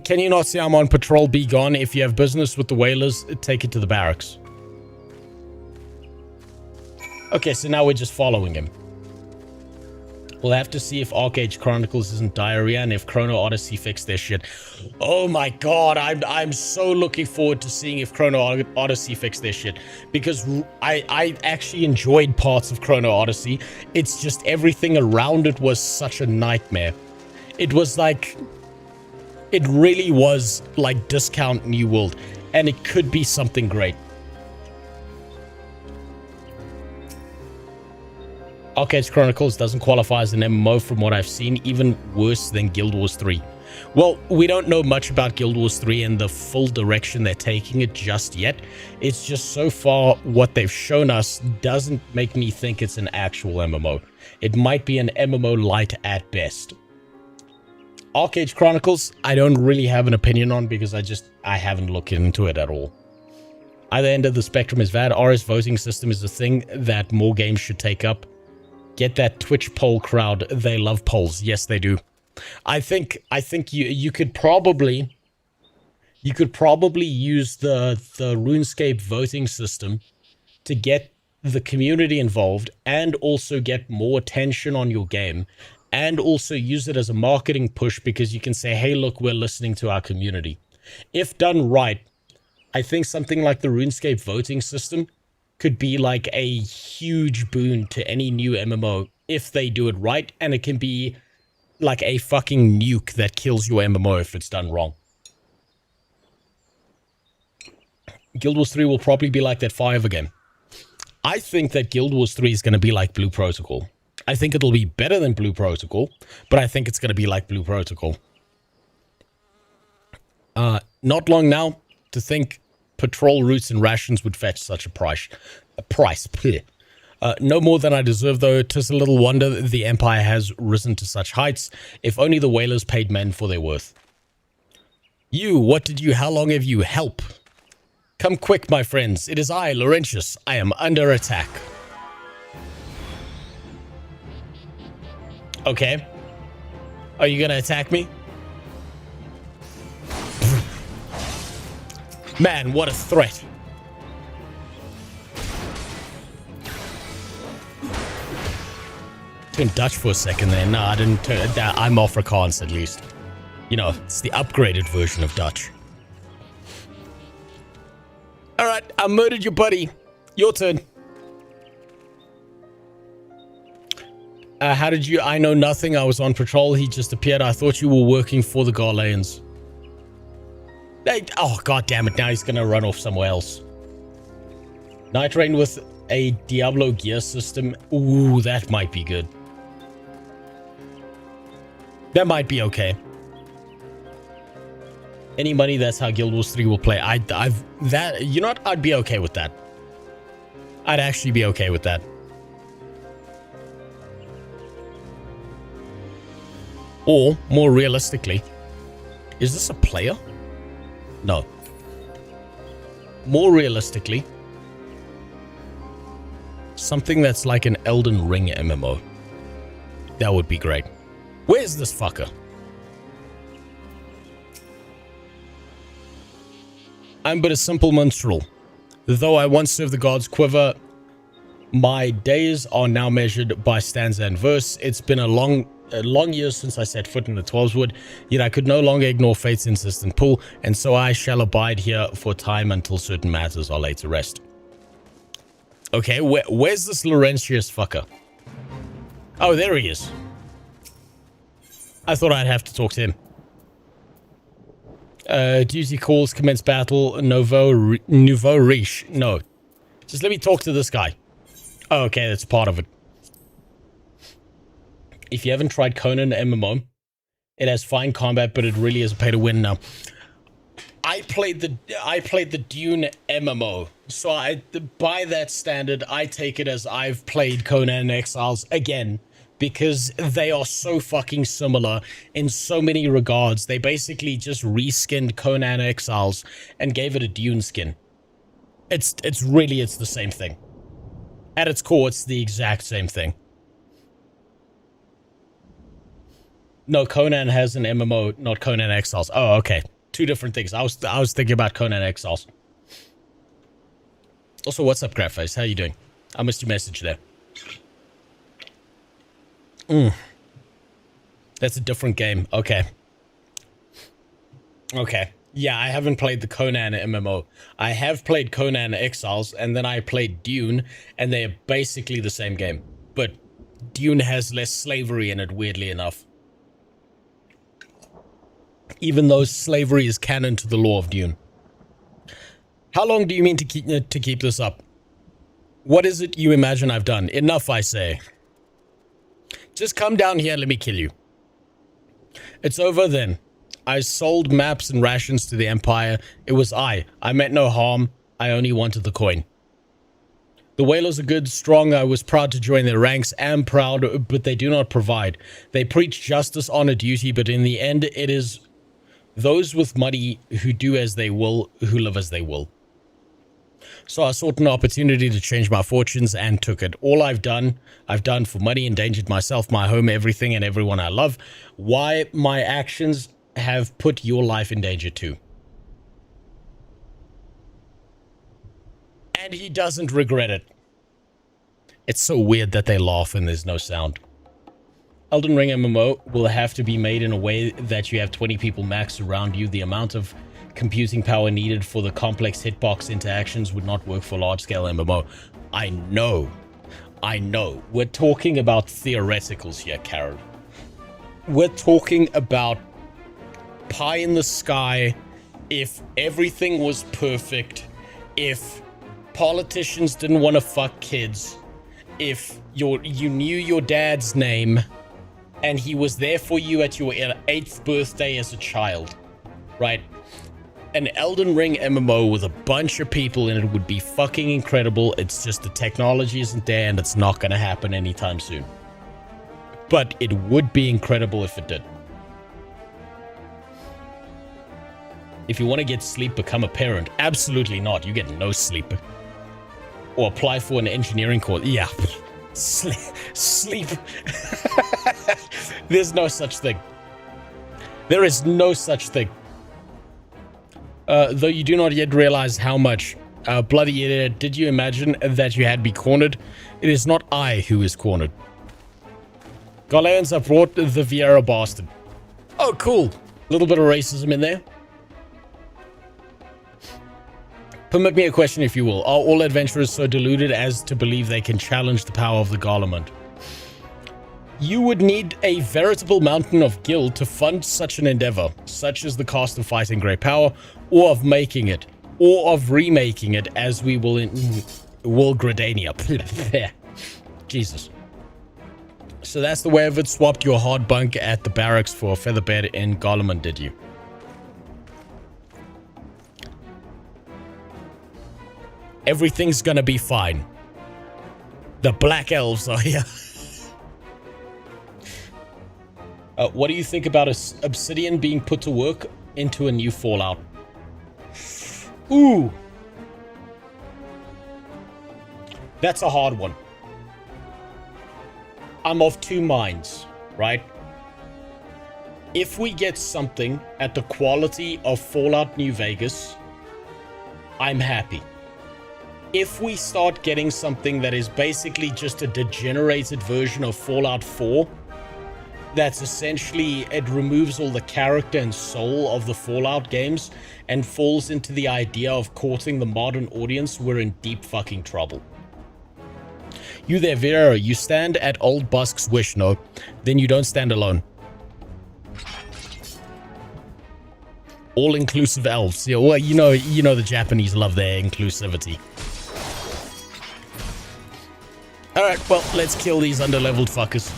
S1: Can you not see I'm on patrol? Be gone. If you have business with the whalers, take it to the barracks. Okay, so now we're just following him. We'll have to see if Arcade Chronicles isn't diarrhea and if Chrono Odyssey fixed their shit. Oh my god, I'm so looking forward to seeing if Chrono Odyssey fixed their shit. Because I actually enjoyed parts of Chrono Odyssey. It's just everything around it was such a nightmare. It was like... It really was like discount New World. And it could be something great. Arcade Chronicles doesn't qualify as an MMO from what I've seen, even worse than Guild Wars 3. Well, we don't know much about Guild Wars 3 and the full direction they're taking it just yet. It's just so far what they've shown us doesn't make me think it's an actual MMO. It might be an MMO light at best. Arcade Chronicles, I don't really have an opinion on because I haven't looked into it at all. Either end of the spectrum is bad. RS voting system is a thing that more games should take up. Get that Twitch poll crowd. They love polls. Yes, they do. I think you could probably use the RuneScape voting system to get the community involved and also get more attention on your game and also use it as a marketing push because you can say, hey, look, we're listening to our community. If done right, I think something like the RuneScape voting system could be like a huge boon to any new MMO if they do it right, and it can be like a fucking nuke that kills your MMO if it's done wrong. Guild Wars 3 will probably be like that Forever game. I think that Guild Wars 3 is going to be like Blue Protocol. I think it'll be better than Blue Protocol, but I think it's going to be like Blue Protocol. Not long now to think patrol routes and rations would fetch such a price. No more than I deserve, though. 'Tis a little wonder the Empire has risen to such heights. If only the whalers paid men for their worth. How long have you? Help! Come quick, my friends. It is I, Laurentius. I am under attack. Okay. Are you gonna attack me? Man, what a threat. Turned Dutch for a second there. No, I didn't turn that. I'm Afrikaans at least. You know, it's the upgraded version of Dutch. Alright, I murdered your buddy. Your turn. How did you... I know nothing. I was on patrol. He just appeared. I thought you were working for the Garleans. Oh, god damn it. Now he's gonna run off somewhere else. Night Rain with a Diablo gear system. Ooh, that might be good. That might be okay. Any money, that's how Guild Wars 3 will play. You know what? I'd be okay with that. I'd actually be okay with that. Or, more realistically, is this a player? No. More realistically, something that's like an Elden Ring MMO. That would be great. Where's this fucker? I'm but a simple minstrel. Though I once served the gods' quiver, my days are now measured by stanza and verse. It's been a long years since I set foot in the 12's wood, yet I could no longer ignore fate's insistent pull, and so I shall abide here for time until certain matters are laid to rest. Okay, where's this Laurentius fucker? Oh, there he is. I thought I'd have to talk to him. Duty calls, commence battle, nouveau riche. No. Just let me talk to this guy. Oh, okay, that's part of it. If you haven't tried Conan MMO, it has fine combat, but it really is a pay to win now. I played the Dune MMO, so by that standard, I take it as I've played Conan Exiles again, because they are so fucking similar in so many regards. They basically just reskinned Conan Exiles and gave it a Dune skin. It's the same thing. At its core, it's the exact same thing. No, Conan has an MMO, not Conan Exiles. Oh, okay. Two different things. I was thinking about Conan Exiles. Also, what's up, Grapface? How you doing? I missed your message there. That's a different game. Okay. Okay. Yeah, I haven't played the Conan MMO. I have played Conan Exiles, and then I played Dune, and they're basically the same game. But Dune has less slavery in it, weirdly enough. Even though slavery is canon to the lore of Dune. How long do you mean to keep this up? What is it you imagine I've done? Enough, I say. Just come down here and let me kill you. It's over then. I sold maps and rations to the Empire. It was I meant no harm. I only wanted the coin. The whalers are good, strong. I was proud to join their ranks. Am proud, but they do not provide. They preach justice, honor, duty, but in the end, it is those with money who do as they will, who live as they will. So I sought an opportunity to change my fortunes and took it. All I've done for money, endangered myself, my home, everything, and everyone I love. Why my actions have put your life in danger too. And he doesn't regret it. It's so weird that they laugh and there's no sound. Elden Ring MMO will have to be made in a way that you have 20 people max around you. The amount of computing power needed for the complex hitbox interactions would not work for large-scale MMO. I know. We're talking about theoreticals here, Karen. We're talking about pie in the sky. If everything was perfect, if politicians didn't want to fuck kids, if you knew your dad's name and he was there for you at your 8th birthday as a child, right? An Elden Ring MMO with a bunch of people in it would be fucking incredible. It's just the technology isn't there and it's not going to happen anytime soon. But it would be incredible if it did. If you want to get sleep, become a parent. Absolutely not. You get no sleep. Or apply for an engineering course. Yeah. Sleep. There's no such thing. There is no such thing. Though you do not yet realize how much. Bloody idiot, did you imagine that you had me cornered? It is not I who is cornered. Ghanaians have brought the Vieira bastard. Oh, cool. A little bit of racism in there. Permit me a question, if you will. Are all adventurers so deluded as to believe they can challenge the power of the Garlemund? You would need a veritable mountain of guild to fund such an endeavor, such as the cost of fighting great power, or of making it, or of remaking it, as we will in Gradania. Jesus. So that's the way of it. Swapped your hard bunk at the barracks for a feather bed in Garlemund, did you? Everything's gonna be fine. The Black Elves are here. What do you think about Obsidian being put to work into a new Fallout? Ooh. That's a hard one. I'm of two minds, right? If we get something at the quality of Fallout New Vegas, I'm happy. If we start getting something that is basically just a degenerated version of Fallout 4, that's essentially, it removes all the character and soul of the Fallout games and falls into the idea of courting the modern audience, we're in deep fucking trouble. You there, Vera, you stand at Old Busk's wish, no? Then you don't stand alone. All-inclusive elves. Yeah, well, you know the Japanese love their inclusivity. Alright, well, let's kill these underleveled fuckers.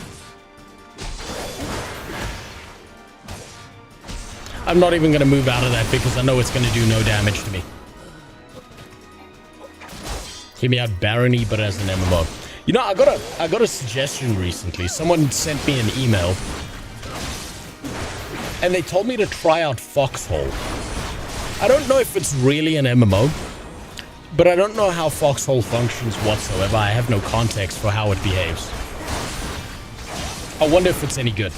S1: I'm not even going to move out of that because I know it's going to do no damage to me. Hear me out, Barony, but as an MMO. You know, I got a suggestion recently. Someone sent me an email. And they told me to try out Foxhole. I don't know if it's really an MMO. But I don't know how Foxhole functions whatsoever. I have no context for how it behaves. I wonder if it's any good.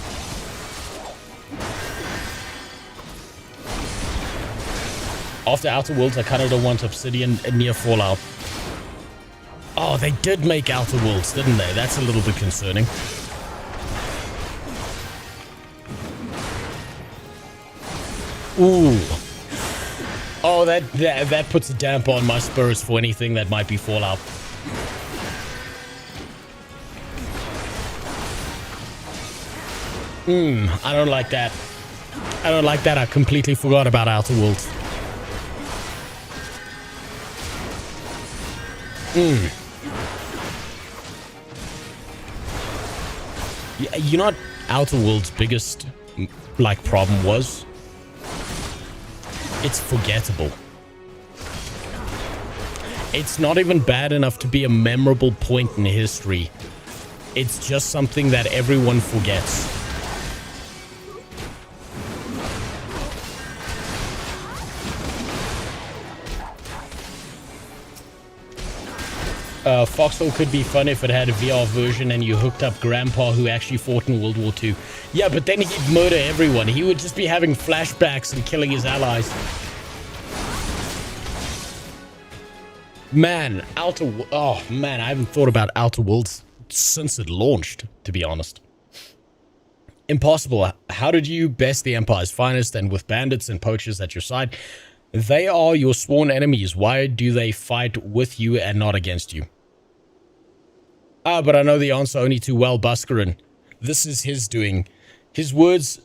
S1: After Outer Worlds, I kind of don't want Obsidian near Fallout. Oh, they did make Outer Worlds, didn't they? That's a little bit concerning. Ooh. Oh, that puts a damp on my spurs for anything that might be Fallout. I don't like that. I don't like that. I completely forgot about Outer Worlds. You know what Outer Worlds' biggest, like, problem was? It's forgettable. It's not even bad enough to be a memorable point in history. It's just something that everyone forgets. Foxhole could be fun if it had a VR version and you hooked up Grandpa who actually fought in World War II. Yeah, but then he'd murder everyone. He would just be having flashbacks and killing his allies. Man, oh man, I haven't thought about Outer Worlds since it launched, to be honest. Impossible. How did you best the Empire's finest and with bandits and poachers at your side? They are your sworn enemies. Why do they fight with you and not against you? Ah, but I know the answer only too well, Buscarin. This is his doing. His words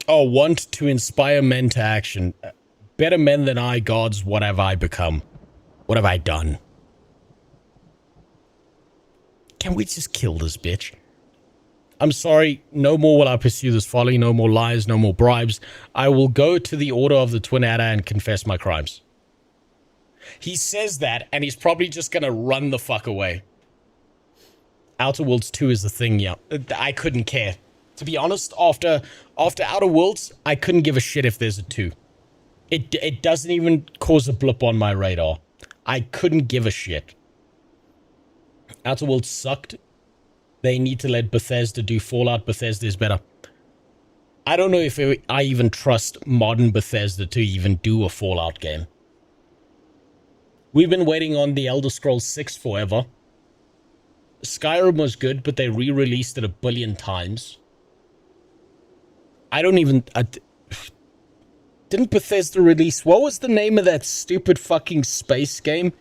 S1: are want to inspire men to action. Better men than I, gods, what have I become? What have I done? Can we just kill this bitch? I'm sorry, no more will I pursue this folly, no more lies, no more bribes. I will go to the Order of the Twin Adder and confess my crimes. He says that, and he's probably just gonna run the fuck away. Outer Worlds 2 is the thing, yeah. I couldn't care. To be honest, after Outer Worlds, I couldn't give a shit if there's a 2. It doesn't even cause a blip on my radar. I couldn't give a shit. Outer Worlds sucked. They need to let Bethesda do Fallout. Bethesda is better. I don't know if I even trust modern Bethesda to even do a Fallout game. We've been waiting on the Elder Scrolls 6 forever. Skyrim was good, but they re-released it 1 billion times. I don't even... didn't Bethesda release... What was the name of that stupid fucking space game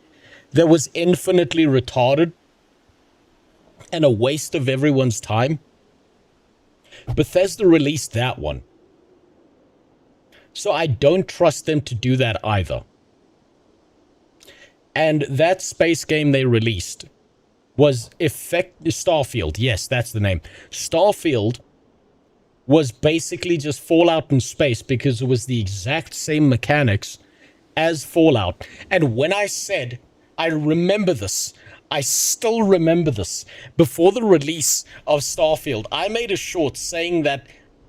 S1: that was infinitely retarded and a waste of everyone's time? Bethesda released that one. So I don't trust them to do that either. And that space game they released was Starfield. Yes, that's the name. Starfield was basically just Fallout in space because it was the exact same mechanics as Fallout. And when I said, I remember this, I still remember this. Before the release of Starfield, I made a short saying that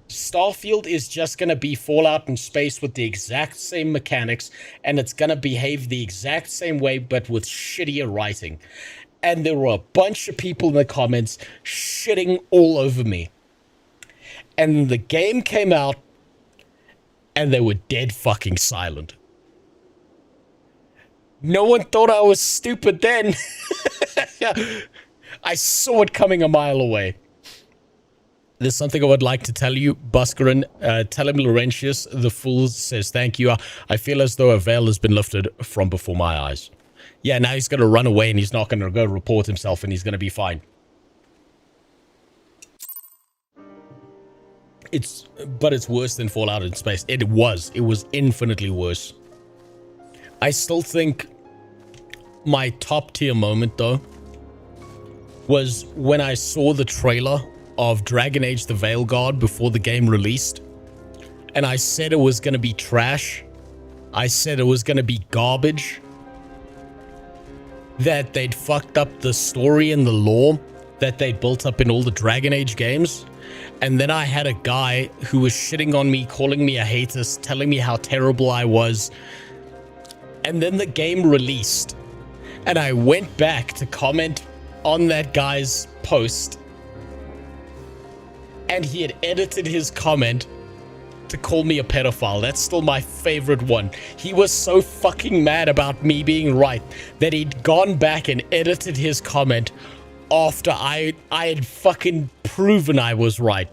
S1: Starfield is just going to be Fallout in space with the exact same mechanics, and it's going to behave the exact same way, but with shittier writing. And there were a bunch of people in the comments shitting all over me. And the game came out, and they were dead fucking silent. No one thought I was stupid then. I saw it coming a mile away. There's something I would like to tell you, Buscarin. Tell him Laurentius, the fool, says thank you. I feel as though a veil has been lifted from before my eyes. Yeah, now he's going to run away and he's not going to go report himself and he's going to be fine. But it's worse than Fallout in space. It was infinitely worse. I still think my top tier moment though was when I saw the trailer of Dragon Age the Veilguard before the game released, and I said it was going to be trash. I said it was going to be garbage, that they'd fucked up the story and the lore that they built up in all the Dragon Age games. And then I had a guy who was shitting on me, calling me a hater, telling me how terrible I was. And then the game released And I went back to comment on that guy's post, and he had edited his comment to call me a pedophile. That's still my favorite one. He was so fucking mad about me being right that he'd gone back and edited his comment after I had fucking proven I was right.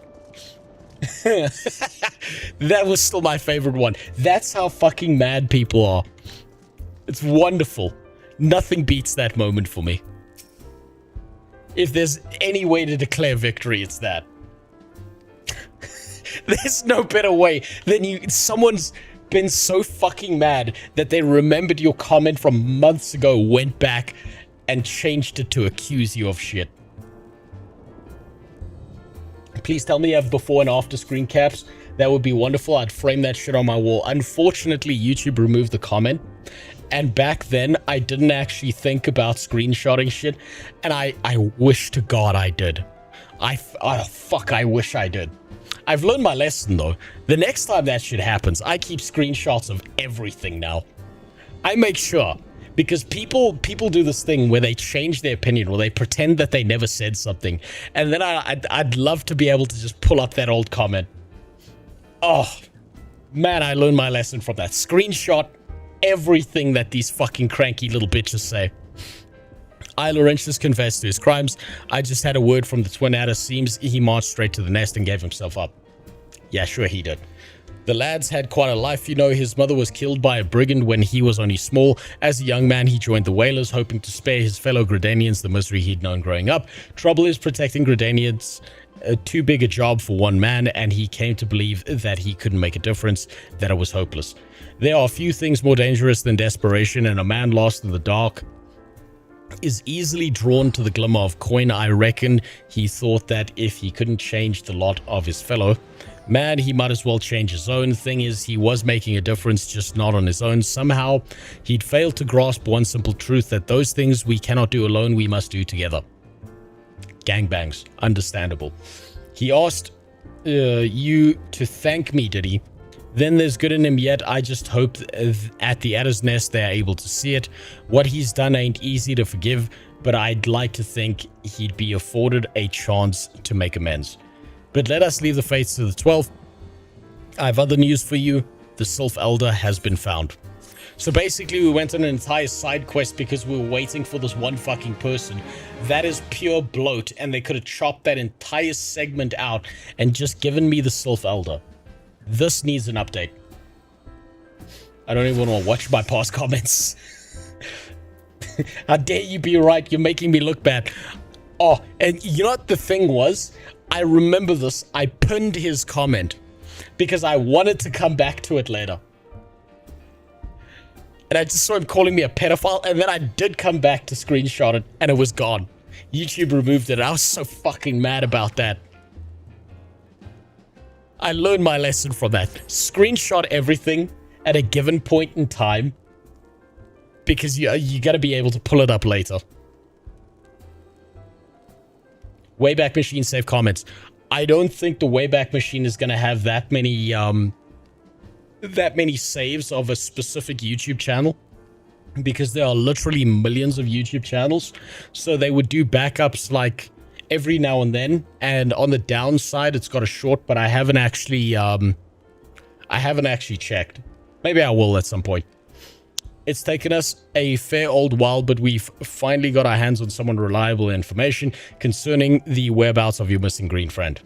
S1: That was still my favorite one. That's how fucking mad people are. It's wonderful. Nothing beats that moment for me. If there's any way to declare victory, it's that. There's no better way than someone's been so fucking mad that they remembered your comment from months ago, went back and changed it to accuse you of shit. Please tell me you have before and after screen caps. That would be wonderful. I'd frame that shit on my wall. Unfortunately, YouTube removed the comment. And back then, I didn't actually think about screenshotting shit. And I wish to God I did. I wish I did. I've learned my lesson, though. The next time that shit happens, I keep screenshots of everything now. I make sure. Because people do this thing where they change their opinion, or they pretend that they never said something. And then I'd love to be able to just pull up that old comment. Oh, man, I learned my lesson from that. Screenshot everything that these fucking cranky little bitches say. I, Laurentius, confessed to his crimes. I just had a word from the twin adder. Seems he marched straight to the nest and gave himself up. Yeah, sure he did. The lad's had quite a life, you know. His mother was killed by a brigand when he was only small. As a young man, he joined the Whalers, hoping to spare his fellow Gridanians the misery he'd known growing up. Trouble is, protecting Gridanians too big a job for one man, and he came to believe that he couldn't make a difference, that it was hopeless. There are few things more dangerous than desperation, and a man lost in the dark is easily drawn to the glimmer of coin. I reckon he thought that if he couldn't change the lot of his fellow man, he might as well change his own. Thing is, he was making a difference, just not on his own. Somehow, he'd failed to grasp one simple truth, that those things we cannot do alone, we must do together. Gangbangs. Understandable. He asked you to thank me, did he? Then there's good in him yet. I just hope at the adder's nest they're able to see it. What he's done ain't easy to forgive, but I'd like to think he'd be afforded a chance to make amends. But let us leave the fates to the 12th. I have other news for you. The Sylph Elder has been found. So basically, we went on an entire side quest because we were waiting for this one fucking person. That is pure bloat, and they could have chopped that entire segment out and just given me the Sylph Elder. This needs an update. I don't even want to watch my past comments. How dare you be right? You're making me look bad. Oh, and you know what the thing was? I remember this. I pinned his comment because I wanted to come back to it later. And I just saw him calling me a pedophile, and then I did come back to screenshot it, and it was gone. YouTube removed it. I was so fucking mad about that. I learned my lesson from that. Screenshot everything at a given point in time, because you got to be able to pull it up later. Wayback Machine save comments. I don't think the Wayback Machine is going to have that many saves of a specific YouTube channel, because there are literally millions of YouTube channels. So they would do backups like every now and then, and on the downside it's got a short, but I haven't actually checked. Maybe I will at some point. It's taken us a fair old while, but we've finally got our hands on someone reliable information concerning the whereabouts of your missing green friend.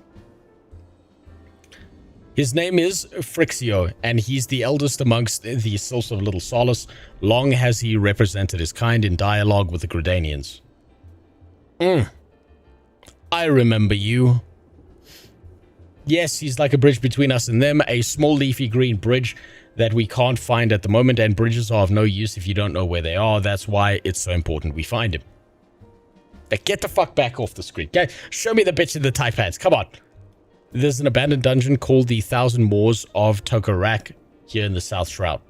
S1: His name is FFXIV, and he's the eldest amongst the Sylphs of Little Solace. Long has he represented his kind in dialogue with the Gridanians. I remember you. Yes, he's like a bridge between us and them, a small leafy green bridge that we can't find at the moment, and bridges are of no use if you don't know where they are. That's why it's so important we find him. Get the fuck back off the screen. Okay? Show me the bitch in the tight pants. Come on. There's an abandoned dungeon called the Thousand Moors of Tokarak here in the South Shroud.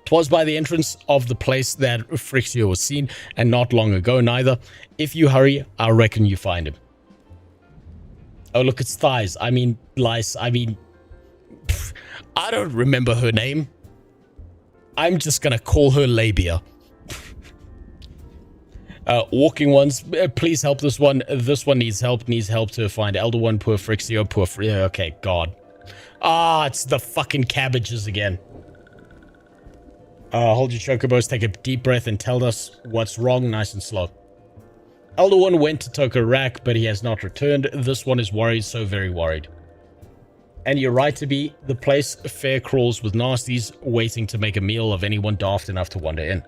S1: 'Twas by the entrance of the place that FFXIV was seen, and not long ago neither. If you hurry, I reckon you find him. Oh, look, it's thighs. I mean, lice. I mean, I don't remember her name. I'm just gonna call her Labia. Walking ones, please help this one. This one needs help to find Elder One. Poor Frixio, poor okay, God. Ah, it's the fucking cabbages again. Hold your chocobos, take a deep breath, and tell us what's wrong, nice and slow. Elder One went to Tokarak, but he has not returned. This one is worried, so very worried. And you're right to be. The place fair crawls with nasties, waiting to make a meal of anyone daft enough to wander in.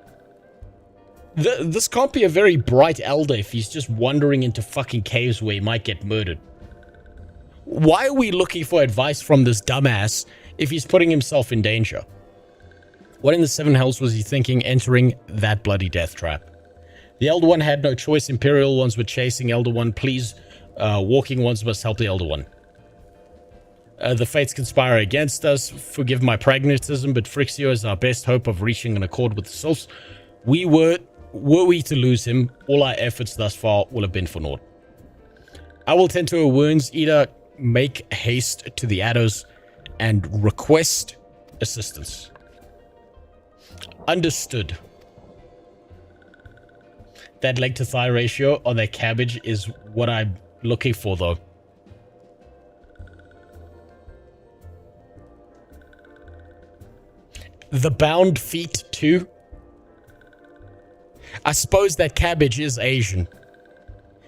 S1: This can't be a very bright elder if he's just wandering into fucking caves where he might get murdered. Why are we looking for advice from this dumbass if he's putting himself in danger? What in the seven hells was he thinking entering that bloody death trap? The Elder One had no choice. Imperial ones were chasing Elder One. Please, walking ones must help the Elder One. The fates conspire against us. Forgive my pragmatism, but Frixio is our best hope of reaching an accord with the Sylphs. Were we to lose him, all our efforts thus far will have been for naught. I will tend to her wounds. Either make haste to the Addos and request assistance. Understood. That leg to thigh ratio on that cabbage is what I'm looking for, though. The bound feet, too. I suppose that cabbage is Asian.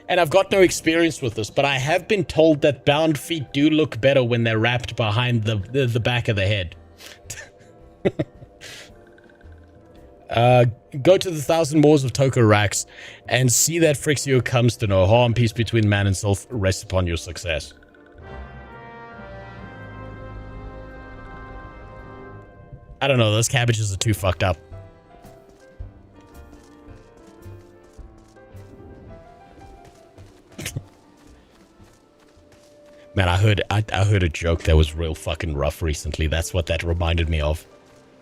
S1: And I've got no experience with this, but I have been told that bound feet do look better when they're wrapped behind the back of the head. Go to the 1,000 Moors of Tokaraks and see that Frixio comes to no harm. Peace between man and self rests upon your success. I don't know, those cabbages are too fucked up. Man, I heard a joke that was real fucking rough recently. That's what that reminded me of.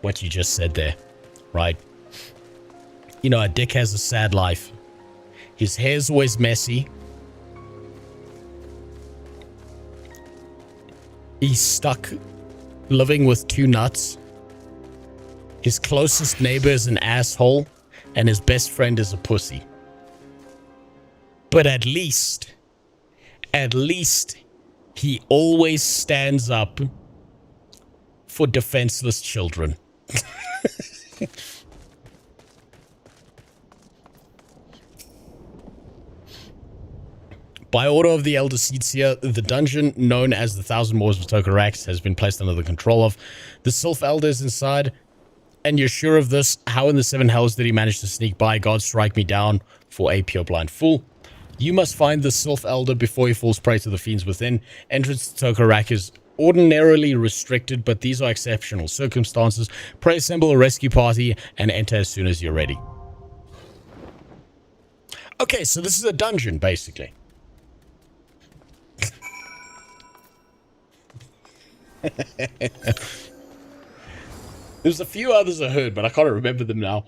S1: What you just said there, right? You know, a dick has a sad life. His hair's always messy. He's stuck living with two nuts. His closest neighbor is an asshole, and his best friend is a pussy. But at least, he always stands up for defenseless children. By order of the Elder Seedseer, the dungeon known as the 1,000 Moors of Tokaraks has been placed under the control of the Sylph Elders inside. And you're sure of this? How in the seven hells did he manage to sneak by? God strike me down for a pure blind fool. You must find the Sylph Elder before he falls prey to the fiends within. Entrance to Tokarak is ordinarily restricted, but these are exceptional circumstances. Pray assemble a rescue party and enter as soon as you're ready. Okay, so this is a dungeon, basically. There's a few others I heard, but I can't remember them now.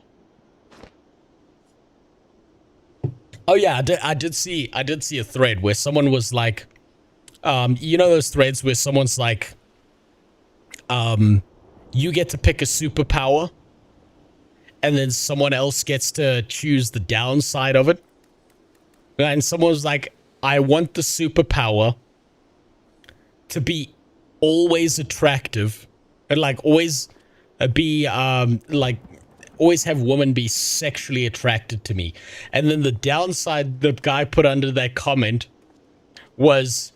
S1: Oh yeah, I did see a thread where someone was like, you know those threads where someone's like, you get to pick a superpower, and then someone else gets to choose the downside of it. And someone was like, I want the superpower to be always attractive, and like always be like always have women be sexually attracted to me. And then the downside the guy put under that comment was,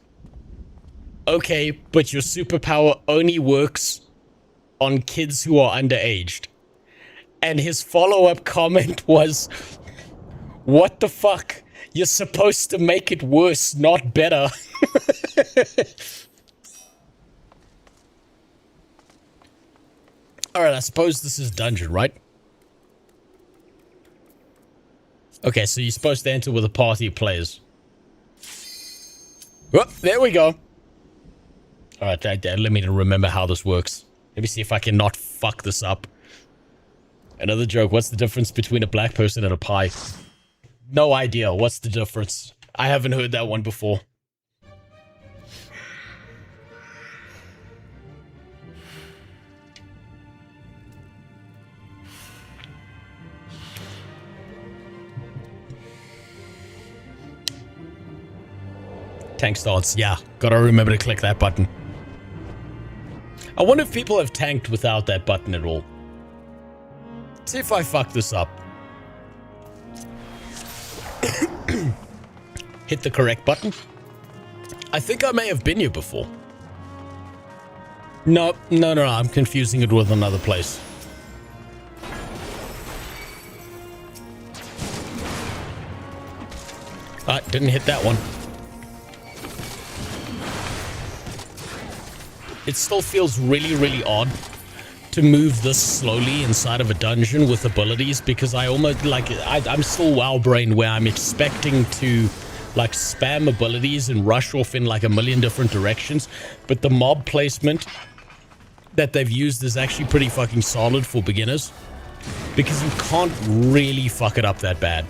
S1: okay, but your superpower only works on kids who are underaged. And his follow-up comment was, what the fuck? You're supposed to make it worse, not better. Alright, I suppose this is dungeon, right? Okay, so you're supposed to enter with a party of players. Oh, there we go. Alright, let me remember how this works. Let me see if I can not fuck this up. Another joke. What's the difference between a black person and a pie? No idea. What's the difference? I haven't heard that one before. Tank stance, yeah. Gotta remember to click that button. I wonder if people have tanked without that button at all. Let's see if I fuck this up. Hit the correct button. I think I may have been here before. No, I'm confusing it with another place. Didn't hit that one. It still feels really, really odd to move this slowly inside of a dungeon with abilities, because I almost, like, I'm still WoW-brained where I'm expecting to, like, spam abilities and rush off in, like, a million different directions, but the mob placement that they've used is actually pretty fucking solid for beginners, because you can't really fuck it up that bad.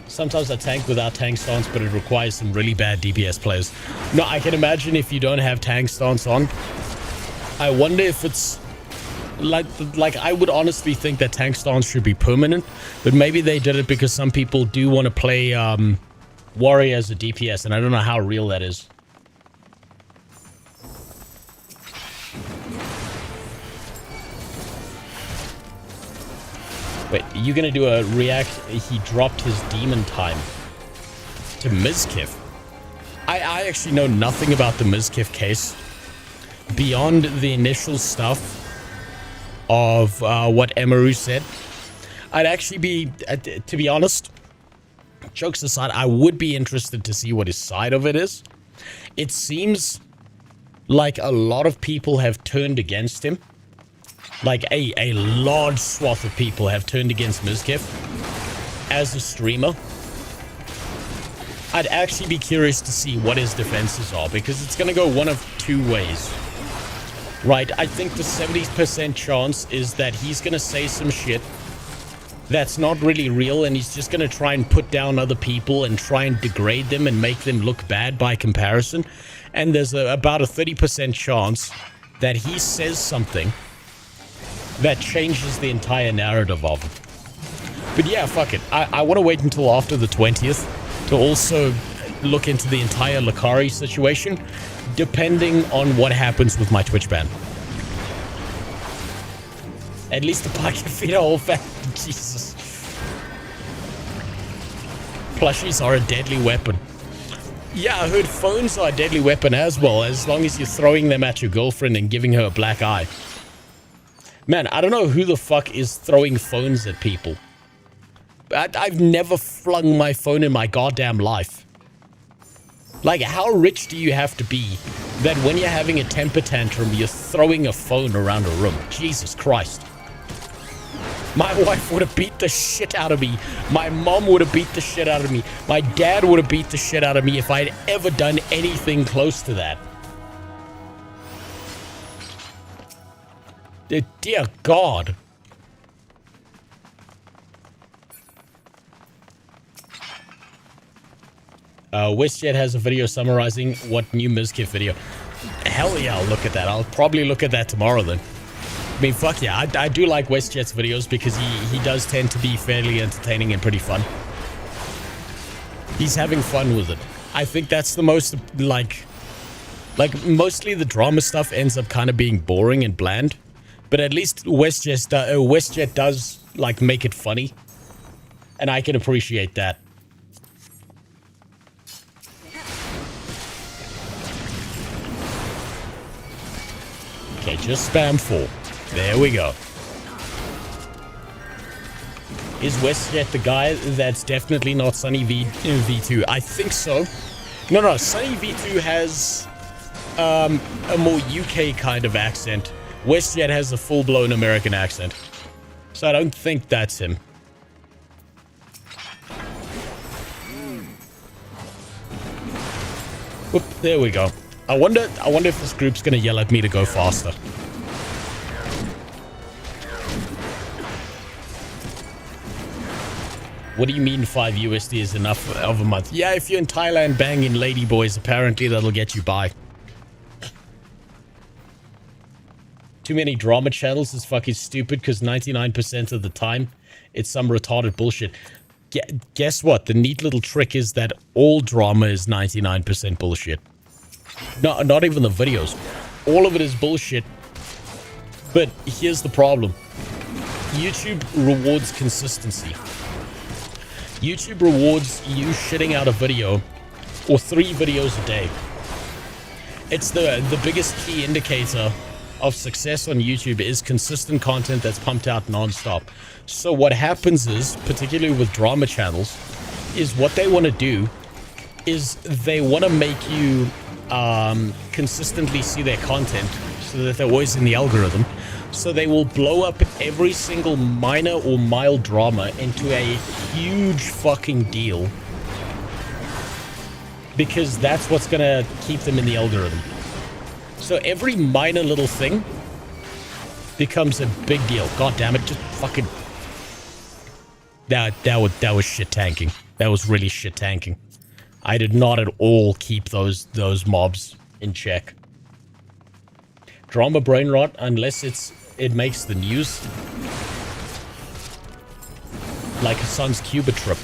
S1: Sometimes I tank without tank stance, but it requires some really bad DPS players. No, I can imagine if you don't have tank stance on. I wonder if it's like I would honestly think that tank stance should be permanent, but maybe they did it because some people do want to play warrior as a DPS, and I don't know how real that is. Wait, are you gonna do a react? He dropped his demon time to Mizkif. I actually know nothing about the Mizkif case beyond the initial stuff of what Emaru said. I'd actually be, to be honest, jokes aside, I would be interested to see what his side of it is. It seems like a lot of people have turned against him. Like a large swath of people have turned against Mizkif as a streamer. I'd actually be curious to see what his defenses are, because it's going to go one of two ways. Right, I think the 70% chance is that he's going to say some shit that's not really real, and he's just going to try and put down other people and try and degrade them and make them look bad by comparison. And there's about a 30% chance that he says something that changes the entire narrative of it. But yeah, fuck it. I want to wait until after the 20th to also look into the entire Lakari situation, depending on what happens with my Twitch ban. At least the pike can feed a whole family. Jesus. Plushies are a deadly weapon. Yeah, I heard phones are a deadly weapon as well, as long as you're throwing them at your girlfriend and giving her a black eye. Man, I don't know who the fuck is throwing phones at people. I've never flung my phone in my goddamn life. Like, how rich do you have to be that when you're having a temper tantrum, you're throwing a phone around a room? Jesus Christ. My wife would have beat the shit out of me. My mom would have beat the shit out of me. My dad would have beat the shit out of me if I'd ever done anything close to that. Dear God. WestJet has a video summarizing what new Mizkif video. Hell yeah, I'll look at that. I'll probably look at that tomorrow then. I mean, fuck yeah. I do like WestJet's videos because he does tend to be fairly entertaining and pretty fun. He's having fun with it. I think that's the most, like mostly the drama stuff ends up kind of being boring and bland. But at least WestJet does, like, make it funny. And I can appreciate that. Okay, just spam 4. There we go. Is WestJet the guy that's definitely not Sunny V2? I think so. No, Sunny V2 has a more UK kind of accent. WestJet has a full-blown American accent. So I don't think that's him. Whoop, there we go. I wonder if this group's gonna yell at me to go faster. What do you mean 5 USD is enough of a month? Yeah, if you're in Thailand banging ladyboys, apparently that'll get you by. Too many drama channels is fucking stupid because 99% of the time it's some retarded bullshit. guess what? The neat little trick is that all drama is 99% bullshit. Not even the videos. All of it is bullshit. But here's the problem. YouTube rewards consistency. YouTube rewards you shitting out a video or 3 videos a day. It's the biggest key indicator of success on YouTube is consistent content that's pumped out non-stop. So what happens is, particularly with drama channels, is what they want to do is they want to make you consistently see their content so that they're always in the algorithm. So they will blow up every single minor or mild drama into a huge fucking deal, because that's what's gonna keep them in the algorithm. So every minor little thing becomes a big deal. God damn it, just fucking... That was shit tanking. That was really shit tanking. I did not at all keep those mobs in check. Drama brain rot, unless it makes the news. Like Hassan's Cuba trip.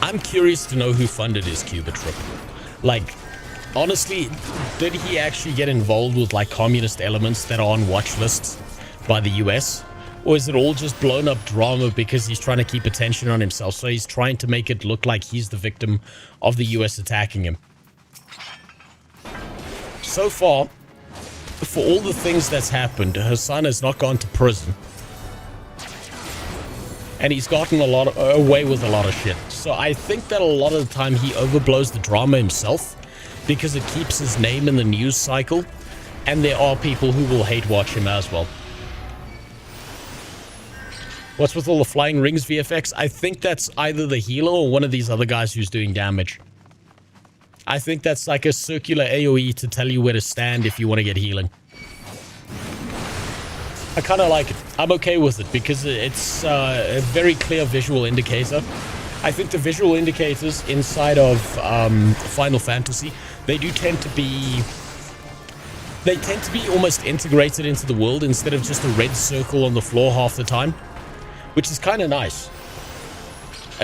S1: I'm curious to know who funded his Cuba trip. Like, honestly, did he actually get involved with like communist elements that are on watch lists by the US? Or is it all just blown up drama because he's trying to keep attention on himself? So he's trying to make it look like he's the victim of the US attacking him. So far, for all the things that's happened, Hassan has not gone to prison. And he's gotten away with a lot of shit. So I think that a lot of the time he overblows the drama himself because it keeps his name in the news cycle. And there are people who will hate watch him as well. What's with all the flying rings VFX? I think that's either the healer or one of these other guys who's doing damage. I think that's like a circular AoE to tell you where to stand if you want to get healing. I kind of like it. I'm okay with it because it's a very clear visual indicator. I think the visual indicators inside of Final Fantasy, they tend to be almost integrated into the world instead of just a red circle on the floor half the time, which is kind of nice.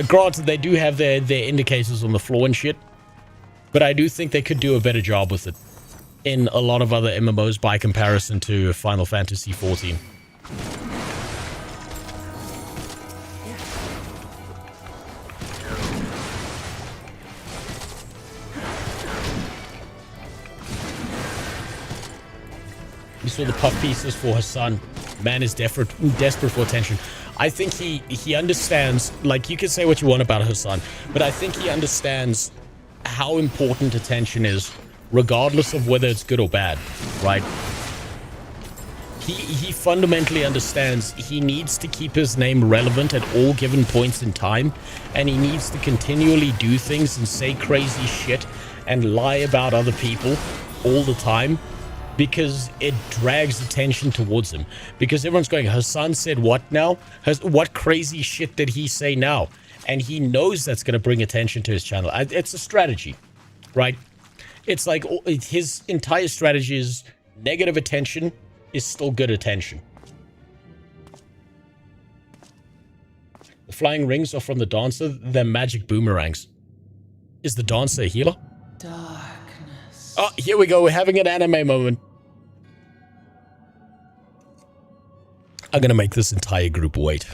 S1: Granted, they do have their indicators on the floor and shit, but I do think they could do a better job with it in a lot of other MMOs by comparison to Final Fantasy XIV. You saw the puff pieces for Hassan. Man is desperate for attention. I think he understands, like, you can say what you want about Hassan, but I think he understands how important attention is, regardless of whether it's good or bad, right? He fundamentally understands he needs to keep his name relevant at all given points in time, and he needs to continually do things and say crazy shit and lie about other people all the time, because it drags attention towards him. Because everyone's going, Hassan said what now? What crazy shit did he say now? And he knows that's going to bring attention to his channel. It's a strategy, right? It's like his entire strategy is negative attention is still good attention. The flying rings are from the dancer. They're magic boomerangs. Is the dancer a healer?
S3: Darkness.
S1: Oh, here we go. We're having an anime moment. I'm going to make this entire group wait.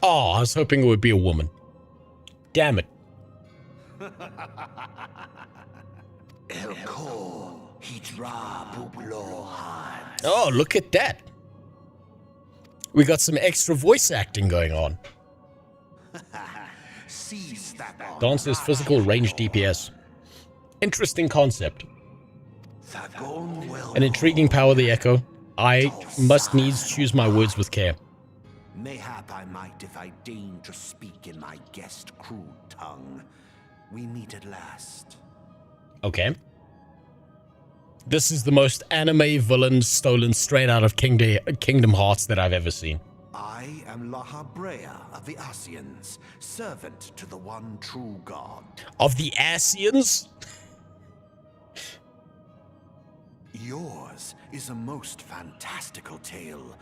S1: Oh, I was hoping it would be a woman. Damn it. Oh, look at that. We got some extra voice acting going on. Dancer's physical range DPS. Interesting concept. An intriguing power of the echo. I must needs choose my words with care.
S4: Mayhap I might if I deign to speak in my guest crude tongue. We meet at last.
S1: Okay. This is the most anime villain stolen straight out of Kingdom Hearts that I've ever seen.
S4: I am Lahabrea of the Asians, servant to the one true god.
S1: Of the Asians?
S4: Yours is a most fantastical tale,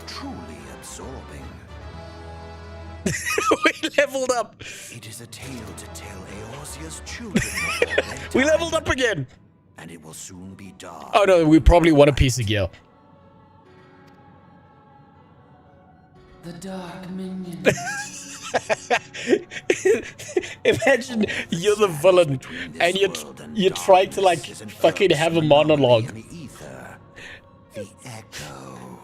S4: truly absorbing.
S1: We leveled up.
S4: It is a tale to tell Eorzea's children of their
S1: We
S4: bedtime,
S1: leveled up again.
S4: and it will soon be dark.
S1: Oh no, we probably want a piece of gear.
S3: The dark minion.
S1: Imagine you're the villain and you're trying to like fucking have a monologue.
S4: The echo.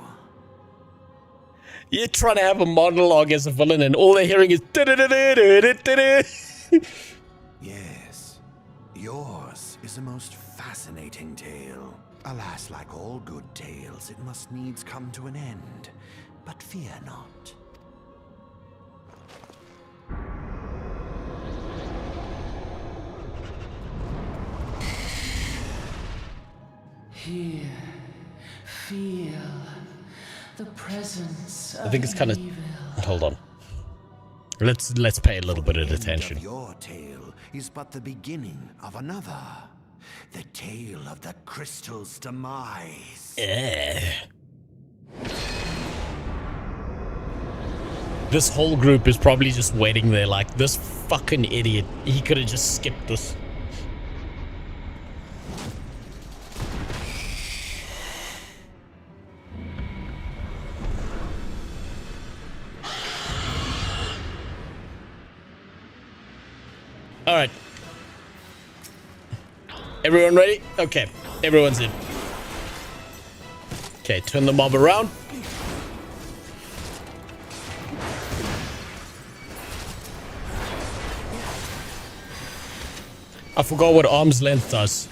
S1: You're trying to have a monologue as a villain and all they're hearing is
S4: Yes, yours is a most fascinating tale. Alas, like all good tales, it must needs come to an end. But fear not.
S3: Here, feel the presence of
S1: I think it's kind of...
S3: evil.
S1: Hold on. Let's pay a little bit of
S4: The
S1: attention.
S4: end of your tale is but the beginning of another. The tale of the crystal's demise.
S1: This whole group is probably just waiting there like, this fucking idiot. He could have just skipped this. Alright. Everyone ready? Okay, everyone's in. Okay, turn the mob around. I forgot what arm's length does.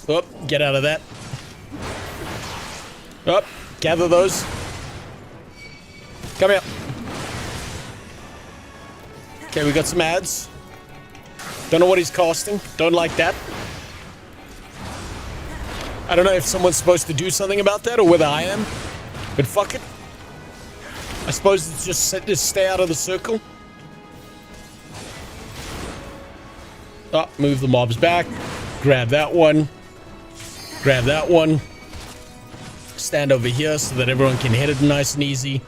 S1: Oh, get out of that. Oh, gather those. Come here. Okay, we got some ads. Don't know what he's casting. Don't like that. I don't know if someone's supposed to do something about that or whether I am. But fuck it. I suppose it's just stay out of the circle. Oh, move the mobs back. Grab that one. Grab that one. Stand over here so that everyone can hit it nice and easy.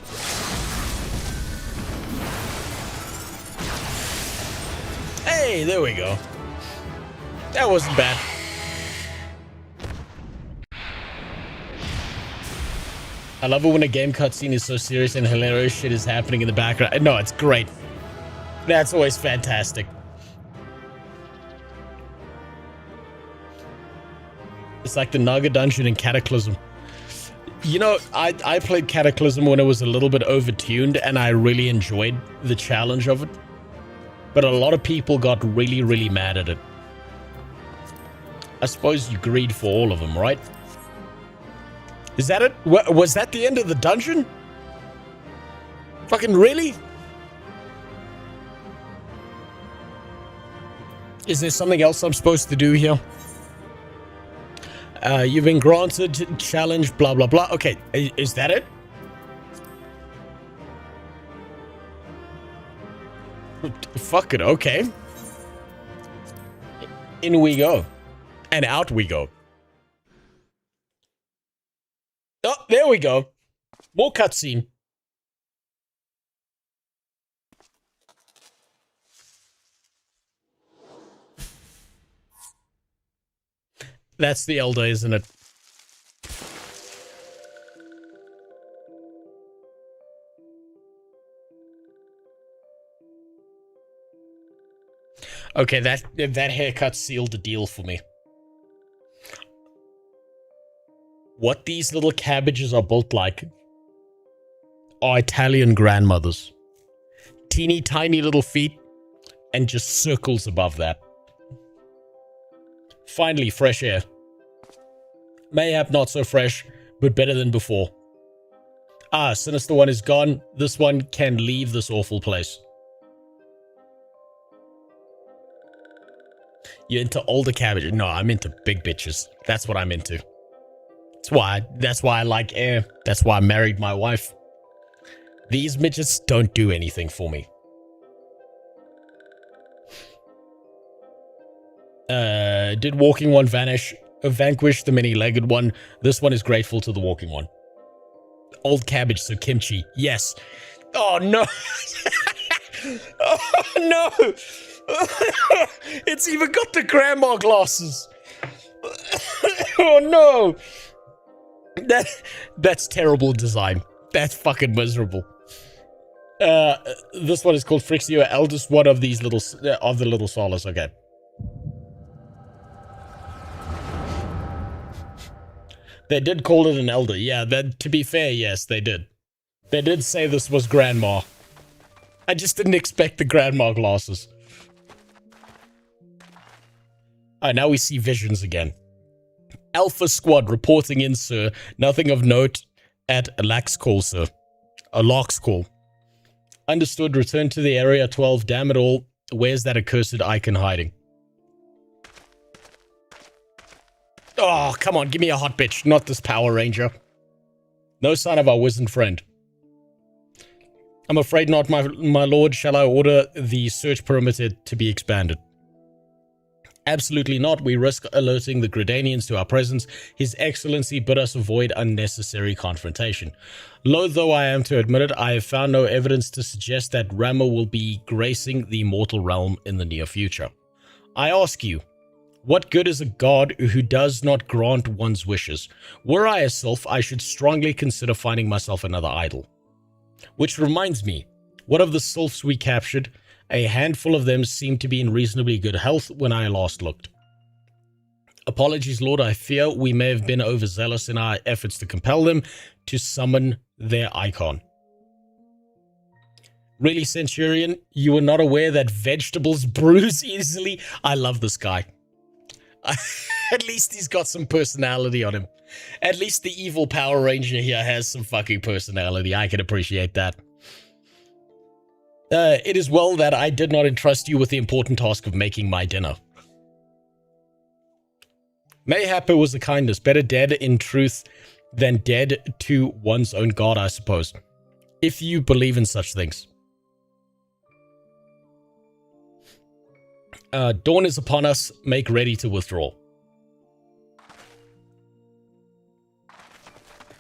S1: Hey, there we go. That wasn't bad. I love it when a game cutscene is so serious and hilarious shit is happening in the background. No, it's great. That's always fantastic. It's like the Naga dungeon in Cataclysm. You know, I played Cataclysm when it was a little bit overtuned and I really enjoyed the challenge of it. But a lot of people got really, really mad at it. I suppose you agreed for all of them, right? Is that it? Was that the end of the dungeon? Fucking really? Is there something else I'm supposed to do here? You've been granted challenge, blah, blah, blah. Okay, is that it? Fuck it, okay. In we go. And out we go. Oh, there we go. More cutscene. That's the Elder, isn't it? Okay, that haircut sealed the deal for me. What these little cabbages are built like are Italian grandmothers. Teeny tiny little feet and just circles above that. Finally, fresh air. Mayhap not so fresh, but better than before. Ah, Sinister One is gone. This one can leave this awful place. You're into older cabbage? No, I'm into big bitches. That's what I'm into. That's why I like air. That's why I married my wife. These midgets don't do anything for me. Did walking one vanquish the many-legged one? This one is grateful to the walking one. Old cabbage, so kimchi. Yes. Oh no! Oh no! It's even got the grandma glasses. Oh no! That's terrible design. That's fucking miserable. This one is called Frixio, eldest one of these little of the little Solas. Okay. They did call it an elder. Yeah, that, to be fair, yes, they did. They did say this was grandma. I just didn't expect the grandma glasses. Alright, now we see visions again. Alpha Squad reporting in, sir. Nothing of note at Lax Call, sir. A Lark's Call. Understood. Return to the area 12. Damn it all. Where's that accursed icon hiding? Oh, come on. Give me a hot bitch. Not this Power Ranger. No sign of our wizened friend. I'm afraid not, my lord. Shall I order the search perimeter to be expanded? Absolutely not. We risk alerting the Gridanians to our presence. His Excellency bid us avoid unnecessary confrontation. Loath though I am to admit it, I have found no evidence to suggest that RozeMMO will be gracing the mortal realm in the near future. I ask you, what good is a god who does not grant one's wishes? Were I a sylph, I should strongly consider finding myself another idol. Which reminds me, what of the sylphs we captured? A handful of them seemed to be in reasonably good health when I last looked. Apologies, Lord, I fear we may have been overzealous in our efforts to compel them to summon their icon. Really, Centurion, you were not aware that vegetables bruise easily? I love this guy. At least he's got some personality on him. At least the evil Power Ranger here has some fucking personality. I can appreciate that. It is well that I did not entrust you with the important task of making my dinner. Mayhap it was a kindness. Better dead in truth than dead to one's own god, I suppose. If you believe in such things. Dawn is upon us. Make ready to withdraw.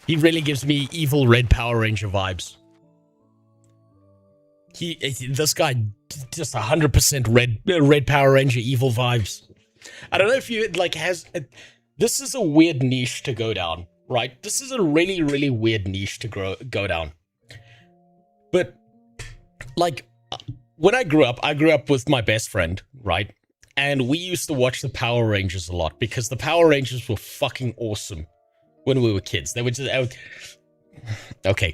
S1: He really gives me evil Red Power Ranger vibes. This guy, just 100% Red Power Ranger evil vibes. I don't know if you, like, this is a weird niche to go down, right? This is a really, really weird niche to go down. But, like, when I grew up with my best friend, right? And we used to watch the Power Rangers a lot because the Power Rangers were fucking awesome when we were kids. They were just... Okay.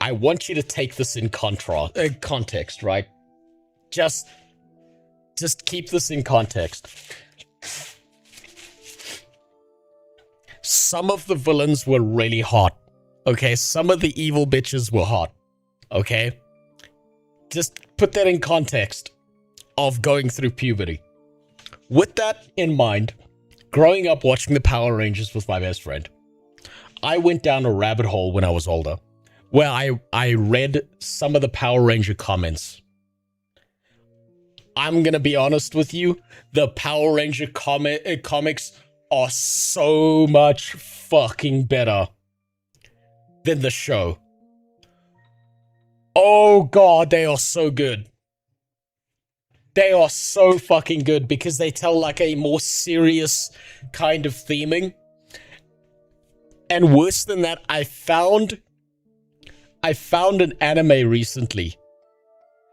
S1: I want you to take this in context, right? Just keep this in context. Some of the villains were really hot. Okay, some of the evil bitches were hot. Okay? Just put that in context of going through puberty. With that in mind, growing up watching the Power Rangers with my best friend, I went down a rabbit hole when I was older, where I read some of the Power Ranger comments. I'm gonna be honest with you, the Power Ranger comics are so much fucking better than the show. Oh god, they are so good. They are so fucking good because they tell like a more serious kind of theming. And worse than that, I found an anime recently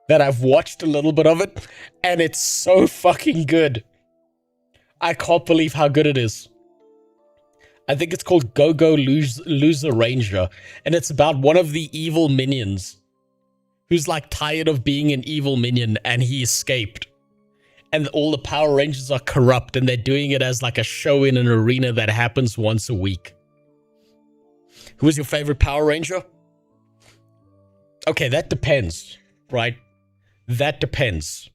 S1: that I've watched a little bit of it, and it's so fucking good. I can't believe how good it is. I think it's called Go-Go Loser Ranger, and it's about one of the evil minions who's like tired of being an evil minion, and he escaped. And all the Power Rangers are corrupt, and they're doing it as like a show in an arena that happens once a week. Who was your favorite Power Ranger? Okay, that depends, right? That depends.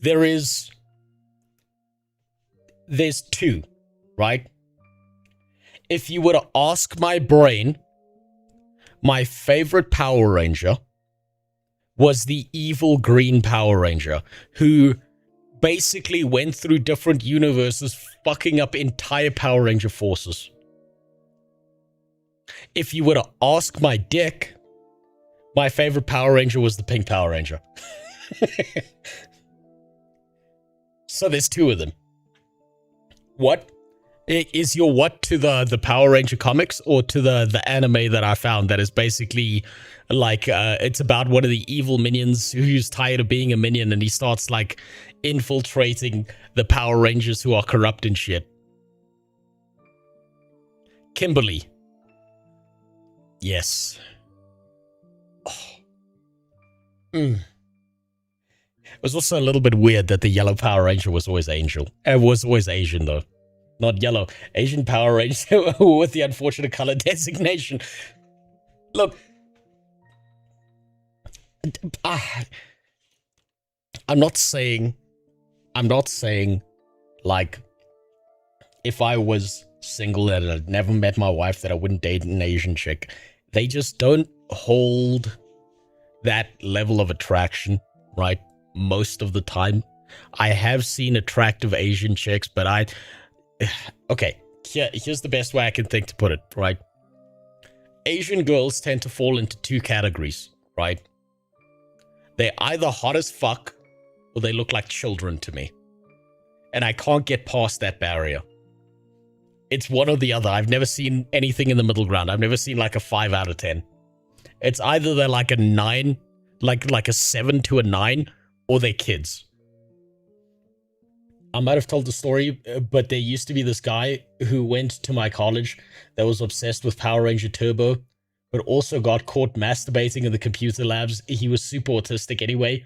S1: There's two, right? If you were to ask my brain, my favorite Power Ranger was the evil Green Power Ranger, who basically went through different universes, fucking up entire Power Ranger forces. if you were to ask my dick, my favorite Power Ranger was the Pink Power Ranger. So there's two of them. What is your what to the Power Ranger comics or to the anime that I found that is basically like it's about one of the evil minions who's tired of being a minion and he starts like infiltrating the Power Rangers who are corrupt and shit. Kimberly. Yes. Oh. It was also a little bit weird that the yellow Power Ranger was always Angel. It was always Asian though. Not yellow. Asian Power Ranger with the unfortunate color designation. Look. I'm not saying like if I was single and I'd never met my wife that I wouldn't date an Asian chick. They just don't hold that level of attraction, right? Most of the time. I have seen attractive Asian chicks, but okay, here's the best way I can think to put it, right? Asian girls tend to fall into two categories, right? They're either hot as fuck or they look like children to me. And I can't get past that barrier. It's one or the other. I've never seen anything in the middle ground. I've never seen like a 5 out of 10. It's either they're like a 9, like a 7 to a 9, or they're kids. I might have told the story, but there used to be this guy who went to my college that was obsessed with Power Ranger Turbo, but also got caught masturbating in the computer labs. He was super autistic anyway.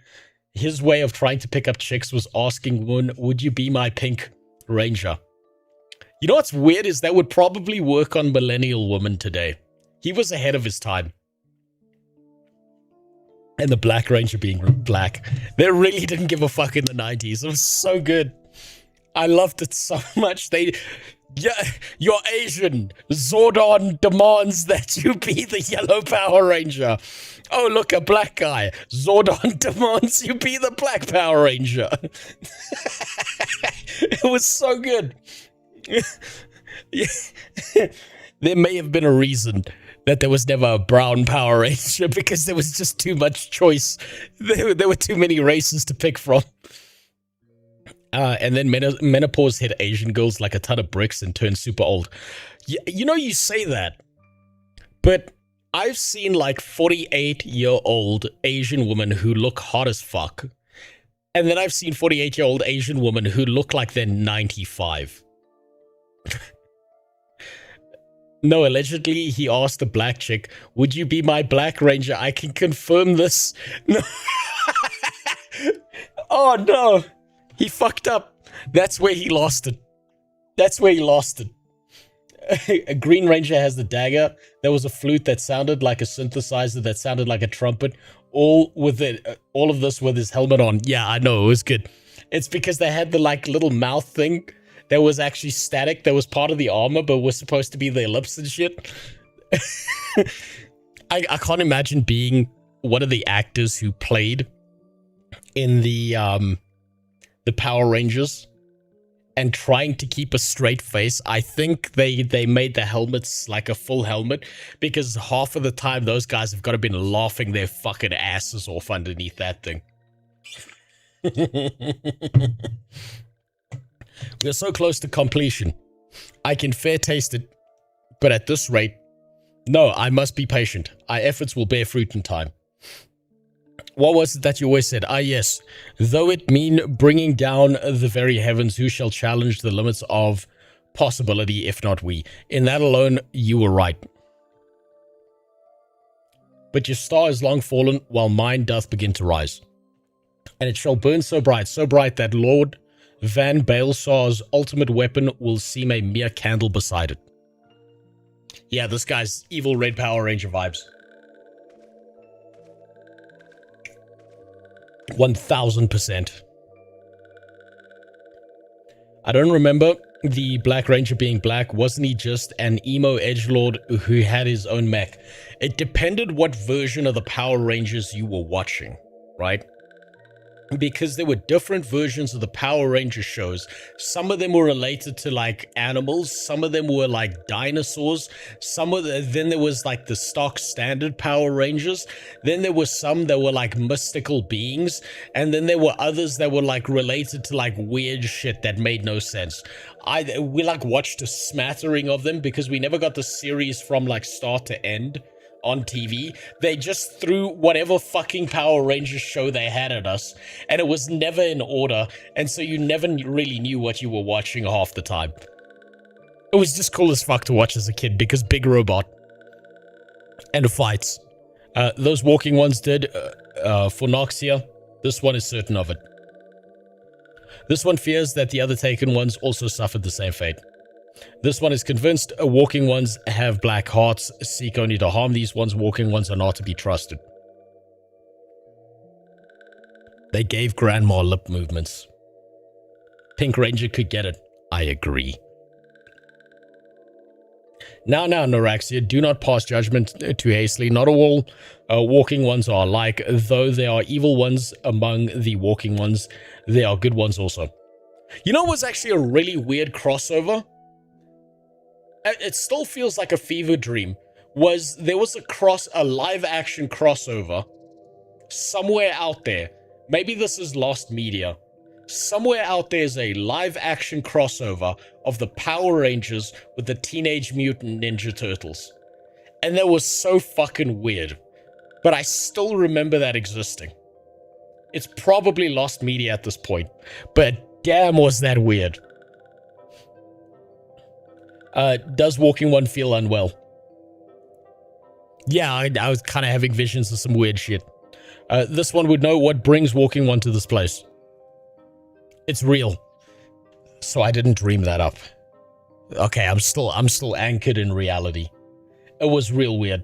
S1: His way of trying to pick up chicks was asking one, would you be my Pink Ranger? You know what's weird is that would probably work on millennial women today. He was ahead of his time. And the Black Ranger being black. They really didn't give a fuck in the 90s. It was so good. I loved it so much. Yeah, you're Asian. Zordon demands that you be the yellow Power Ranger. Oh, look, a black guy. Zordon demands you be the black Power Ranger. It was so good. There may have been a reason that there was never a brown Power Ranger because there was just too much choice. There were too many races to pick from. And then menopause hit Asian girls like a ton of bricks and turned super old. You know, you say that, but I've seen like 48-year-old Asian women who look hot as fuck. And then I've seen 48-year-old Asian women who look like they're 95. No, allegedly, he asked a black chick, would you be my Black Ranger? I can confirm this. No. Oh, no. He fucked up. That's where he lost it. A Green Ranger has the dagger. There was a flute that sounded like a synthesizer that sounded like a trumpet. All of this with his helmet on. Yeah, I know, it was good. It's because they had the like little mouth thing that was actually static. That was part of the armor, but was supposed to be the ellipse and shit. I can't imagine being one of the actors who played in the Power Rangers and trying to keep a straight face. I think they made the helmets like a full helmet because half of the time those guys have got to been laughing their fucking asses off underneath that thing. We're so close to completion. I can fair taste it, but at this rate, no, I must be patient. Our efforts will bear fruit in time. What was it that you always said? Ah, yes. Though it mean bringing down the very heavens, who shall challenge the limits of possibility, if not we? In that alone, you were right. But your star is long fallen, while mine doth begin to rise. And it shall burn so bright that Lord Van Baelsar's ultimate weapon will seem a mere candle beside it. Yeah, this guy's evil Red Power Ranger vibes. 1000%. I don't remember the Black Ranger being black. Wasn't he just an emo edgelord who had his own mech? It depended what version of the Power Rangers you were watching, right? because there were different versions of the Power Ranger shows. Some of them were related to like animals, some of them were like dinosaurs, then there was like the stock standard Power Rangers, then there were some that were like mystical beings, and then there were others that were like related to like weird shit that made no sense. We like watched a smattering of them because we never got the series from like start to end on TV. They just threw whatever fucking Power Rangers show they had at us, and it was never in order, and so you never really knew what you were watching half the time. It was just cool as fuck to watch as a kid because big robot and fights. Those walking ones did for Noxia. This one is certain of it. This one fears that the other taken ones also suffered the same fate. This one is convinced walking ones have black hearts, seek only to harm. These ones, walking ones, are not to be trusted. They gave Grandma lip movements. Pink Ranger could get it. I agree. Now, Noraxia, do not pass judgment too hastily. Not all walking ones are alike. Though there are evil ones among the walking ones, there are good ones also. You know what's actually a really weird crossover? It still feels like a fever dream. There was a live action crossover somewhere out there. Maybe this is lost media. Somewhere out there is a live action crossover of the Power Rangers with the Teenage Mutant Ninja Turtles. And that was so fucking weird. But I still remember that existing. It's probably lost media at this point. But damn, was that weird. Does walking one feel unwell? Yeah, I was kind of having visions of some weird shit. This one would know what brings walking one to this place. It's real. So I didn't dream that up. Okay, I'm still anchored in reality. It was real weird.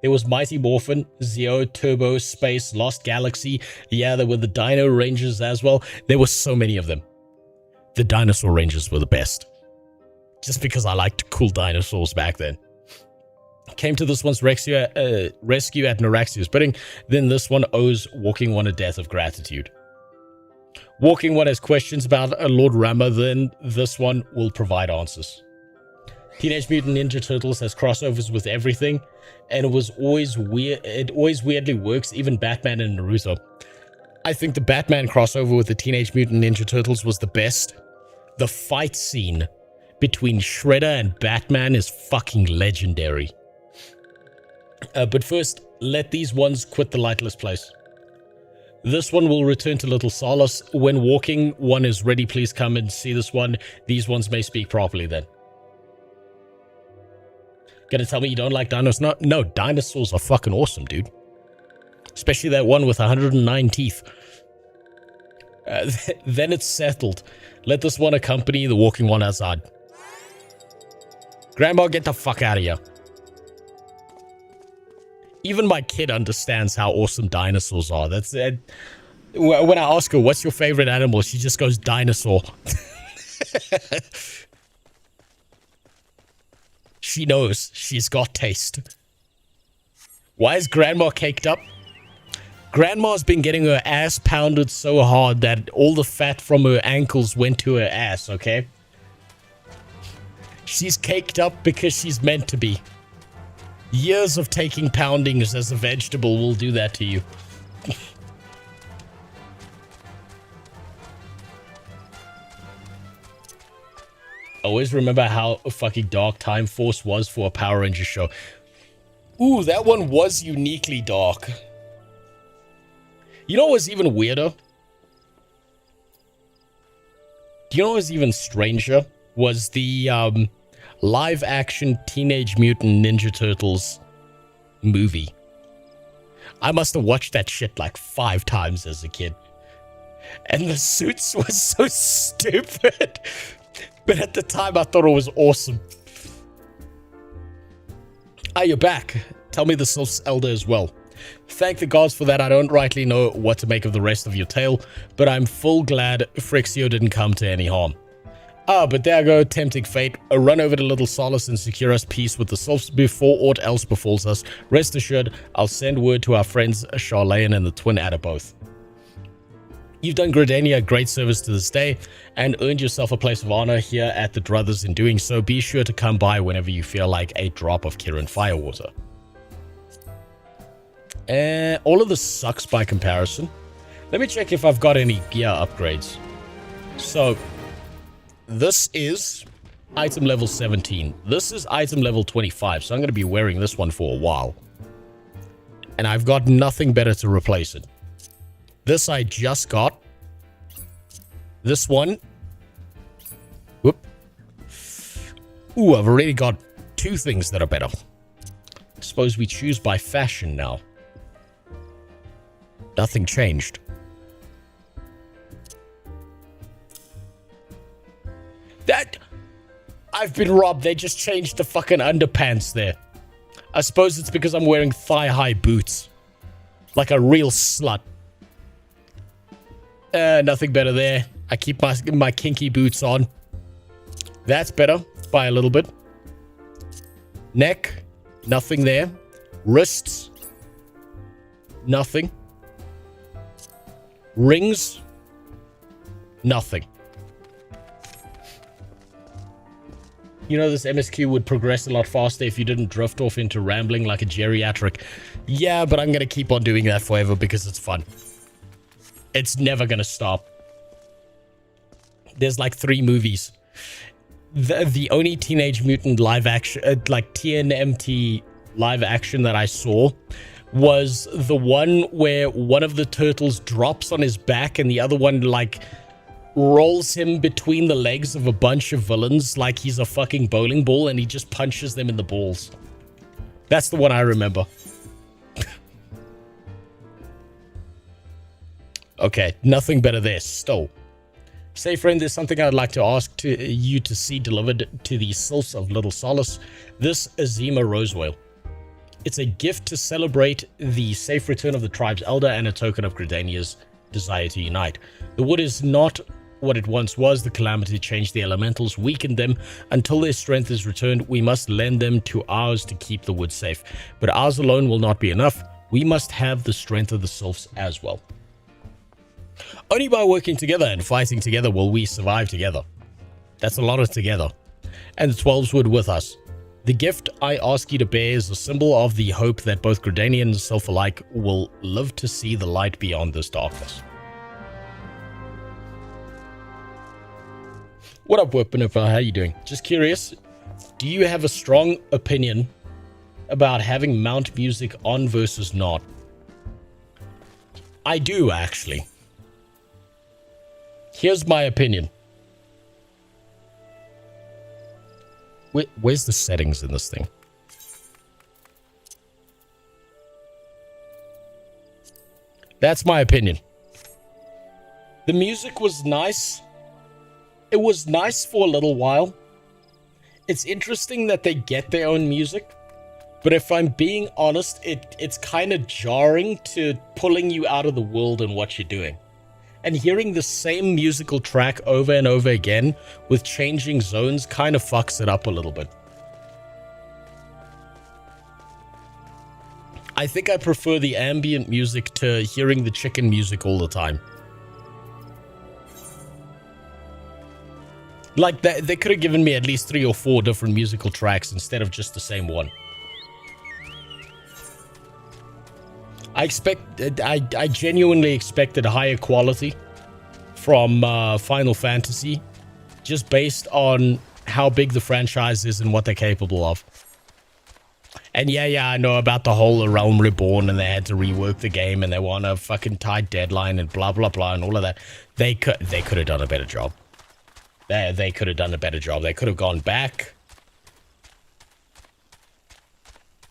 S1: There was Mighty Morphin, Zeo, Turbo, Space, Lost Galaxy. Yeah, there were the Dino Rangers as well. There were so many of them. The Dinosaur Rangers were the best. Just because I liked cool dinosaurs back then. Came to this one's rescue at Noraxia's bidding. Then this one owes walking one a death of gratitude. Walking one has questions about Lord Rama, then this one will provide answers. Teenage Mutant Ninja Turtles has crossovers with everything, and it was always weird. It always weirdly works, even Batman and Naruto. I think the Batman crossover with the Teenage Mutant Ninja Turtles was the best. The fight scene between Shredder and Batman is fucking legendary. But first, let these ones quit the lightless place. This one will return to Little Solace. When walking one is ready, please come and see this one. These ones may speak properly then. Gonna tell me you don't like dinosaurs? No, dinosaurs are fucking awesome, dude. Especially that one with 109 teeth. Then it's settled. Let this one accompany the walking one outside. Grandma, get the fuck out of here. Even my kid understands how awesome dinosaurs are. That's it. When I ask her, what's your favorite animal? She just goes, dinosaur. She knows. She's got taste. Why is Grandma caked up? Grandma's been getting her ass pounded so hard that all the fat from her ankles went to her ass, okay? She's caked up because she's meant to be. Years of taking poundings as a vegetable will do that to you. Always remember how fucking dark Time Force was for a Power Ranger show. Ooh, that one was uniquely dark. You know what was even weirder? Do you know what was even stranger? Was the live-action Teenage Mutant Ninja Turtles movie. I must have watched that shit like 5 times as a kid. And the suits were so stupid. But at the time, I thought it was awesome. Ah, you're back. Tell me the Sylph's Elder as well. Thank the gods for that. I don't rightly know what to make of the rest of your tale, but I'm full glad Frixio didn't come to any harm. Ah, but there I go, tempting fate. Run over to Little Solace and secure us peace with the Sylphs before aught else befalls us. Rest assured, I'll send word to our friends Charlene and the Twin Adder both. You've done Gridania a great service to this day and earned yourself a place of honor here at the Druthers. In doing so, be sure to come by whenever you feel like a drop of Kirin Firewater. All of this sucks by comparison. Let me check if I've got any gear upgrades. So, this is item level 17. This is item level 25, so I'm going to be wearing this one for a while. And I've got nothing better to replace it. This I just got. This one. Whoop. Ooh, I've already got 2 things that are better. I suppose we choose by fashion now. Nothing changed. I've been robbed. They just changed the fucking underpants there. I suppose it's because I'm wearing thigh-high boots. Like a real slut. Nothing better there. I keep my kinky boots on. That's better by a little bit. Neck, nothing there. Wrists, nothing. Rings, nothing. You know, this MSQ would progress a lot faster if you didn't drift off into rambling like a geriatric. Yeah, but I'm going to keep on doing that forever because it's fun. It's never going to stop. There's like 3 movies. The only Teenage Mutant live action, like TNMT live action that I saw was the one where one of the turtles drops on his back and the other one like rolls him between the legs of a bunch of villains like he's a fucking bowling ball and he just punches them in the balls. That's the one I remember. Okay, nothing better there. Still. Say, friend, there's something I'd like to ask you to see delivered to the Sylphs of Little Solace. This Azima Rose Oil. It's a gift to celebrate the safe return of the tribe's elder and a token of Gridania's desire to unite. The wood is not what it once was. The calamity changed the elementals, weakened them. Until their strength is returned, we must lend them to ours to keep the wood safe. But ours alone will not be enough. We must have the strength of the Sylphs as well. Only by working together and fighting together will we survive together. That's a lot of together. And the 12s wood with us. The gift I ask you to bear is a symbol of the hope that both Gridania and Sylph alike will live to see the light beyond this darkness. What up, Whippeniffer? How you doing? Just curious, do you have a strong opinion about having mount music on versus not? I do, actually. Here's my opinion. Where's the settings in this thing? That's my opinion. The music was nice. It was nice for a little while. It's interesting that they get their own music. But if I'm being honest, it's kind of jarring to pulling you out of the world and what you're doing. And hearing the same musical track over and over again with changing zones kind of fucks it up a little bit. I think I prefer the ambient music to hearing the chicken music all the time. Like, they could have given me at least 3 or 4 different musical tracks instead of just the same one. I genuinely expected higher quality from Final Fantasy, just based on how big the franchise is and what they're capable of. And yeah, I know about the whole Realm Reborn and they had to rework the game and they want a fucking tight deadline and blah, blah, blah and all of that. They could have done a better job. They could have done a better job. They could have gone back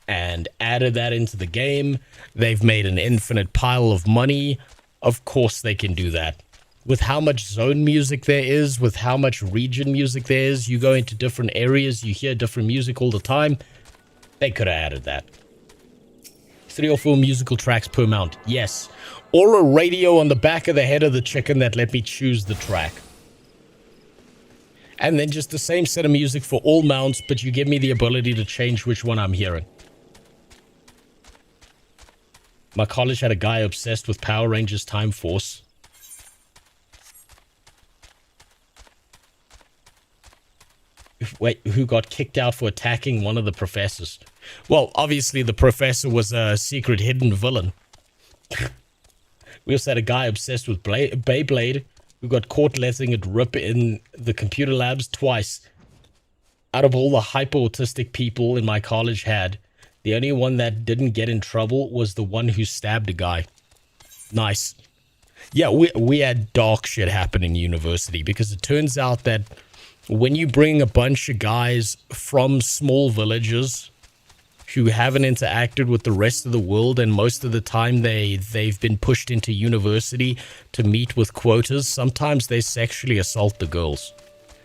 S1: and added that into the game. They've made an infinite pile of money. Of course they can do that. With how much zone music there is, with how much region music there is, you go into different areas, you hear different music all the time. They could have added that. 3 or 4 musical tracks per mount. Yes. Or a radio on the back of the head of the chicken that let me choose the track. And then just the same set of music for all mounts, but you give me the ability to change which one I'm hearing. My college had a guy obsessed with Power Rangers Time Force. Wait, who got kicked out for attacking one of the professors? Well, obviously the professor was a secret hidden villain. We also had a guy obsessed with Beyblade who got caught letting it rip in the computer labs twice. Out of all the hyper-autistic people in my college the only one that didn't get in trouble was the one who stabbed a guy. Nice. Yeah, we had dark shit happen in university because it turns out that when you bring a bunch of guys from small villages who haven't interacted with the rest of the world, and most of the time they've been pushed into university to meet with quotas, sometimes they sexually assault the girls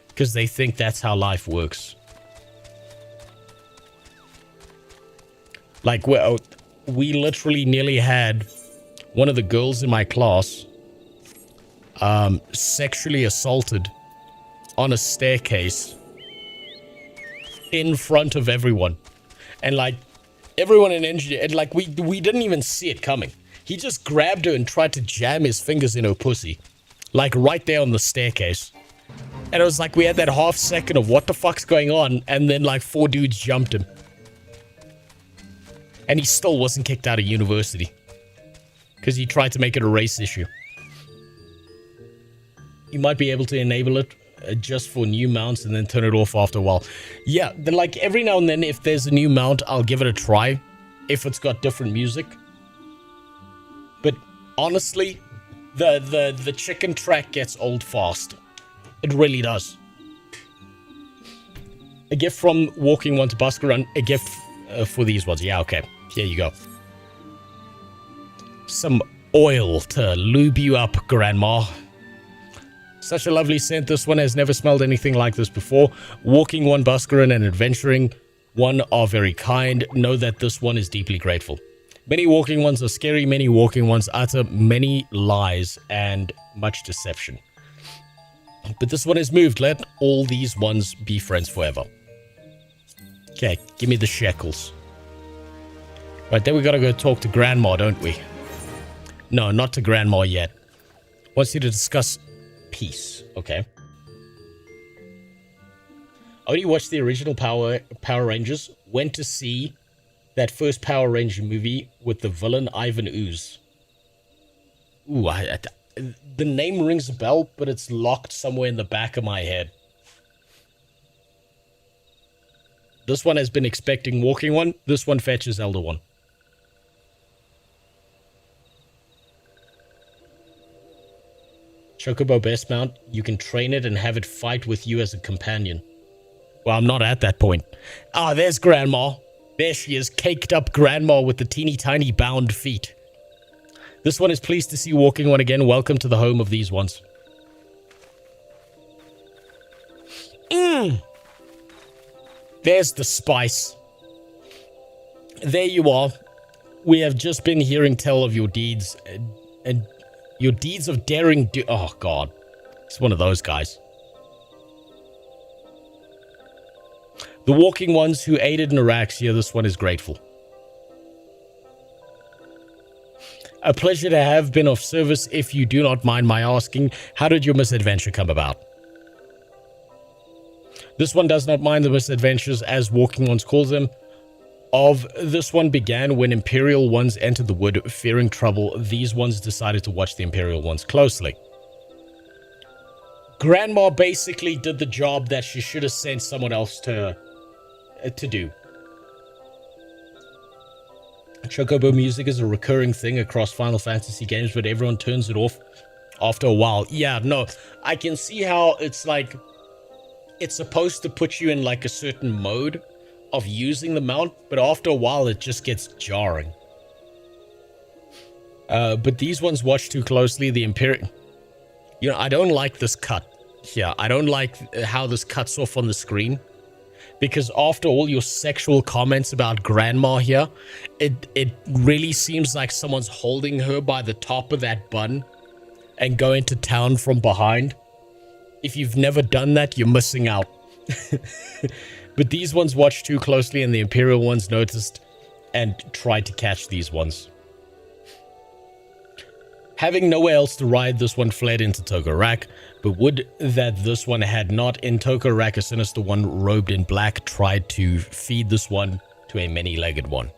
S1: because they think that's how life works. Like, we literally nearly had one of the girls in my class sexually assaulted on a staircase in front of everyone. And, like, everyone in engineering, and, like, we didn't even see it coming. He just grabbed her and tried to jam his fingers in her pussy. Like, right there on the staircase. And it was like we had that half second of what the fuck's going on, and then, like, 4 dudes jumped him. And he still wasn't kicked out of university. Because he tried to make it a race issue. You might be able to enable it just for new mounts and then turn it off after a while. Yeah, then, like, every now and then if there's a new mount, I'll give it a try. If it's got different music. But honestly, the chicken track gets old fast. It really does. A gift from Walking One to Busker Run. A gift for these ones. Yeah, okay. Here you go. Some oil to lube you up, Grandma. Such a lovely scent. This one has never smelled anything like this before. Walking One, Busker and Adventuring One are very kind. Know that this one is deeply grateful. Many walking ones are scary. Many walking ones utter many lies and much deception. But this one is moved. Let all these ones be friends forever. Okay, give me the shekels. Right, then we gotta go talk to Grandma, don't we? No, not to Grandma yet. Wants you to discuss peace. Okay. I only watched the original Power Rangers. Went to see that first Power Ranger movie with the villain Ivan Ooze. Ooh, the name rings a bell, but it's locked somewhere in the back of my head. This one has been expecting Walking One. This one fetches Elder One. Chocobo best mount. You can train it and have it fight with you as a companion. Well, I'm not at that point. Ah, there's Grandma. There she is, caked up Grandma with the teeny tiny bound feet. This one is pleased to see Walking One again. Welcome to the home of these ones. There's the spice. There you are. We have just been hearing tell of your deeds and your deeds of daring oh god. It's one of those guys. The Walking Ones who aided in Araxia, this one is grateful. A pleasure to have been of service. If you do not mind my asking, how did your misadventure come about? This one does not mind the misadventures, as Walking Ones calls them. Of this one began when Imperial Ones entered the wood, fearing trouble. These ones decided to watch the Imperial Ones closely. Grandma basically did the job that she should have sent someone else to do. Chocobo music is a recurring thing across Final Fantasy games, but everyone turns it off after a while. Yeah, no, I can see how it's like, it's supposed to put you in like a certain mode of using the mount, but after a while it just gets jarring. But these ones watch too closely. The Imperial, you know, I don't like this cut here. I don't like how this cuts off on the screen, because after all your sexual comments about Grandma here, it really seems like someone's holding her by the top of that bun and going to town from behind. If you've never done that, you're missing out. But these ones watched too closely, and the Imperial Ones noticed and tried to catch these ones. Having nowhere else to ride, this one fled into Tokarak, but would that this one had not. In Tokarak, a sinister one robed in black tried to feed this one to a many-legged one.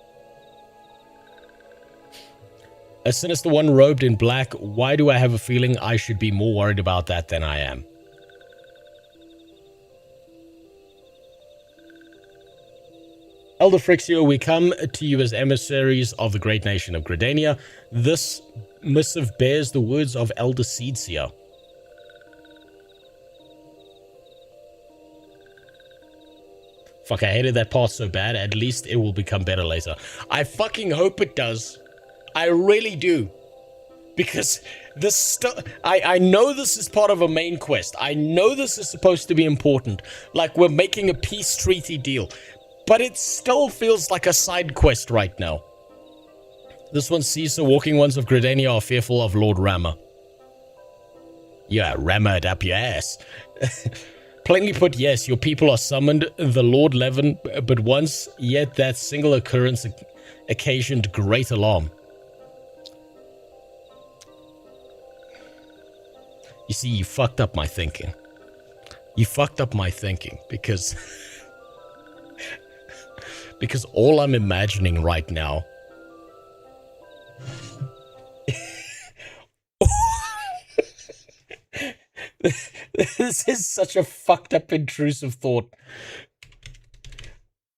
S1: A sinister one robed in black. Why do I have a feeling I should be more worried about that than I am? Elder Frixio, we come to you as emissaries of the great nation of Gridania. This missive bears the words of Elder Seedseer. Fuck, I hated that part so bad. At least it will become better later. I fucking hope it does. I really do. Because this stuff, I know this is part of a main quest. I know this is supposed to be important. Like, we're making a peace treaty deal. But it still feels like a side quest right now. This one sees the walking ones of Gridania are fearful of Lord Rama. Yeah, Rama it up your ass. Plainly put, yes, your people are summoned, the Lord Levin, but once, yet that single occurrence occasioned great alarm. You see, you fucked up my thinking. You fucked up my thinking because... because all I'm imagining right now... This is such a fucked up, intrusive thought.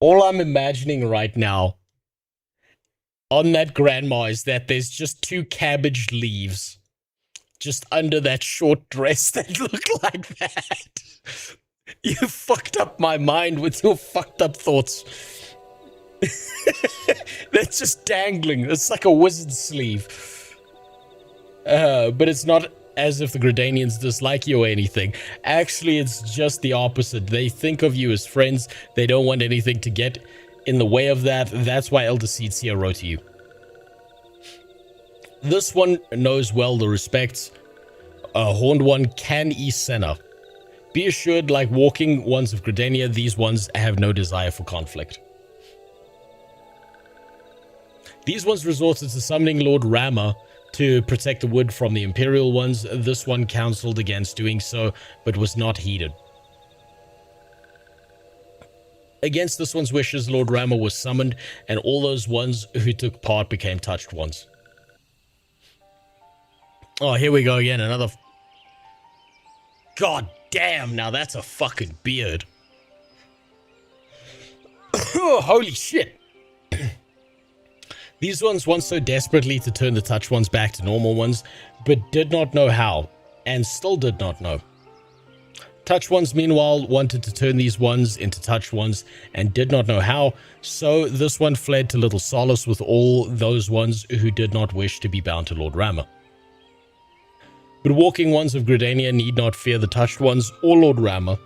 S1: All I'm imagining right now on that grandma is that there's just two cabbage leaves just under that short dress that look like that. You fucked up my mind with your fucked up thoughts. That's just dangling. It's like a wizard's sleeve. But it's not as if the Gridanians dislike you or anything. Actually, it's just the opposite. They think of you as friends. They don't want anything to get in the way of that. That's why Elder Seedseer wrote to you. This one knows well the respects. Horned one can ease Senna. Be assured, like walking ones of Gridania, these ones have no desire for conflict. These ones resorted to summoning Lord Rama to protect the wood from the Imperial ones. This one counseled against doing so, but was not heeded. Against this one's wishes, Lord Rama was summoned, and all those ones who took part became touched ones. Oh, here we go again, another... God damn, now that's a fucking beard. Holy shit. These ones want so desperately to turn the touch ones back to normal ones, but did not know how, and still did not know. Touch ones, meanwhile, wanted to turn these ones into touch ones, and did not know how, so this one fled to little solace with all those ones who did not wish to be bound to Lord Rama. But walking ones of Gridania need not fear the touched ones or Lord Rama.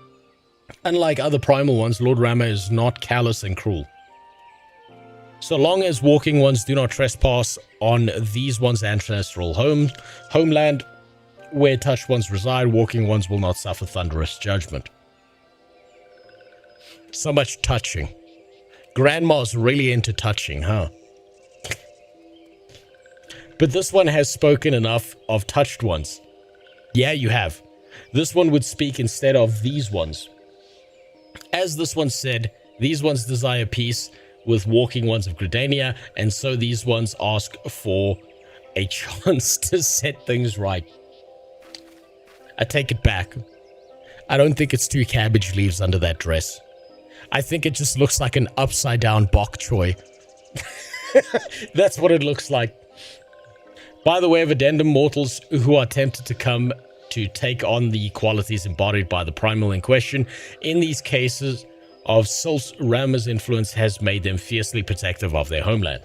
S1: Unlike other primal ones, Lord Rama is not callous and cruel. So long as walking ones do not trespass on these ones' ancestral homeland, where touched ones reside, walking ones will not suffer thunderous judgment. So much touching. Grandma's really into touching, huh? But this one has spoken enough of touched ones. Yeah, you have. This one would speak instead of these ones. As this one said, these ones desire peace with walking ones of Gridania, and so these ones ask for a chance to set things right. I take it back. I don't think it's two cabbage leaves under that dress. I think it just looks like an upside down bok choy. That's what it looks like. By the way of addendum, mortals who are tempted to come to take on the qualities embodied by the primal in question, in these cases of Sylph's, Rama's influence has made them fiercely protective of their homeland.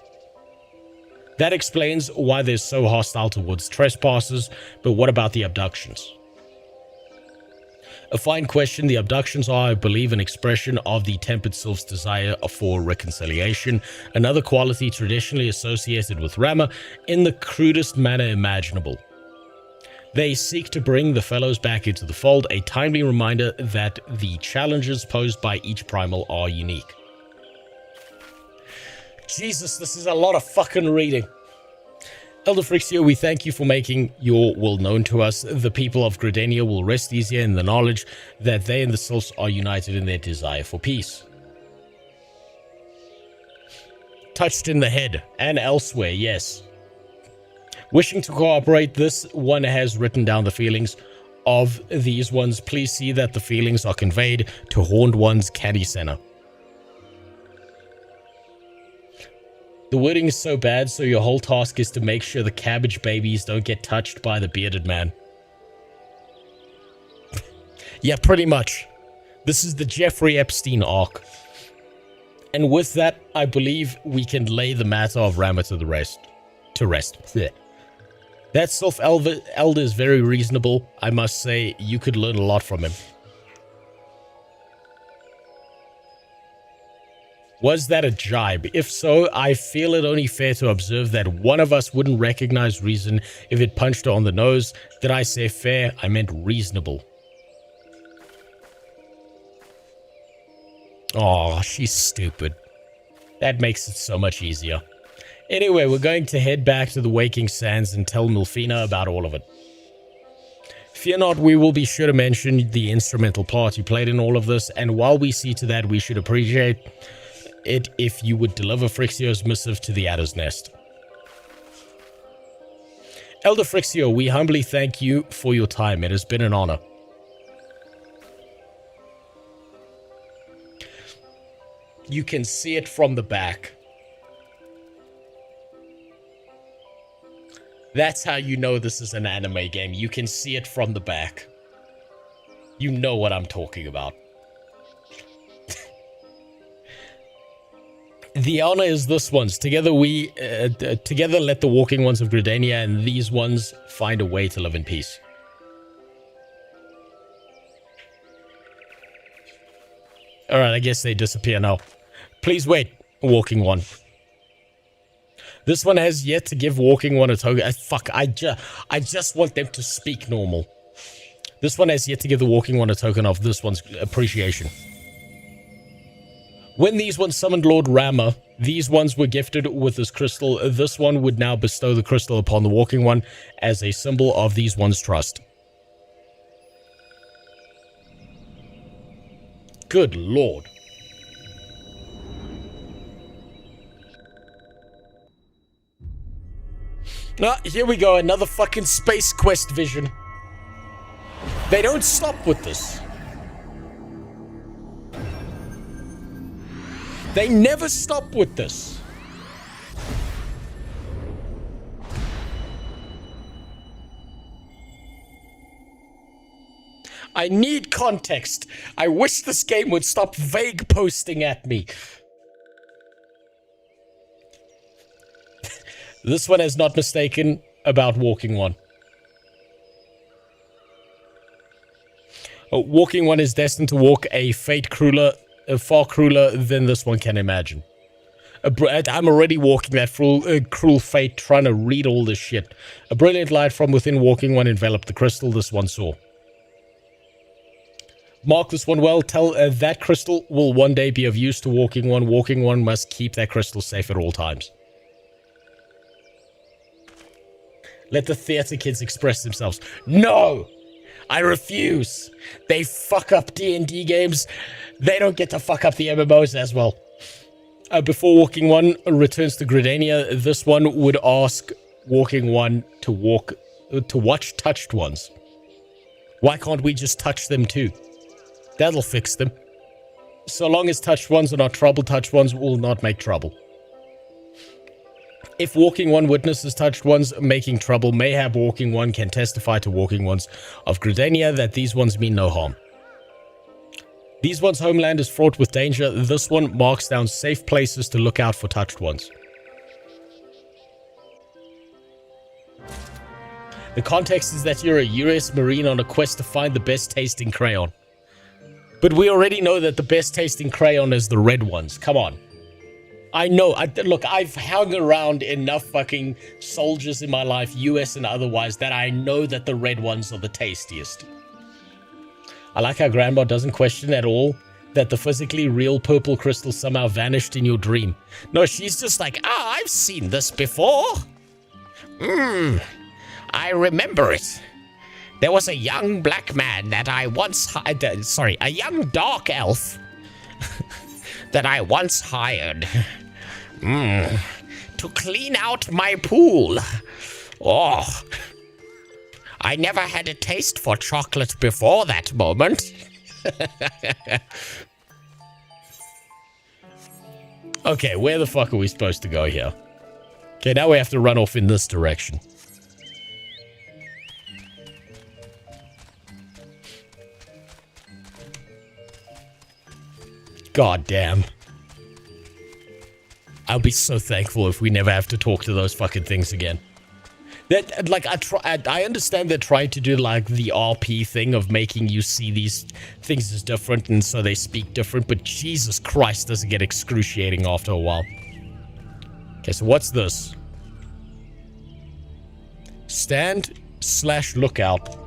S1: That explains why they're so hostile towards trespassers, but what about the abductions? A fine question. The abductions are, I believe, an expression of the tempered Sylph's desire for reconciliation, another quality traditionally associated with Rama in the crudest manner imaginable. They seek to bring the fellows back into the fold, a timely reminder that the challenges posed by each primal are unique. Jesus, this is a lot of fucking reading. Elder Frixio, we thank you for making your will known to us. The people of Gridania will rest easier in the knowledge that they and the Sylphs are united in their desire for peace. Touched in the head and elsewhere, yes. Wishing to cooperate, this one has written down the feelings of these ones. Please see that the feelings are conveyed to Horned One's Caddy Center. The wording is so bad, so your whole task is to make sure the cabbage babies don't get touched by the bearded man. Yeah, pretty much. This is the Jeffrey Epstein arc. And with that, I believe we can lay the matter of Rama to rest. Blech. That Sylph Elder is very reasonable. I must say, you could learn a lot from him. Was that a jibe? If so, I feel it only fair to observe that one of us wouldn't recognize reason if it punched her on the nose. Did I say fair? I meant reasonable. Oh, she's stupid. That makes it so much easier. Anyway, we're going to head back to the Waking Sands and tell Milfina about all of it. Fear not, we will be sure to mention the instrumental part you played in all of this, and while we see to that, we should appreciate it if you would deliver Frixio's missive to the Adder's Nest. Elder Frixio, we humbly thank you for your time. It has been an honor. You can see it from the back. That's how you know this is an anime game. You can see it from the back. You know what I'm talking about. The honor is this one's. Together together let the walking ones of Gridania and these ones find a way to live in peace. Alright, I guess they disappear now. Please wait, walking one. This one has yet to give walking one a token. Fuck, I just want them to speak normal. This one has yet to give the walking one a token of this one's appreciation. When these ones summoned Lord Rama, these ones were gifted with this crystal. This one would now bestow the crystal upon the walking one as a symbol of these ones' trust. Good lord. Ah, here we go, another fucking Space Quest vision. They don't stop with this. They never stop with this. I need context. I wish this game would stop vague posting at me. This one is not mistaken about walking one. Walking one is destined to walk a fate crueler, far crueler than this one can imagine. I'm already walking that cruel fate, trying to read all this shit. A brilliant light from within walking one enveloped the crystal this one saw. Mark this one well. Tell that crystal will one day be of use to walking one. Walking one must keep that crystal safe at all times. Let the theater kids express themselves. No! I refuse. They fuck up D&D games. They don't get to fuck up the MMOs as well. Before walking one returns to Gridania, this one would ask walking one to watch touched ones. Why can't we just touch them too? That'll fix them. So long as touched ones are not trouble, touched ones will not make trouble. If walking one witnesses touched ones making trouble, mayhap walking one can testify to walking ones of Gridania that these ones mean no harm. These ones' homeland is fraught with danger. This one marks down safe places to look out for touched ones. The context is that you're a US Marine on a quest to find the best tasting crayon. But we already know that the best tasting crayon is the red ones. Come on. I know. Look, I've hung around enough fucking soldiers in my life, US and otherwise, that I know that the red ones are the tastiest. I like how Grandma doesn't question at all that the physically real purple crystal somehow vanished in your dream. No, she's just like, I've seen this before. I remember it. There was a young black man that I once hired. A young dark elf that I once hired to clean out my pool. Oh, I never had a taste for chocolate before that moment. Okay, where the fuck are we supposed to go here? Okay, now we have to run off in this direction. God damn. I'll be so thankful if we never have to talk to those fucking things again. That, like, I understand they're trying to do, like, the RP thing of making you see these things as different and so they speak different, but Jesus Christ, does it get excruciating after a while. Okay, so what's this? Stand/lookout.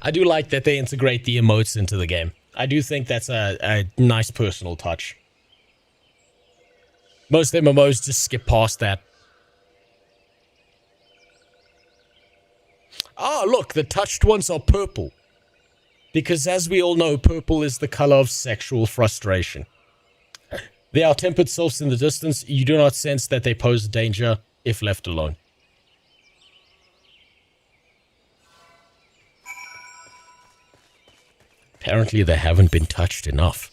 S1: I do like that they integrate the emotes into the game. I do think that's a nice personal touch. Most MMOs just skip past that. Oh, look, the touched ones are purple. Because as we all know, purple is the color of sexual frustration. They are tempered sylphs in the distance. You do not sense that they pose a danger if left alone. Apparently they haven't been touched enough.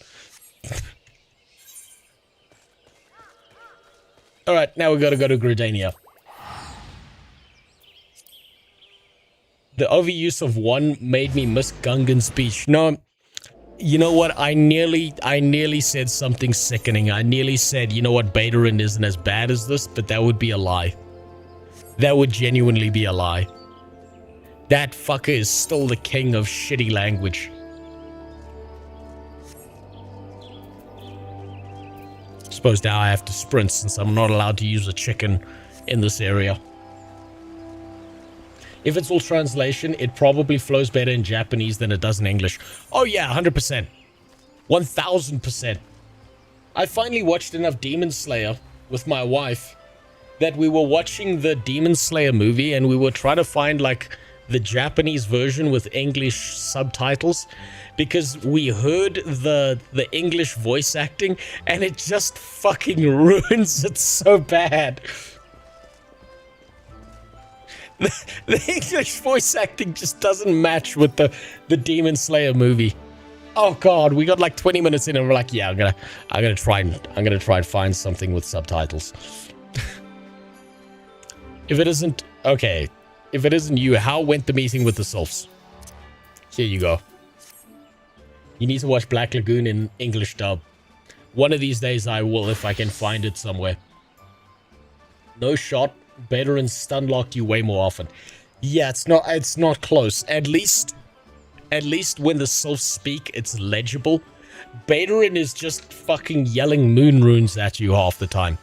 S1: Alright, now we gotta go to Gridania. The overuse of one made me miss Gungan's speech. No, you know what? I nearly said something sickening. I nearly said, you know what, Betarin isn't as bad as this, but that would be a lie. That would genuinely be a lie. That fucker is still the king of shitty language. Suppose now I have to sprint since I'm not allowed to use a chicken in this area. If it's all translation, it probably flows better in Japanese than it does in English. Oh yeah, 100%. 1000%. I finally watched enough Demon Slayer with my wife that we were watching the Demon Slayer movie and we were trying to find like the Japanese version with English subtitles because we heard the English voice acting and it just fucking ruins it so bad. The English voice acting just doesn't match with the Demon Slayer movie. Oh god, we got like 20 minutes in and we're like, yeah, I'm gonna try and find something with subtitles. If it isn't okay, if it isn't you, how went the meeting with the sylphs? Here you go. You need to watch Black Lagoon in English dub. One of these days I will if I can find it somewhere. No shot. Betarin stun-locked you way more often. Yeah, it's not close. At least when the sylphs speak, it's legible. Betarin is just fucking yelling moon runes at you half the time.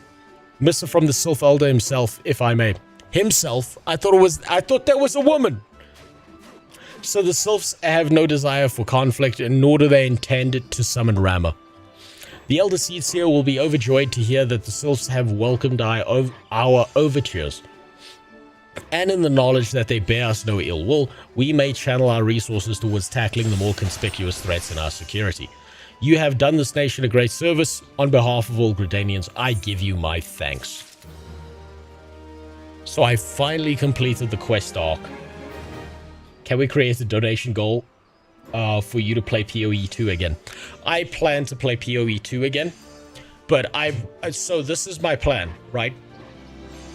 S1: Mr. from the Sylph Elder himself, if I may. Himself? I thought that was a woman. So the sylphs have no desire for conflict, and nor do they intend to summon Rama. The Elder Seedseer will be overjoyed to hear that the sylphs have welcomed our overtures. And in the knowledge that they bear us no ill will, we may channel our resources towards tackling the more conspicuous threats in our security. You have done this nation a great service. On behalf of all Gridanians, I give you my thanks. So I finally completed the quest arc. Can we create a donation goal for you to play PoE 2 again? I plan to play PoE 2 again, but so this is my plan, right?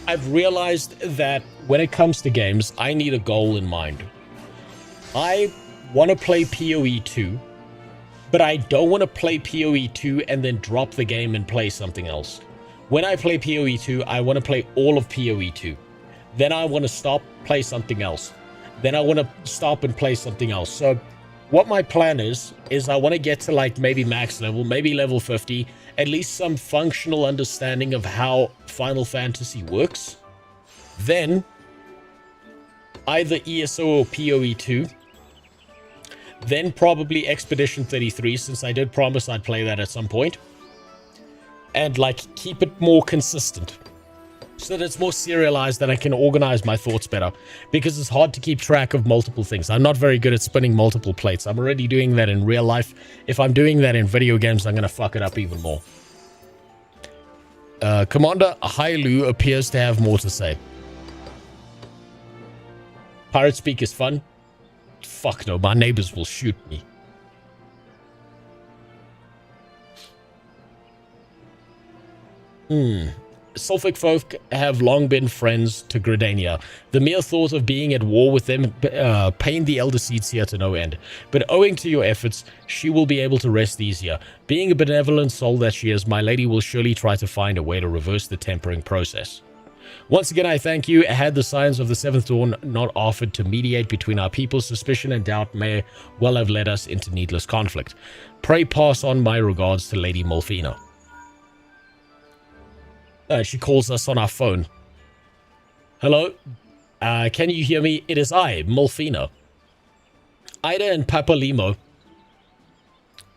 S1: I've realized that when it comes to games, I need a goal in mind. I want to play PoE 2, but I don't want to play PoE 2 and then drop the game and play something else. When I play PoE 2, I want to play all of PoE 2. Then I want to stop, play something else. Then I want to stop and play something else. So what my plan is I want to get to like maybe max level, maybe level 50, at least some functional understanding of how Final Fantasy works. Then either ESO or PoE 2. Then probably Expedition 33, since I did promise I'd play that at some point. and like keep it more consistent so that it's more serialized and I can organize my thoughts better, because it's hard to keep track of multiple things. I'm not very good at spinning multiple plates. I'm already doing that in real life. If I'm doing that in video games, I'm going to fuck it up even more. Commander Hailu appears to have more to say. Pirate speak is fun. Fuck no, my neighbors will shoot me. Sulfic folk have long been friends to Gridania. The mere thought of being at war with them pained the Elder Seeds here to no end. But owing to your efforts, she will be able to rest easier. Being a benevolent soul that she is, my lady will surely try to find a way to reverse the tempering process. Once again, I thank you. Had the signs of the Seventh Dawn not offered to mediate between our people, suspicion and doubt may well have led us into needless conflict. Pray pass on my regards to Lady Molfina. She calls us on our phone. Hello? Can you hear me? It is I, Molfina. Ida and Papa Limo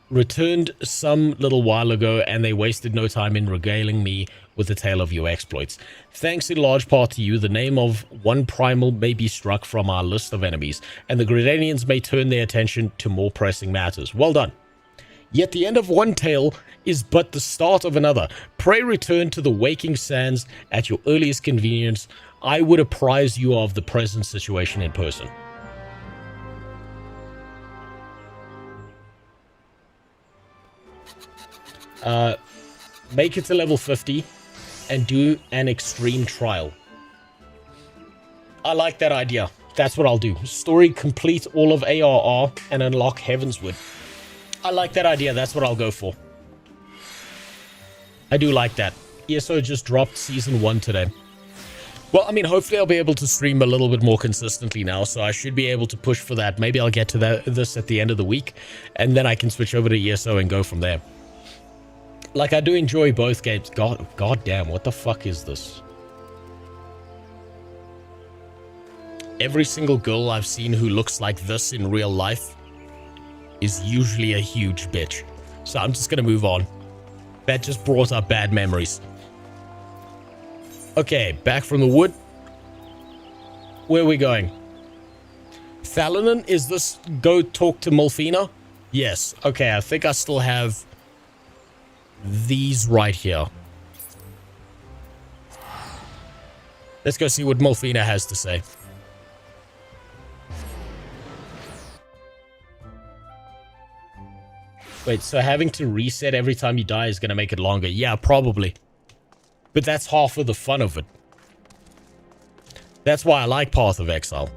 S1: returned some little while ago, and they wasted no time in regaling me with the tale of your exploits. Thanks in large part to you, the name of one primal may be struck from our list of enemies, and the Gridanians may turn their attention to more pressing matters. Well done. Yet the end of one tale is but the start of another. Pray return to the waking sands at your earliest convenience. I would apprise you of the present situation in person. Make it to level 50 and do an extreme trial. I like that idea. That's what I'll do. Story complete all of ARR and unlock Heavensward. I like that idea. That's what I'll go for. I do like that. ESO just dropped Season 1 today. Well, I mean, hopefully I'll be able to stream a little bit more consistently now, so I should be able to push for that. Maybe I'll get to this at the end of the week, and then I can switch over to ESO and go from there. Like, I do enjoy both games. God damn, what the fuck is this? Every single girl I've seen who looks like this in real life is usually a huge bitch. So I'm just gonna move on. That just brought up bad memories. Okay, back from the wood. Where are we going? Thalanon, is this go talk to Molfina? Yes. Okay, I think I still have these right here. Let's go see what Molfina has to say. Wait, so having to reset every time you die is going to make it longer? Yeah, probably. But that's half of the fun of it. That's why I like Path of Exile.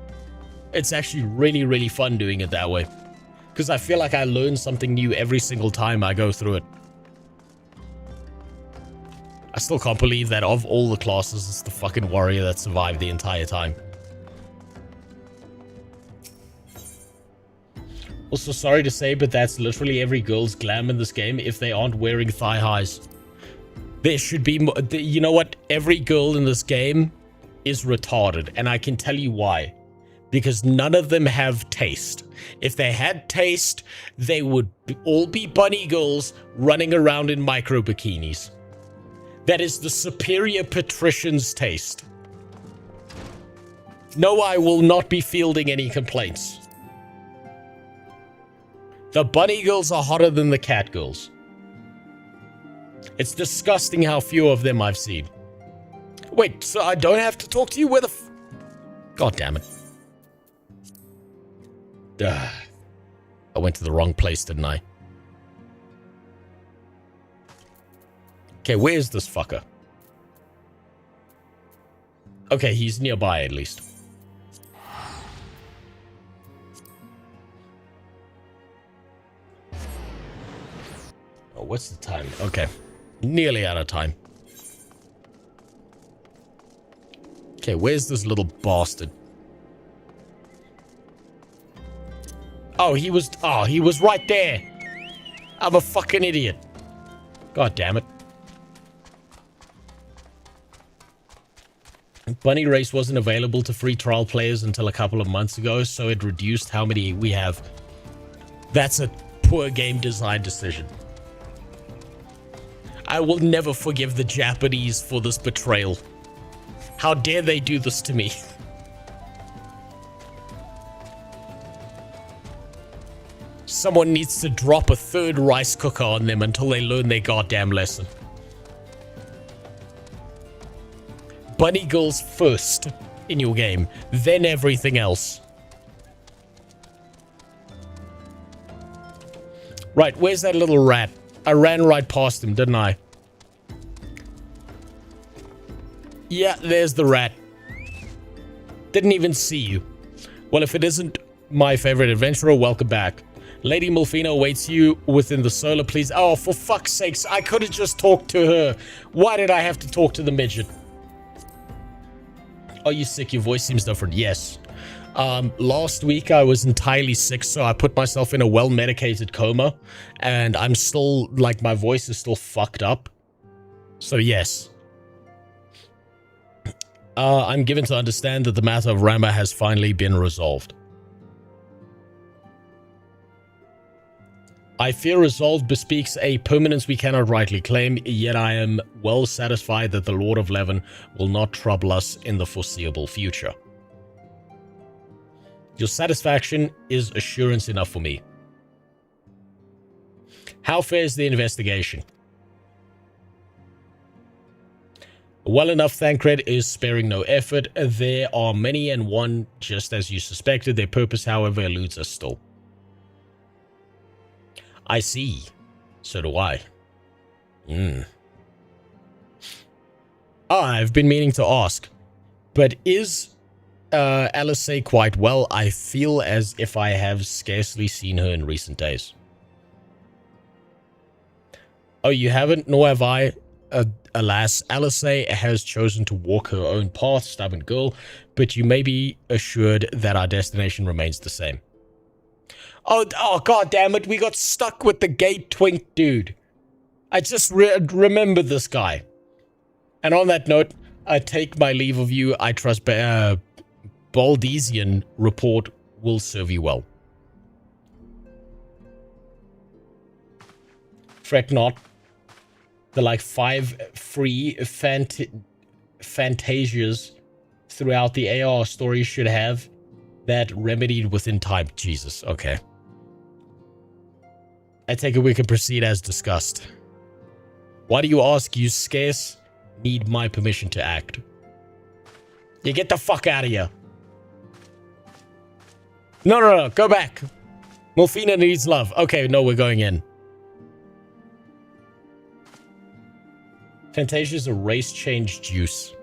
S1: It's actually really, really fun doing it that way. Because I feel like I learn something new every single time I go through it. I still can't believe that of all the classes, it's the fucking warrior that survived the entire time. Also, sorry to say, but that's literally every girl's glam in this game if they aren't wearing thigh highs. There should be... You know what? Every girl in this game is retarded, and I can tell you why. Because none of them have taste. If they had taste, they would all be bunny girls running around in micro bikinis. That is the superior patrician's taste. No, I will not be fielding any complaints. The bunny girls are hotter than the cat girls. It's disgusting how few of them I've seen. Wait, so I don't have to talk to you? Where the f... God damn it. I went to the wrong place, didn't I? Okay, where's this fucker? Okay, he's nearby at least. Oh, what's the time? Okay. Nearly out of time. Okay, where's this little bastard? Oh, he was right there. I'm a fucking idiot. God damn it. Bunny Race wasn't available to free trial players until a couple of months ago, so it reduced how many we have. That's a poor game design decision. I will never forgive the Japanese for this betrayal. How dare they do this to me? Someone needs to drop a third rice cooker on them until they learn their goddamn lesson. Bunny girls first in your game, then everything else. Right, where's that little rat? I ran right past him, didn't I? Yeah, there's the rat. Didn't even see you. Well, if it isn't my favorite adventurer, welcome back. Lady Mulfina awaits you within the solar, please. Oh, for fuck's sakes, I could have just talked to her. Why did I have to talk to the midget? Are you sick? Your voice seems different. Yes. Last week I was entirely sick, so I put myself in a well-medicated coma, and I'm still, like, my voice is still fucked up. So yes. I'm given to understand that the matter of Rama has finally been resolved. I fear resolve bespeaks a permanence we cannot rightly claim, yet I am well satisfied that the Lord of Leven will not trouble us in the foreseeable future. Your satisfaction is assurance enough for me. How fares the investigation? Well enough, Thancred is sparing no effort. There are many and one, just as you suspected. Their purpose, however, eludes us still. I see. So do I. I've been meaning to ask, but is Alice quite well? I feel as if I have scarcely seen her in recent days. Oh, you haven't? Nor have I. Alas, Alice has chosen to walk her own path, stubborn girl, but you may be assured that our destination remains the same. Oh, god damn it, we got stuck with the gay twink dude. I just remember this guy. And on that note, I take my leave of you. I trust Baldesian report will serve you well. Fret not. The like 5 free fantasias throughout the AR story should have that remedied within time. Jesus, okay. I take it we can proceed as discussed. Why do you ask? You scarce need my permission to act. You get the fuck out of here. No, go back. Mulfina needs love. Okay, no, we're going in. Fantasia's a race change juice.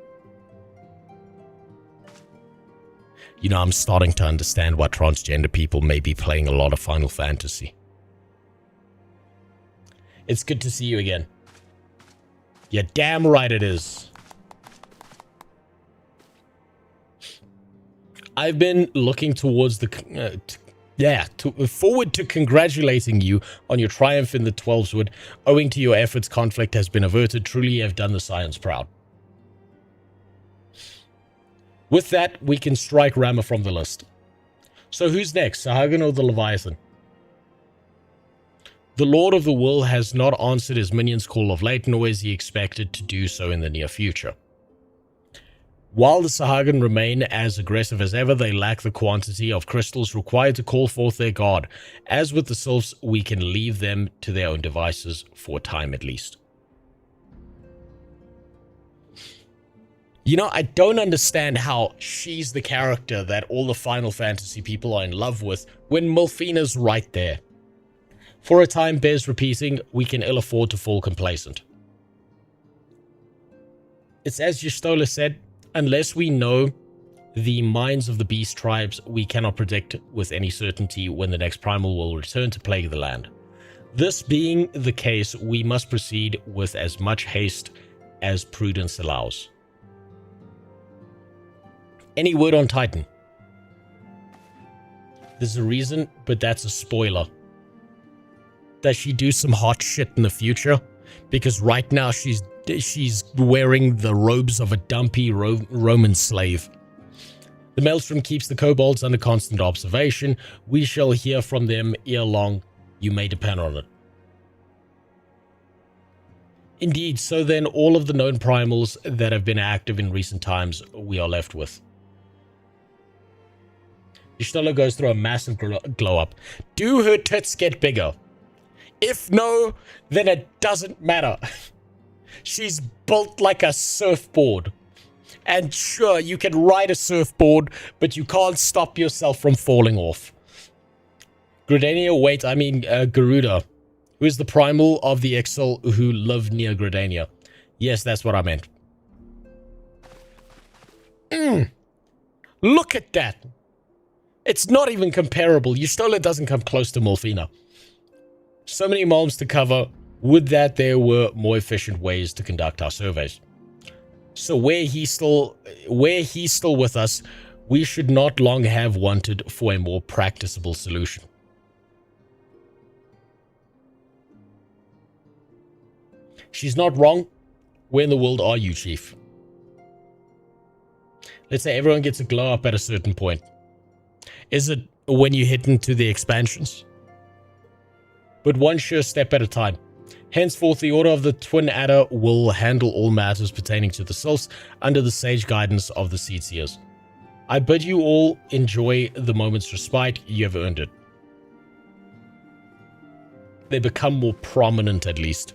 S1: You know, I'm starting to understand why transgender people may be playing a lot of Final Fantasy. It's good to see you again. You're damn right it is. I've been looking towards the... forward to congratulating you on your triumph in the 12swood. Owing to your efforts, conflict has been averted. Truly, you have done the Scions proud. With that, we can strike Rama from the list. So who's next, Sahagin or the Leviathan? The Lord of the World has not answered his minion's call of late, nor is he expected to do so in the near future. While the Sahagin remain as aggressive as ever, they lack the quantity of crystals required to call forth their god. As with the Sylphs, we can leave them to their own devices, for a time at least. You know, I don't understand how she's the character that all the Final Fantasy people are in love with when Mulfina's right there. For a time bears repeating, we can ill afford to fall complacent. It's as Yustola said, unless we know the minds of the beast tribes, we cannot predict with any certainty when the next primal will return to plague the land. This being the case, we must proceed with as much haste as prudence allows. Any word on Titan? There's a reason, but that's a spoiler. Does she do some hot shit in the future? Because right now she's wearing the robes of a dumpy Roman slave. The Maelstrom keeps the kobolds under constant observation. We shall hear from them ere long. You may depend on it. Indeed, so then all of the known primals that have been active in recent times we are left with. Y'shtola goes through a massive glow up. Do her tits get bigger? If no, then it doesn't matter. She's built like a surfboard. And sure, you can ride a surfboard, but you can't stop yourself from falling off. Garuda, who is the primal of the Exil who live near Gridania. Yes, that's what I meant. Look at that. It's not even comparable. Y'shtola doesn't come close to Molfina. So many moms to cover. Would that there were more efficient ways to conduct our surveys. So where he's still with us, we should not long have wanted for a more practicable solution. She's not wrong. Where in the world are you, Chief? Let's say everyone gets a glow up at a certain point. Is it when you hit into the expansions? But one sure step at a time. Henceforth, the Order of the Twin Adder will handle all matters pertaining to the Sylphs under the sage guidance of the Seedseers. I bid you all enjoy the moment's respite. You have earned it. They become more prominent, at least.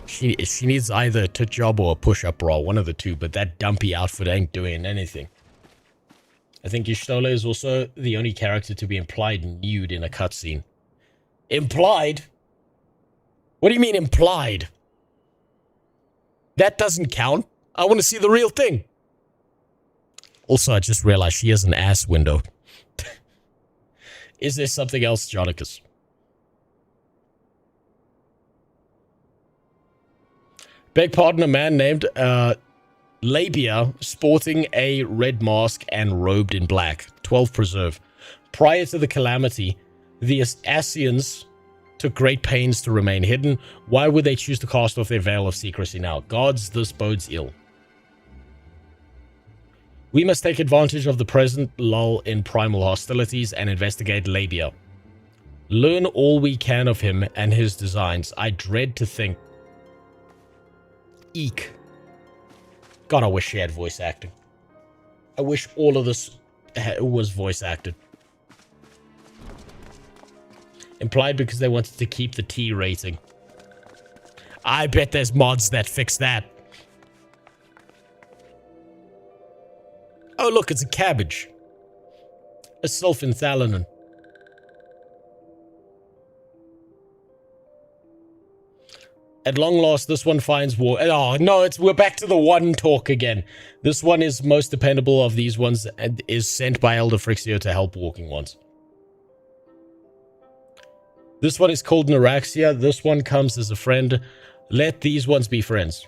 S1: She needs either a tit job or a push-up bra, one of the two, but that dumpy outfit ain't doing anything. I think Y'shtola is also the only character to be implied nude in a cutscene. Implied? What do you mean implied? That doesn't count. I want to see the real thing. Also, I just realized she has an ass window. Is there something else, Jonicus? Beg pardon, a man named Labia, sporting a red mask and robed in black. 12 preserve. Prior to the calamity, the Asians took great pains to remain hidden. Why would they choose to cast off their veil of secrecy now? Gods, this bodes ill. We must take advantage of the present lull in primal hostilities and investigate Labia. Learn all we can of him and his designs. I dread to think. Eek. God, I wish she had voice acting. I wish all of this was voice acted. Implied because they wanted to keep the T rating. I bet there's mods that fix that. Oh, look, it's a cabbage. A sulfenthalanin. At long last, this one finds war. Oh, no, we're back to the one talk again. This one is most dependable of these ones and is sent by Elder Frixio to help walking ones. This one is called Neuraxia. This one comes as a friend. Let these ones be friends.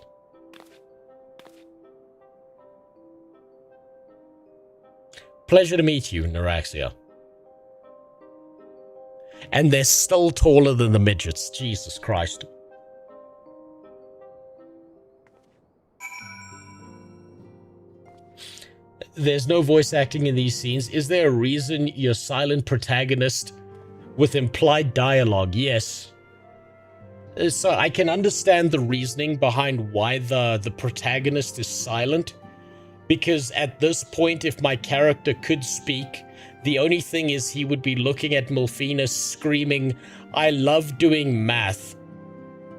S1: Pleasure to meet you, Neuraxia. And they're still taller than the midgets. Jesus Christ. There's no voice acting in these scenes. Is there a reason you're silent protagonist with implied dialogue? Yes. So I can understand the reasoning behind why the protagonist is silent. Because at this point, if my character could speak, the only thing is he would be looking at Molfina screaming, I love doing math.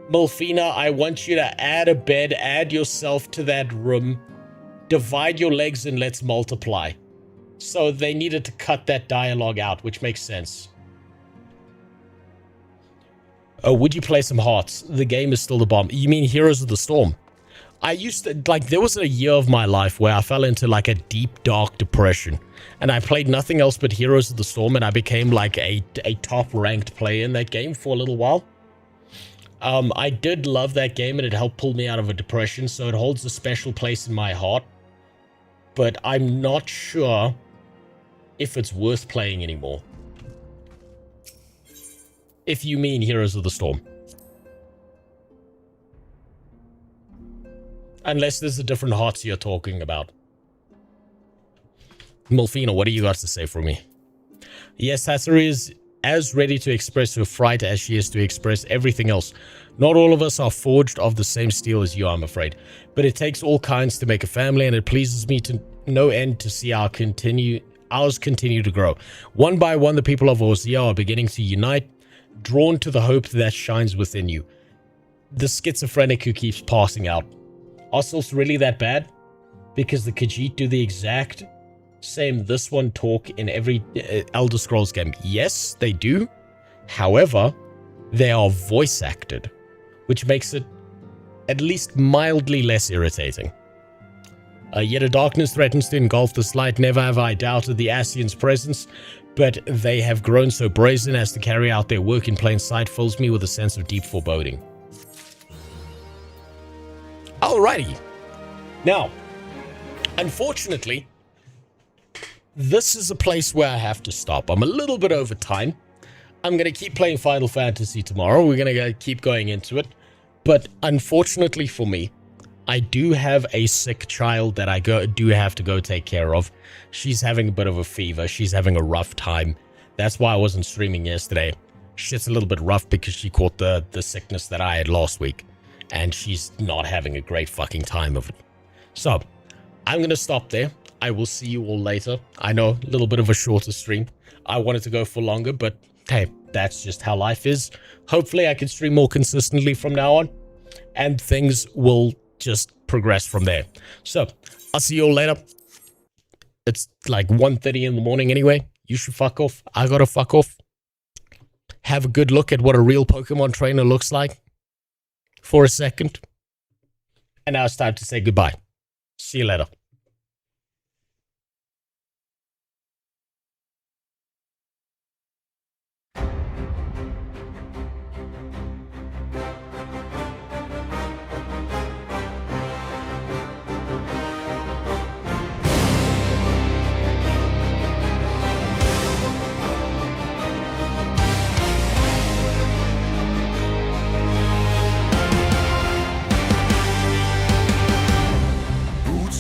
S1: Molfina, I want you to add a bed, add yourself to that room. Divide your legs and let's multiply. So they needed to cut that dialogue out, which makes sense. Oh, would you play some hearts? The game is still the bomb. You mean Heroes of the Storm? I used to, there was a year of my life where I fell into a deep, dark depression. And I played nothing else but Heroes of the Storm, and I became a top-ranked player in that game for a little while. I did love that game, and it helped pull me out of a depression, so it holds a special place in my heart. But I'm not sure if it's worth playing anymore. If you mean Heroes of the Storm. Unless there's a different hearts you're talking about. Molfina, what do you got to say for me? Yes, Hassari is as ready to express her fright as she is to express everything else. Not all of us are forged of the same steel as you, I'm afraid. But it takes all kinds to make a family, and it pleases me to no end to see ours continue to grow. One by one, the people of Ozia are beginning to unite, drawn to the hope that shines within you. The schizophrenic who keeps passing out. Are souls really that bad? Because the Khajiit do the exact same this one talk in every Elder Scrolls game. Yes, they do. However, they are voice acted, which makes it at least mildly less irritating. Yet a darkness threatens to engulf this light. Never have I doubted the Ascians' presence, but they have grown so brazen as to carry out their work in plain sight fills me with a sense of deep foreboding. Alrighty. Now, unfortunately, this is a place where I have to stop. I'm a little bit over time. I'm going to keep playing Final Fantasy tomorrow. We're going to keep going into it. But unfortunately for me, I do have a sick child that I do have to go take care of. She's having a bit of a fever. She's having a rough time. That's why I wasn't streaming yesterday. Shit's a little bit rough because she caught the sickness that I had last week. And she's not having a great fucking time of it. So, I'm going to stop there. I will see you all later. I know, a little bit of a shorter stream. I wanted to go for longer, but hey, that's just how life is. Hopefully I can stream more consistently from now on, and things will just progress from there. So, I'll see you all later. It's like 1:30 in the morning anyway. You should fuck off. I gotta fuck off. Have a good look at what a real Pokemon trainer looks like for a second. And now it's time to say goodbye. See you later.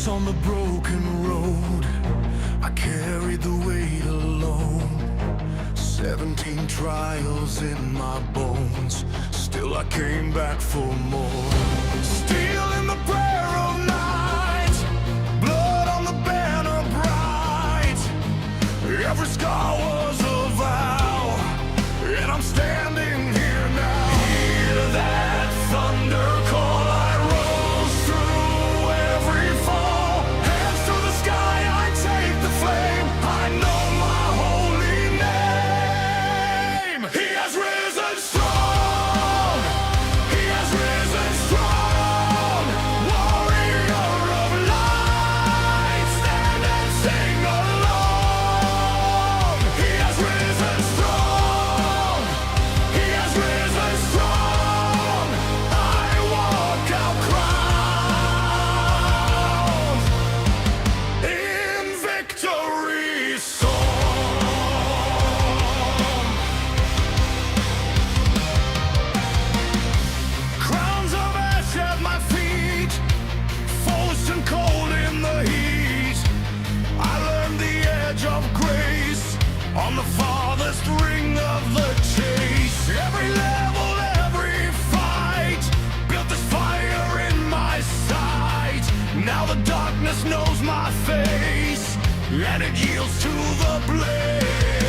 S4: On the broken road, I carried the weight alone. 17 trials in my bones, still I came back for more. Steel in the prayer of night, blood on the banner bright. Every scar was a vow, and I'm standing here now. Hear that thunder call, I rose through every fall. Hands to the sky, I take the flame. I know my holy name. He has risen strong. He has risen strong. Warrior of light, stand and sing along. He has risen strong. He has risen strong. I walk out crowned in victory song. Crowns of ash at my feet, frozen cold in the heat. I learned the edge of grace on the farthest ring of the chase. Every level, every fight built this fire in my sight. Now the darkness knows my face, and it yields to the blaze.